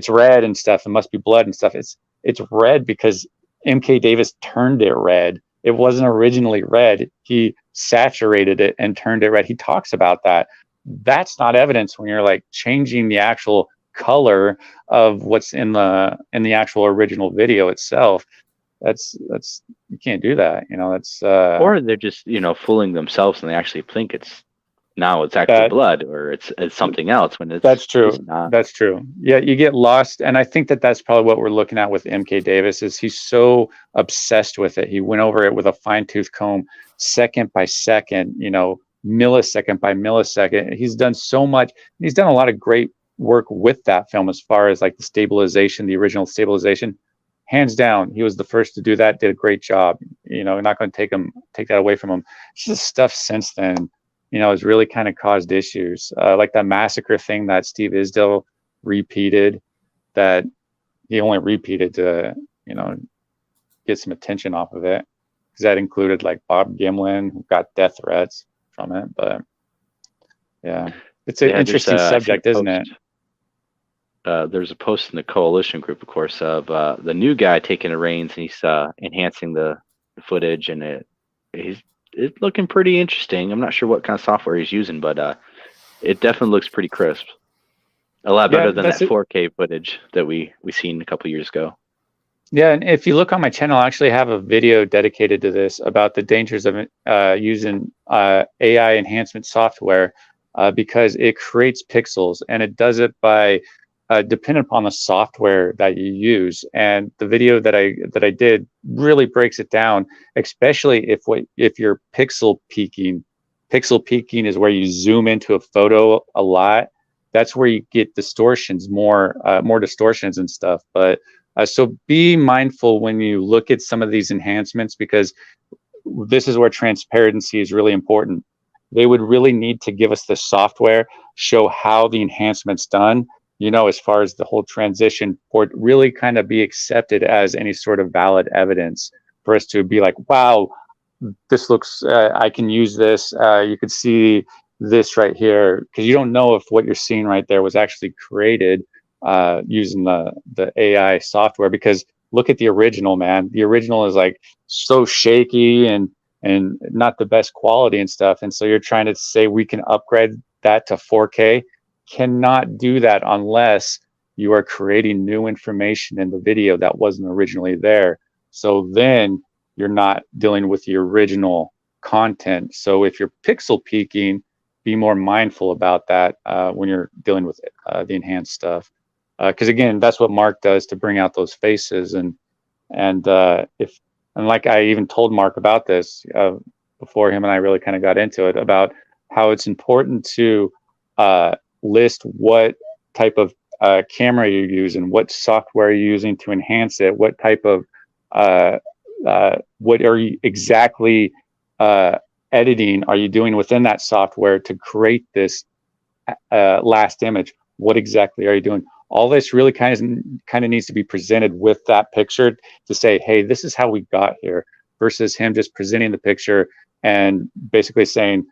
D: red and stuff. It must be blood and stuff." It's red because MK Davis turned it red. It wasn't originally red. He saturated it and turned it red. He talks about that. That's not evidence when you're like changing the actual color of what's in the actual original video itself. That's you can't do that. That's
A: or they're just fooling themselves and they actually think it's actually blood, or it's something else when it's
D: that's true.
A: It's not.
D: That's true. Yeah, you get lost, and I think that's probably what we're looking at with MK Davis. Is he's so obsessed with it. He went over it with a fine-tooth comb, second by second, millisecond by millisecond. He's done so much. He's done a lot of great work with that film as far as like the stabilization, the original stabilization. Hands down, he was the first to do that. Did a great job. Not going to take that away from him. It's just stuff since then, has really kind of caused issues. Like that massacre thing that Steve Isdale repeated, that he only repeated to, get some attention off of it, because that included like Bob Gimlin, who got death threats from it. But yeah, it's an interesting subject, isn't it?
A: There's a post in the coalition group, of course, of the new guy taking the reins, and he's enhancing the footage, and it's looking pretty interesting. I'm not sure what kind of software he's using, but it definitely looks pretty crisp. A lot better than that 4K footage that we seen a couple years ago.
D: Yeah, and if you look on my channel, I actually have a video dedicated to this about the dangers of using AI enhancement software because it creates pixels, and it does it by dependent upon the software that you use. And the video that I did really breaks it down, especially if you're pixel peaking. Pixel peaking is where you zoom into a photo a lot. That's where you get distortions, more distortions and stuff. But so be mindful when you look at some of these enhancements, because this is where transparency is really important. They would really need to give us the software, show how the enhancement's done, as far as the whole transition, for it really kind of be accepted as any sort of valid evidence for us to be like, wow, this looks, I can use this. You could see this right here, because you don't know if what you're seeing right there was actually created using the AI software. Because look at the original, man. The original is like so shaky and not the best quality and stuff. And so you're trying to say we can upgrade that to 4K. Cannot do that unless you are creating new information in the video that wasn't originally there. So then you're not dealing with the original content. So if you're pixel peaking, be more mindful about that when you're dealing with the enhanced stuff. Because again, that's what Mark does to bring out those faces. And like I even told Mark about this before him and I really kind of got into it, about how it's important to list what type of camera you're using, what software you're using to enhance it, what type of what are you exactly editing are you doing within that software to create this last image. What exactly are you doing? All this really kind of needs to be presented with that picture to say, hey, this is how we got here, versus him just presenting the picture and basically saying,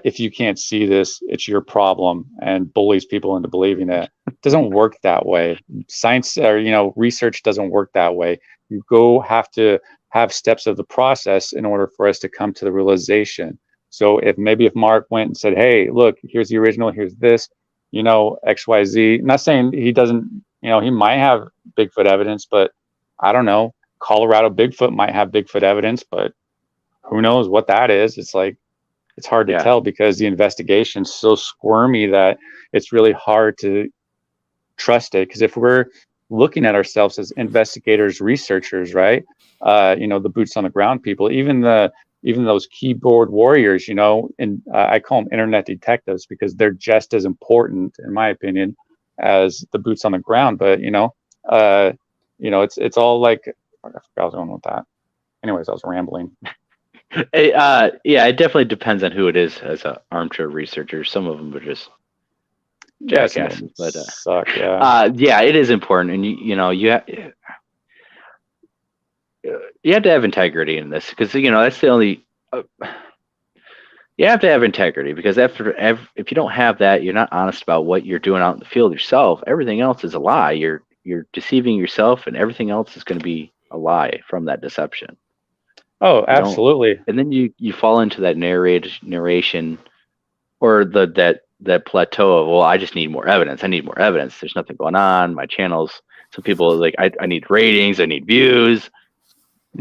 D: if you can't see this, it's your problem, and bullies people into believing it. It doesn't work that way. Science or research doesn't work that way. You have to have steps of the process in order for us to come to the realization. So if Mark went and said, hey, look, here's the original, here's this, you know, XYZ. I'm not saying he doesn't, you know, he might have Bigfoot evidence, but I don't know. Colorado Bigfoot might have Bigfoot evidence, but who knows what that is? It's like, it's hard to tell because the investigation's so squirmy that it's really hard to trust it. Because if we're looking at ourselves as investigators, researchers, right? You know, the boots on the ground people, even those keyboard warriors, you know, and I call them internet detectives because they're just as important, in my opinion, as the boots on the ground. But you know, it's all like, I forgot I was going with that. Anyways, I was rambling.
A: Yeah, it definitely depends on who it is as an armchair researcher. Some of them are just jackasses, but
D: suck. Yeah,
A: it is important, and you have to have integrity in this because that's the only. You have to have integrity because if you don't have that, you're not honest about what you're doing out in the field yourself. Everything else is a lie. You're deceiving yourself, and everything else is going to be a lie from that deception.
D: Oh, absolutely.
A: And then you fall into that narration, or that plateau of, well, I just need more evidence. I need more evidence. There's nothing going on. My channels. Some people are like, I need ratings. I need views,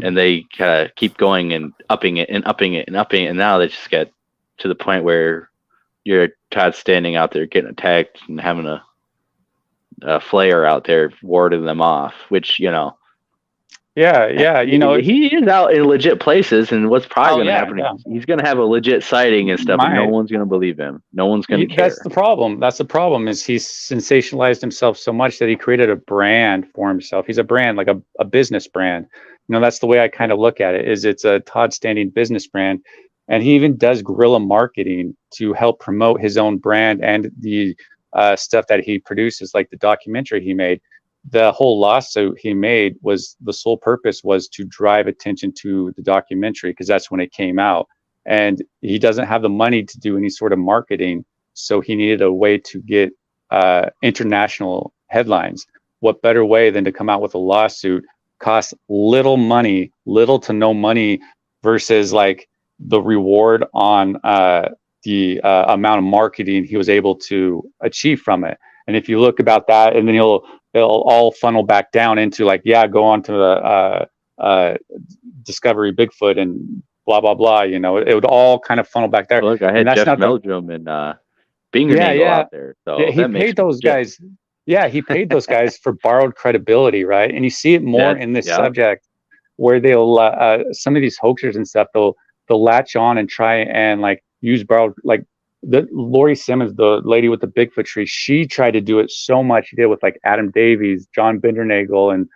A: and they kind of keep going and upping it and upping it and upping it, and now they just get to the point where you're Todd standing out there getting attacked and having a flare out there warding them off, which
D: Yeah,
A: he is out in legit places, and what's probably going to happen? Yeah. He's going to have a legit sighting and stuff, and no one's going to believe him. No one's going to care.
D: That's the problem. Is he's sensationalized himself so much that he created a brand for himself. He's a brand, like a business brand. That's the way I kind of look at it. Is it's a Todd Standing business brand, and he even does guerrilla marketing to help promote his own brand and the stuff that he produces, like the documentary he made. The whole lawsuit he made was the sole purpose was to drive attention to the documentary because that's when it came out, and he doesn't have the money to do any sort of marketing, so he needed a way to get international headlines. What better way than to come out with a lawsuit, cost little to no money, versus like the reward on the amount of marketing he was able to achieve from it. And if you look about that, and then it'll all funnel back down into like, go on to the Discovery Bigfoot and blah, blah, blah. It would all kind of funnel back there.
A: Look, I had Jeff Meldrum and Binger out there. So
D: he paid those guys. Yeah, he paid those guys for borrowed credibility, right? And you see it more in this subject where they'll, some of these hoaxers and stuff, they'll latch on and try and like use borrowed, like, the Lori Simmons, the lady with the Bigfoot tree, she tried to do it so much. She did with like Adam Davies, John Bindernagel, and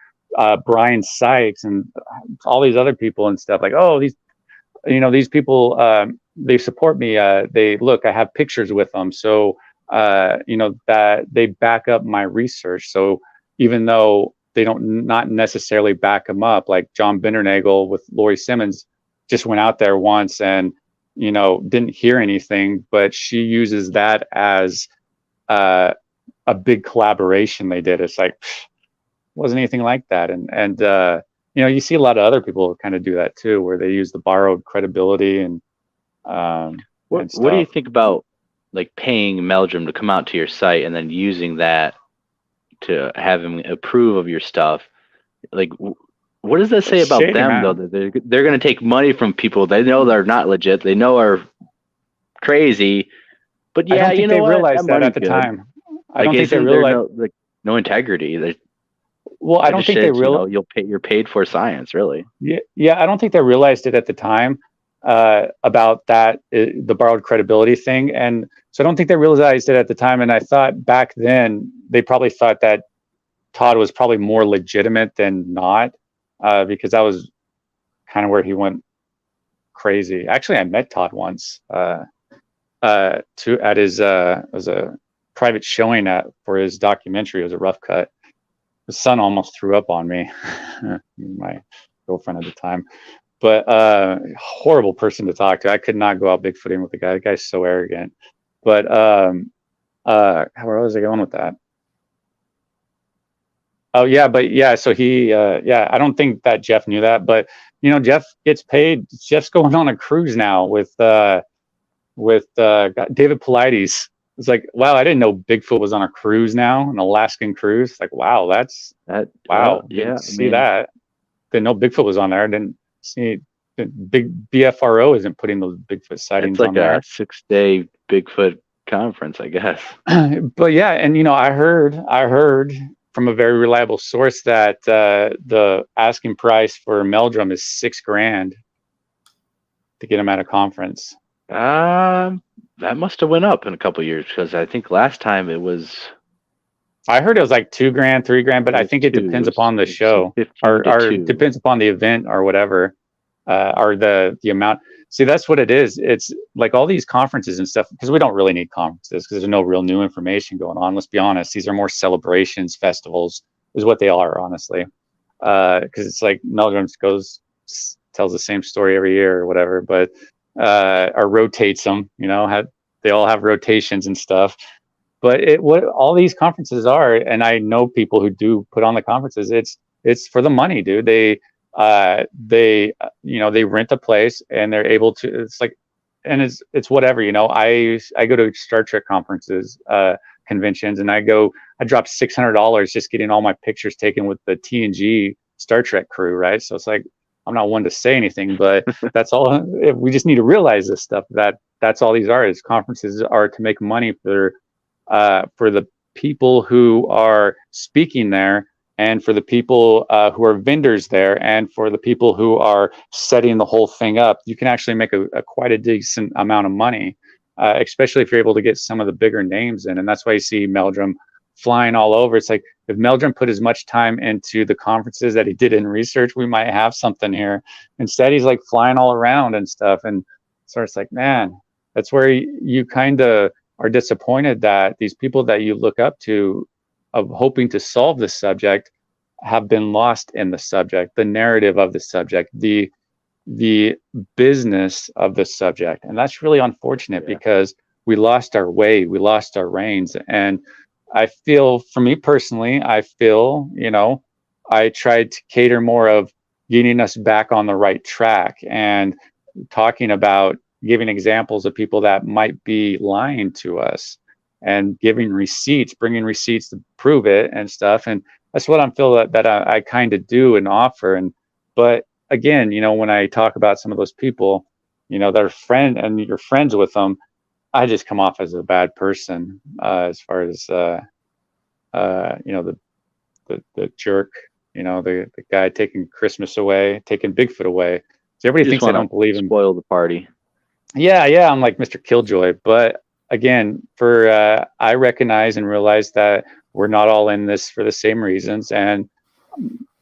D: Brian Sykes, and all these other people and stuff. Like, oh, these people, they support me. I have pictures with them, so that they back up my research. So even though they don't not necessarily back them up, like John Bindernagel with Lori Simmons just went out there once and didn't hear anything, but she uses that as a big collaboration they did. It's like, wasn't anything like that. And you see a lot of other people kind of do that too, where they use the borrowed credibility and
A: what do you think about like paying Meldrum to come out to your site and then using that to have him approve of your stuff? Like, what does that say about them, man? Though, that they're going to take money from people they know they're not legit, they know are crazy, but
D: I don't think they realized that at the time. I don't think they realized
A: no integrity.
D: I don't think they realized
A: you're paid for science, really.
D: Yeah, I don't think they realized it at the time about that, the borrowed credibility thing, and so I don't think they realized it at the time. And I thought back then they probably thought that Todd was probably more legitimate than not. Because that was kind of where he went crazy. Actually, I met Todd once at his it was a private showing for his documentary. It was a rough cut. His son almost threw up on me, my girlfriend at the time. But horrible person to talk to. I could not go out Bigfooting with the guy. The guy's so arrogant. But where was I going with that? Oh yeah, but yeah, so he I don't think that Jeff knew that, but Jeff gets paid. Jeff's going on a cruise now with with David Paulides. It's like, wow, I didn't know Bigfoot was on a cruise now, an Alaskan cruise. Like, wow, that's
A: That
D: wow.
A: yeah,
D: Didn't
A: I
D: see
A: mean,
D: that. Didn't know Bigfoot was on there. Didn't see big BFRO isn't putting those Bigfoot
A: it's
D: sightings
A: like
D: on
A: a
D: there.
A: 6-day Bigfoot conference, I guess.
D: But yeah, and I heard from a very reliable source that the asking price for Meldrum is $6,000 to get him at a conference.
A: That must have went up in a couple of years, because I think last time it was
D: I heard it was like $2,000, $3,000, but I think it depends upon the show,
A: 15 to
D: or
A: 2.
D: depends upon the event or whatever, or the amount. See, that's what it is. It's like all these conferences and stuff, because we don't really need conferences because there's no real new information going on. Let's be honest; these are more celebrations, festivals, is what they are, honestly. Because it's like Meldrum tells the same story every year or whatever, but or rotates them. They all have rotations and stuff. But what all these conferences are, and I know people who do put on the conferences, it's for the money, dude. They they rent a place and they're able to, it's like, and it's whatever. I go to Star Trek conferences, conventions, and I dropped $600 just getting all my pictures taken with the TNG Star Trek crew, right? So it's like, I'm not one to say anything, but that's all. We just need to realize this stuff, that's all these are, is conferences are to make money for the people who are speaking there, and for the people who are vendors there, and for the people who are setting the whole thing up. You can actually make a quite a decent amount of money, especially if you're able to get some of the bigger names in. And that's why you see Meldrum flying all over. It's like, if Meldrum put as much time into the conferences that he did in research, we might have something here. Instead, he's like flying all around and stuff. And so it's like, man, that's where you kind of are disappointed that these people that you look up to, of hoping to solve the subject, have been lost in the subject, the narrative of the subject, the business of the subject. And that's really unfortunate, because we lost our way, we lost our reins. And I feel, for me personally, I tried to cater more of getting us back on the right track and talking about, giving examples of people that might be lying to us, and giving receipts, bringing receipts to prove it and stuff. And that's what I feel that I kind of do and offer. But again, when I talk about some of those people, that are friend and you're friends with them, I just come off as a bad person, as far as the jerk, the guy taking Christmas away, taking Bigfoot away. So everybody thinks I don't believe him.
A: Spoil the party.
D: Yeah, I'm like Mr. Killjoy. But again, I recognize and realize that we're not all in this for the same reasons. And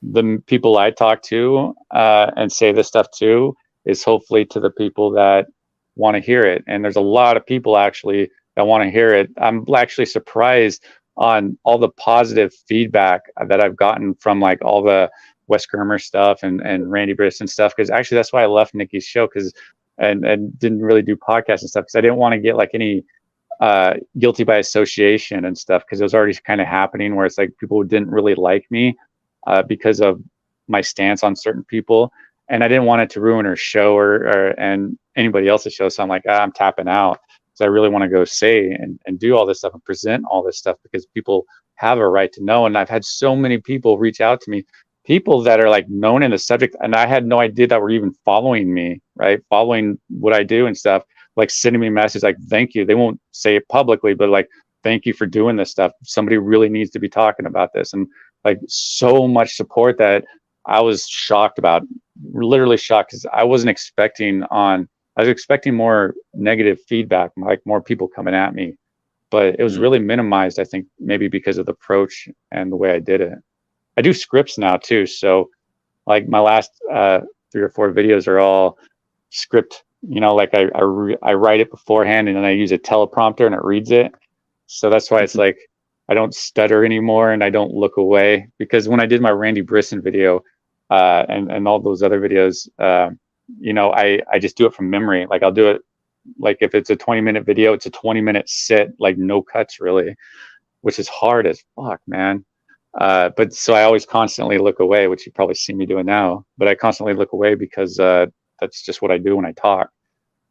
D: the people I talk to and say this stuff to is hopefully to the people that want to hear it. And there's a lot of people actually that want to hear it. I'm actually surprised on all the positive feedback that I've gotten from like all the Wes Germer stuff and Randy Brisson stuff. Because actually that's why I left Nikki's show, and didn't really do podcasts and stuff, because I didn't want to get like any guilty by association and stuff, because it was already kind of happening where it's like people who didn't really like me because of my stance on certain people, and I didn't want it to ruin her show and anybody else's show. So I'm like, I'm tapping out, because I really want to go say and do all this stuff and present all this stuff, because people have a right to know. And I've had so many people reach out to me, people that are like known in the subject, and I had no idea that were even following me, right? Following what I do and stuff, like sending me messages like, thank you. They won't say it publicly, but like, thank you for doing this stuff. Somebody really needs to be talking about this. And like, so much support that I was shocked about, literally shocked, because I was expecting more negative feedback, like more people coming at me, but it was really minimized, I think, maybe because of the approach and the way I did it. I do scripts now too. So like my last 3 or 4 videos are all script, like I write it beforehand and then I use a teleprompter and it reads it. So that's why it's like, I don't stutter anymore and I don't look away, because when I did my Randy Brisson video and all those other videos, I just do it from memory. Like I'll do it, like if it's a 20-minute video, it's a 20-minute sit, like no cuts really, which is hard as fuck, man. But so I always constantly look away, which you probably see me doing now, but I constantly look away because that's just what I do when I talk.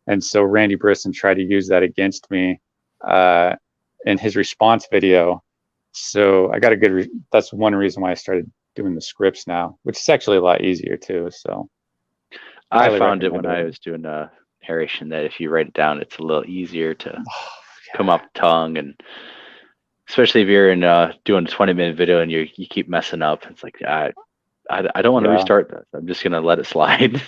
D: And so Randy Brisson tried to use that against me in his response video. So I got a good, that's one reason why I started doing the scripts now, which is actually a lot easier too. So
A: I found it when I was doing narration that if you write it down, it's a little easier to come off the tongue, and especially if you're in doing a 20-minute video and you keep messing up, it's like I don't want to restart this. I'm just gonna let it slide.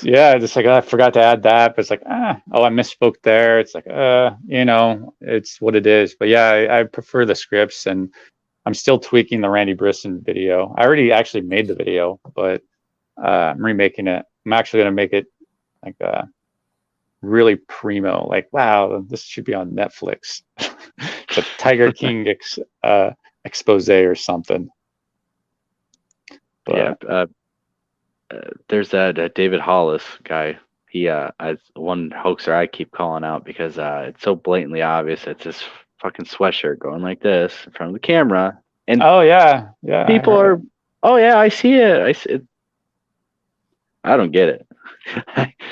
D: Yeah, just like, I forgot to add that, but it's like, I misspoke there. It's like, it's what it is. But yeah, I prefer the scripts, and I'm still tweaking the Randy Brisson video. I already actually made the video, but I'm remaking it. I'm actually gonna make it like really primo. Like, wow, this should be on Netflix. The Tiger King expose or something. But,
A: yeah. There's that David Hollis guy. He one hoaxer I keep calling out because it's so blatantly obvious. It's this fucking sweatshirt going like this in front of the camera, and
D: yeah,
A: people are, I see it. I don't get it.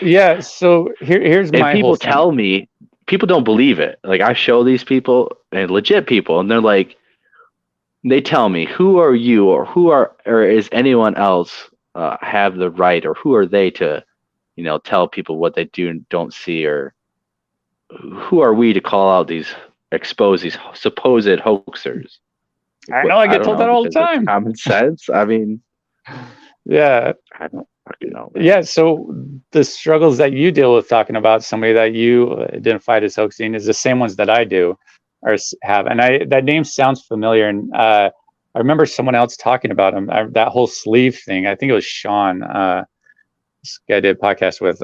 D: Yeah, so here's my
A: and people
D: whole thing.
A: tell me, people don't believe it. Like, I show these people, and legit people, and they're like, they tell me, who are you, or is anyone else have the right, or who are they to, tell people what they do and don't see, or who are we to call out expose these supposed hoaxers?
D: I know, I get told that all the time.
A: Common sense. I mean,
D: yeah,
A: I don't fucking know, man.
D: Yeah, so the struggles that you deal with talking about somebody that you identified as hoaxing is the same ones that I do or have. And that name sounds familiar. And I remember someone else talking about him, that whole sleeve thing. I think it was Sean, this guy I did a podcast with.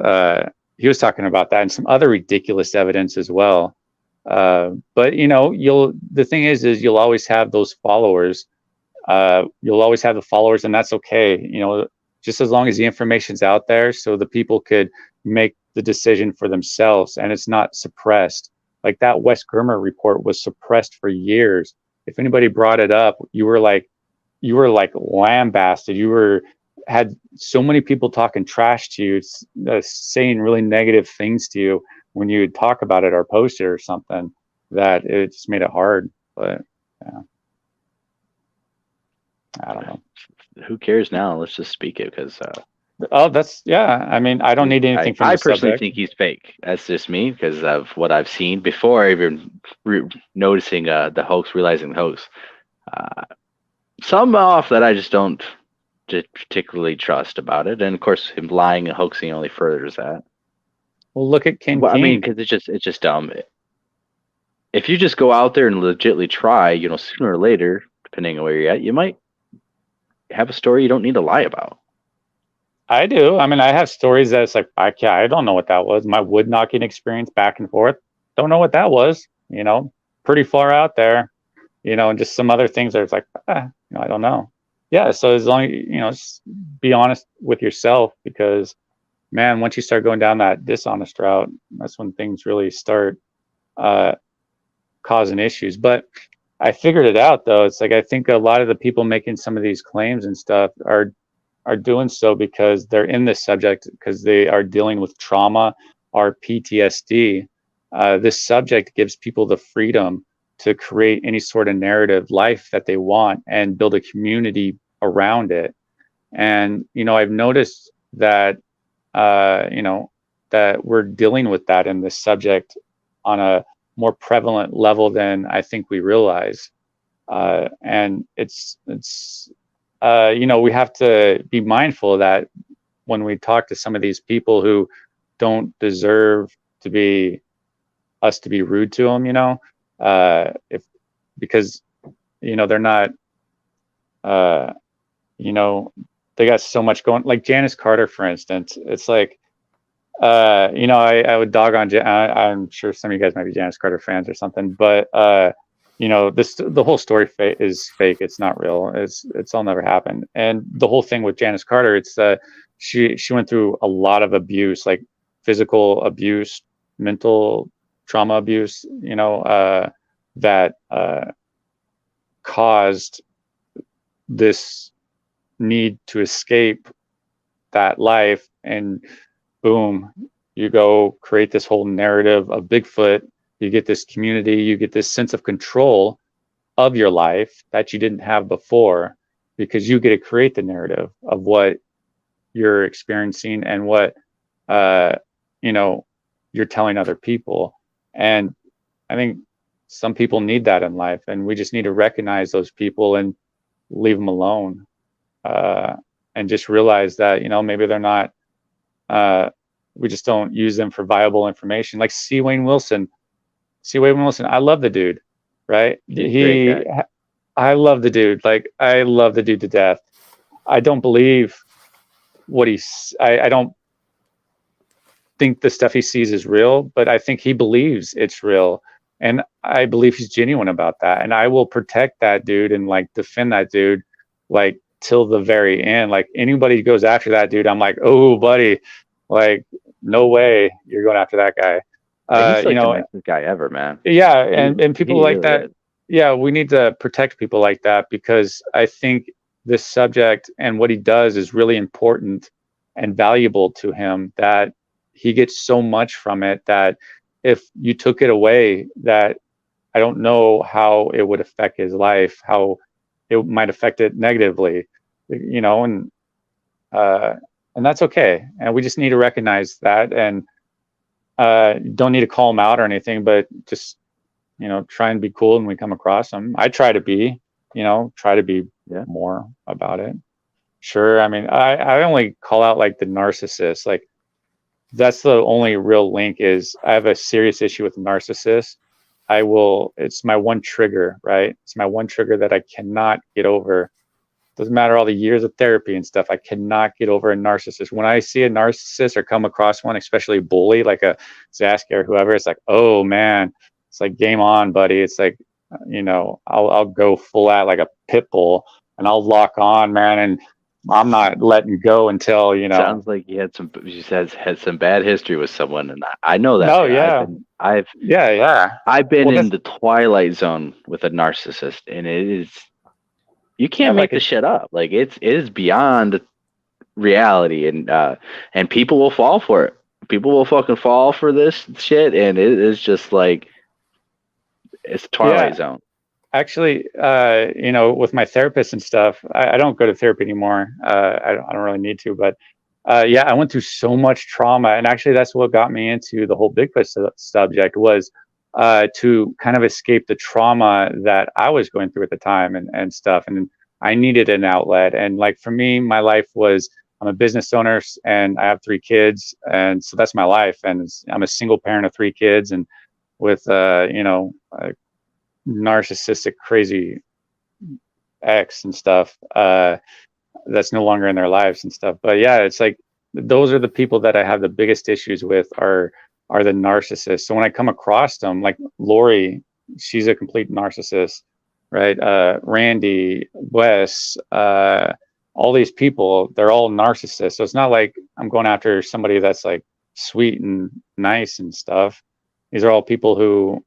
D: He was talking about that and some other ridiculous evidence as well. But the thing is you'll always have those followers. You'll always have the followers, and that's okay. Just as long as the information's out there, so the people could make the decision for themselves, and it's not suppressed. Like that Wes Germer report was suppressed for years. If anybody brought it up, you were like lambasted. Had so many people talking trash to you, saying really negative things to you when you would talk about it or post it or something, that it just made it hard. But yeah, I don't know.
A: Who cares now? Let's just speak it, because
D: I mean, I don't need anything from the subject.
A: I personally think he's fake. That's just me, because of what I've seen before even noticing the hoax, realizing the hoax. Some off that I just don't particularly trust about it, and of course, him lying and hoaxing only furthers that.
D: Well, look at King.
A: I mean, because it's just dumb. If you just go out there and legitimately try, sooner or later, depending on where you're at, you might have a story you don't need to lie about.
D: I do. I mean, I have stories that it's like, I don't know what that was. My wood knocking experience back and forth, don't know what that was. Pretty far out there. And just some other things that it's like, I don't know. Yeah. So as long as just be honest with yourself, because man, once you start going down that dishonest route, that's when things really start causing issues. But I figured it out, though. It's like, I think a lot of the people making some of these claims and stuff are doing so because they're in this subject, because they are dealing with trauma or PTSD. This subject gives people the freedom to create any sort of narrative life that they want and build a community around it. And, I've noticed that, that we're dealing with that in this subject on a more prevalent level than I think we realize. And it's we have to be mindful of that when we talk to some of these people who don't deserve to be rude to them, because they're not, they got so much going, like Janice Carter, for instance. It's like, I would dog on, I'm sure some of you guys might be Janice Carter fans or something, but the whole story is fake. It's not real. It's all never happened. And the whole thing with Janice Carter, it's she went through a lot of abuse, like physical abuse, mental trauma abuse, that caused this need to escape that life, and boom, You go create this whole narrative of Bigfoot. You get this community. You get this sense of control of your life that you didn't have before, because you get to create the narrative of what you're experiencing and what you know, you're telling other people. And I think some people need that in life, and we just need to recognize those people and leave them alone, and just realize that, you know, maybe they're not, we just don't use them for viable information. Like C. Wayne Wilson, I love the dude, right? I love the dude. Like, I love the dude to death. I don't believe what I don't think the stuff he sees is real, but I think he believes it's real. And I believe he's genuine about that. And I will protect that dude and like defend that dude, like till the very end. Like, anybody who goes after that dude, I'm like, oh, buddy, like, no way you're going after that guy.
A: He's like
D: you know,
A: the nicest guy ever, man.
D: yeah. And people
A: he
D: like
A: really
D: that.
A: is.
D: Yeah, we need to protect people like that, because I think this subject and what he does is really important and valuable to him, that he gets so much from it that if you took it away, that I don't know how it would affect his life, how it might affect it negatively, you know, and that's okay. And we just need to recognize that, and don't need to call him out or anything, but just, you know, try and be cool when we come across them. I try to be, you know, more about it. Sure. I mean, I only call out like the narcissist. Like, that's the only real link. Is I have a serious issue with narcissists. It's my one trigger, right? It's my one trigger that I cannot get over. Doesn't matter all the years of therapy and stuff. I cannot get over a narcissist. When I see a narcissist or come across one, especially a bully, like a Zasky or whoever, it's like, oh man, it's like, game on, buddy. It's like, you know, I'll go full out like a pit bull, and I'll lock on, man, and I'm not letting go until, you know.
A: Sounds like he had some bad history with someone, and I know that.
D: No,
A: man.
D: yeah.
A: I've been
D: Well,
A: in the twilight zone with a narcissist, and it is, you can't make this shit up. Like, it is beyond reality, and people will fall for it. People will fucking fall for this shit, and it is just like, it's twilight zone.
D: Actually, you know, with my therapist and stuff, I don't go to therapy anymore. I don't really need to, but yeah, I went through so much trauma, and actually, that's what got me into the whole Bigfoot subject, was to kind of escape the trauma that I was going through at the time and stuff, and I needed an outlet. And like, for me, my life was, I'm a business owner, and I have 3 kids, and so that's my life. And I'm a single parent of 3 kids, and with you know, narcissistic, crazy ex and stuff, that's no longer in their lives and stuff. But yeah, it's like, those are the people that I have the biggest issues with, are the narcissists. So when I come across them, like Lori, she's a complete narcissist, right? Randy, Wes, all these people, they're all narcissists. So it's not like I'm going after somebody that's like sweet and nice and stuff. These are all people who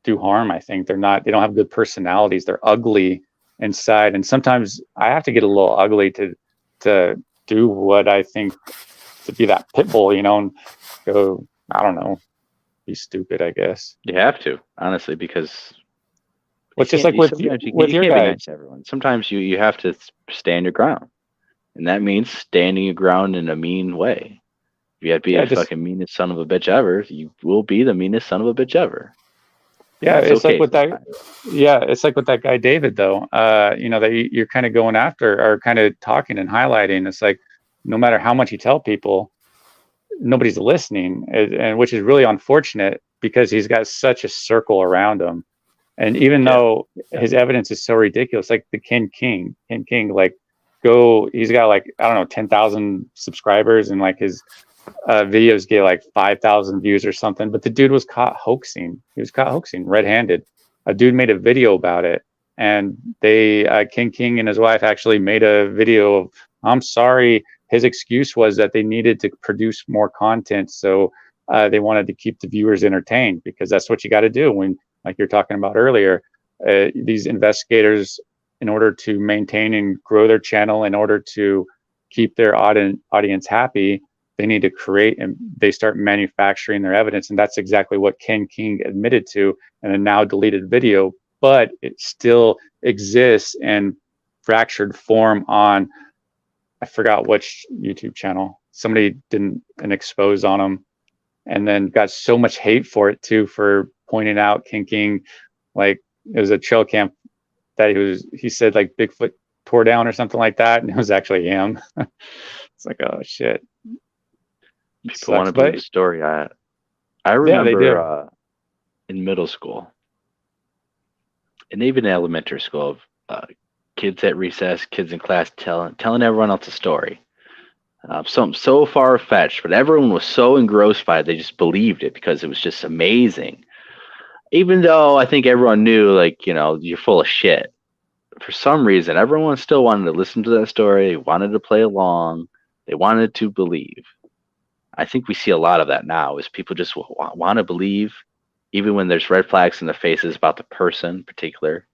D: do harm. I think they don't have good personalities. They're ugly inside, and sometimes I have to get a little ugly to do what I think, to be that pit bull, you know, and go, I don't know, be stupid, I guess.
A: You have to, honestly, because
D: it's just like with your guys.
A: Nice to everyone. Sometimes you have to stand your ground, and that means standing your ground in a mean way. If you have to be the fucking meanest son of a bitch ever, you will be the meanest son of a bitch ever.
D: Yeah, it's okay, like with that. Yeah, it's like with that guy David, though. You know, that you're kind of going after, or kind of talking and highlighting. It's like, no matter how much you tell people, nobody's listening, and which is really unfortunate, because he's got such a circle around him. And even though his evidence is so ridiculous, like the Ken King, like, he's got like, I don't know, 10,000 subscribers, and like his videos get like 5,000 views or something, but the dude was caught hoaxing. He was caught hoaxing red-handed. A dude made a video about it, and King King and his wife actually made a video of, I'm sorry. His excuse was that they needed to produce more content, so they wanted to keep the viewers entertained, because that's what you got to do when, like you're talking about earlier, these investigators, in order to maintain and grow their channel, in order to keep their audience happy, they need to create, and they start manufacturing their evidence. And that's exactly what Ken King admitted to in a now deleted video, but it still exists in fractured form on, I forgot which YouTube channel. Somebody did an expose on him, and then got so much hate for it too, for pointing out Ken King, like it was a trail camp that he said like Bigfoot tore down or something like that, and it was actually him. It's like, oh shit.
A: People want to believe the story. I remember in middle school, and even in elementary school, kids at recess, kids in class telling everyone else a story. Something so far-fetched, but everyone was so engrossed by it, they just believed it because it was just amazing. Even though I think everyone knew, like, you're full of shit. For some reason, everyone still wanted to listen to that story. They wanted to play along. They wanted to believe. I think we see a lot of that now, is people just want to believe, even when there's red flags in their faces about the person in particular.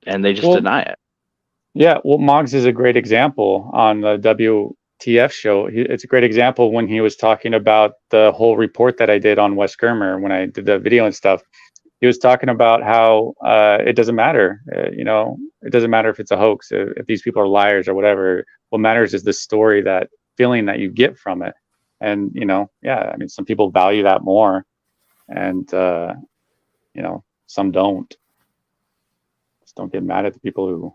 A: And they just deny it.
D: Yeah, well, Moggs is a great example on the WTF show. It's a great example when he was talking about the whole report that I did on Wes Germer when I did the video and stuff. He was talking about how it doesn't matter, it doesn't matter if it's a hoax, if these people are liars or whatever. What matters is the story, that feeling that you get from it. And, I mean, some people value that more, and, some don't. Just don't get mad at the people who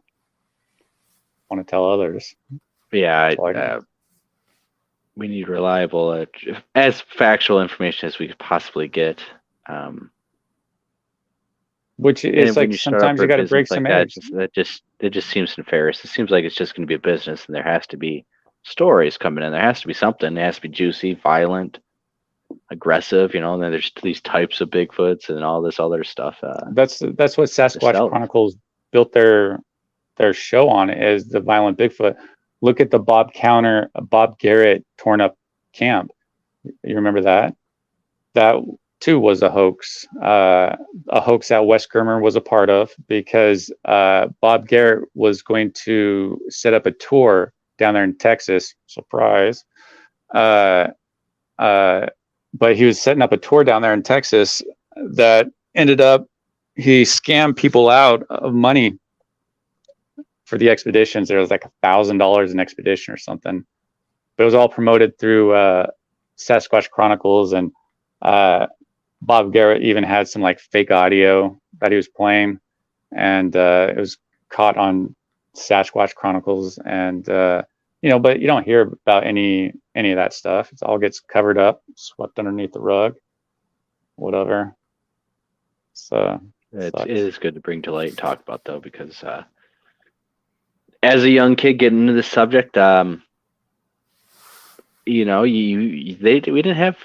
D: want to tell others.
A: Yeah, we need reliable, as factual information as we could possibly get.
D: Which is like sometimes you got to break some eggs.
A: It just seems nefarious. It seems like it's just going to be a business, and there has to be stories coming in. There has to be something. It has to be juicy, violent, aggressive. And then there's these types of Bigfoots and all this other stuff.
D: That's what Sasquatch Chronicles built their show on, is the violent Bigfoot. Look at the Bob Garrett torn up camp. You remember that? That too was a hoax that Wes Germer was a part of, because Bob Garrett was going to set up a tour down there in Texas. Surprise. But he was setting up a tour down there in Texas that ended up, he scammed people out of money for the expeditions. There was like $1,000 an expedition or something, but it was all promoted through Sasquatch Chronicles, and Bob Garrett even had some like fake audio that he was playing, and it was caught on Sasquatch Chronicles, and but you don't hear about any of that stuff. It all gets covered up, swept underneath the rug, whatever. So
A: it is good to bring to light and talk about, though, because as a young kid getting into this subject, we didn't have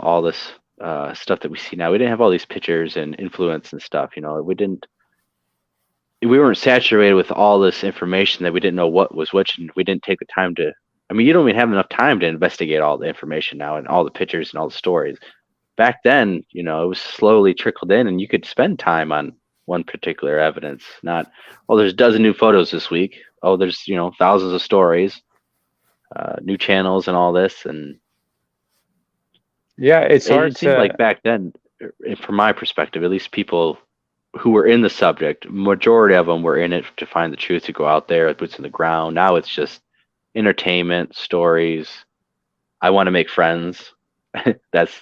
A: all this stuff that we see now. We didn't have all these pictures and influence and stuff. We weren't saturated with all this information that we didn't know what was which, and we didn't take the time to. I mean, you don't even have enough time to investigate all the information now and all the pictures and all the stories. Back then, it was slowly trickled in, and you could spend time on one particular evidence. Not, there's a dozen new photos this week. There's thousands of stories, new channels, and all this. And
D: yeah, it's hard.
A: It seemed like back then, from my perspective, at least, people who were in the subject, majority of them were in it to find the truth, to go out there with boots on the ground. Now it's just entertainment, stories. I want to make friends. that's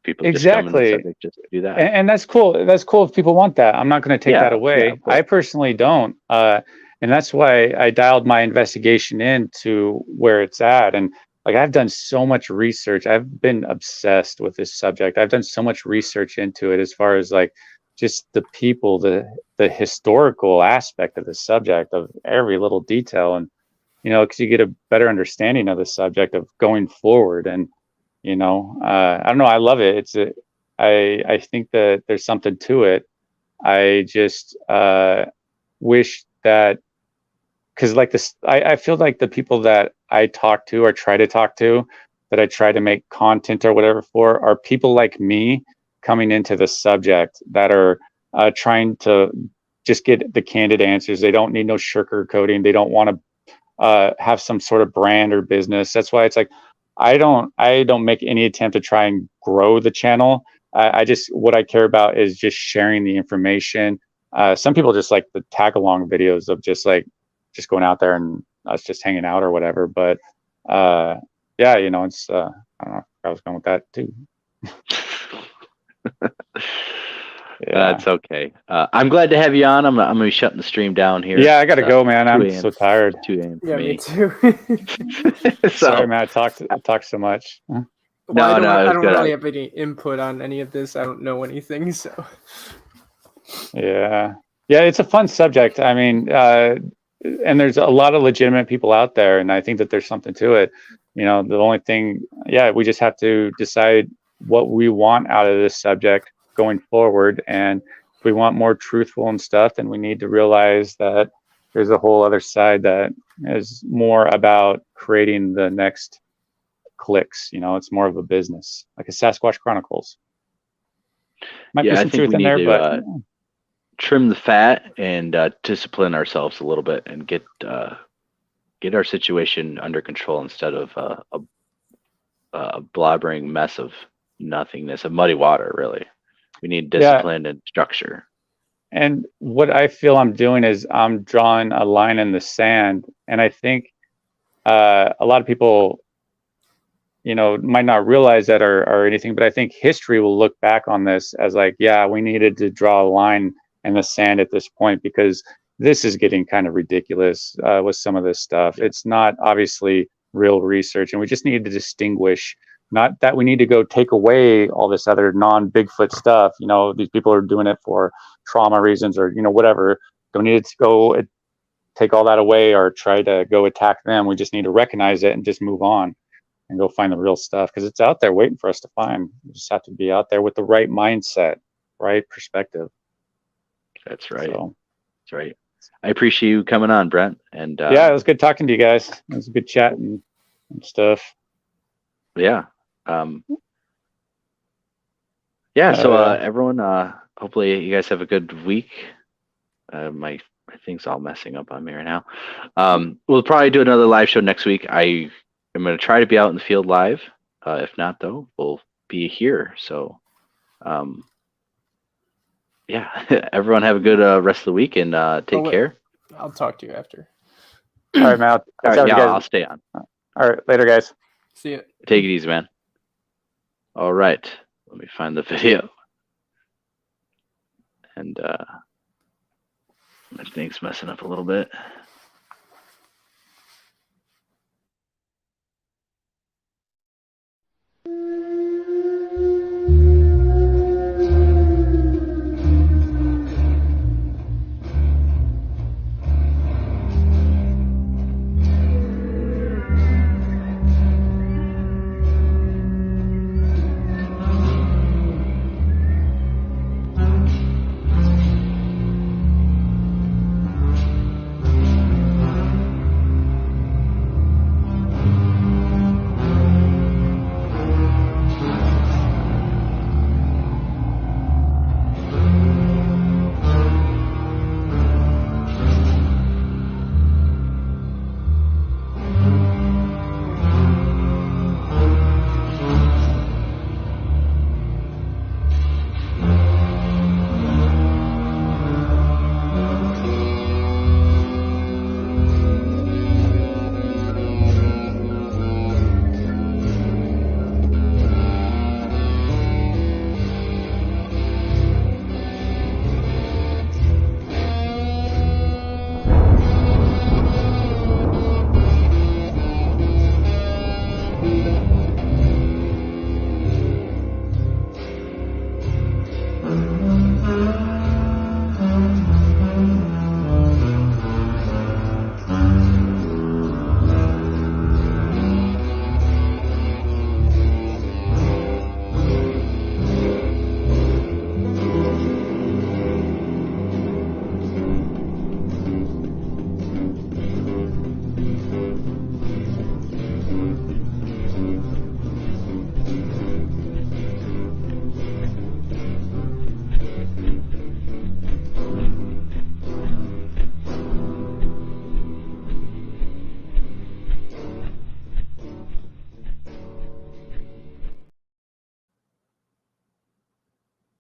A: people
D: exactly
A: just to do that,
D: and that's cool. That's cool if people want that. I'm not going to take that away. I personally don't, and that's why I dialed my investigation into where it's at. And like, I've done so much research. I've been obsessed with this subject. I've done so much research into it, as far as like just the people, the historical aspect of the subject, of every little detail, and because you get a better understanding of the subject of going forward. And I don't know, I love it. I think that there's something to it. I just wish that, because like this, I feel like the people that I talk to or try to talk to, that I try to make content or whatever for, are people like me coming into the subject that are trying to just get the candid answers. They don't need no sugar coating. They don't want to have some sort of brand or business. That's why it's like I don't make any attempt to try and grow the channel. I just, what I care about is just sharing the information. Some people just like the tag along videos of just going out there and us just hanging out or whatever. But yeah, you know, it's I don't know if I was going with that too. Yeah.
A: That's okay. I'm glad to have you on. I'm gonna be shutting the stream down here.
D: Yeah, I gotta go, man.
A: 2
D: I'm
A: a.m.
D: so tired.
A: 2 a.m. for
C: Yeah, me
A: me.
C: too.
D: Sorry, man. I talked so much.
C: Well,
A: No,
C: I
A: no, it was
C: don't
A: good.
C: really have any input on any of this. I don't know anything, so.
D: Yeah, it's a fun subject. I mean, and there's a lot of legitimate people out there, and I think that there's something to it. You know, the only thing, we just have to decide what we want out of this subject going forward. And if we want more truthful and stuff, then we need to realize that there's a whole other side that is more about creating the next clicks. You know, it's more of a business, like a Sasquatch Chronicles. Might be
A: Yeah, I
D: some
A: think
D: truth
A: we
D: in
A: need
D: there,
A: to
D: but
A: trim the fat and discipline ourselves a little bit and get our situation under control instead of a blobbering mess of nothingness, of muddy water. Really, we need discipline and structure.
D: And what I feel I'm doing is I'm drawing a line in the sand. And I think a lot of people, you know, might not realize that or anything, but I think history will look back on this as like, yeah, we needed to draw a line in the sand at this point because this is getting kind of ridiculous with some of this stuff. It's not obviously real research, and we just need to distinguish. Not that we need to go take away all this other non-Bigfoot stuff. You know, these people are doing it for trauma reasons or, you know, whatever. Don't need to go take all that away or try to go attack them. We just need to recognize it and just move on and go find the real stuff because it's out there waiting for us to find. We just have to be out there with the right mindset, right perspective.
A: That's right.
D: So,
A: that's right. I appreciate you coming on, Brent. And
D: yeah, it was good talking to you guys. It was a good chat and stuff.
A: Yeah. So everyone, hopefully you guys have a good week. My thing's all messing up on me right now. We'll probably do another live show next week. I am going to try to be out in the field live. If not, though, we'll be here. So, everyone have a good rest of the week and take care.
C: I'll talk to you after.
D: All right, man.
A: All right, I'll stay on.
D: All right, later, guys.
C: See ya.
A: Take it easy, man. All right, let me find the video. And my thing's messing up a little bit.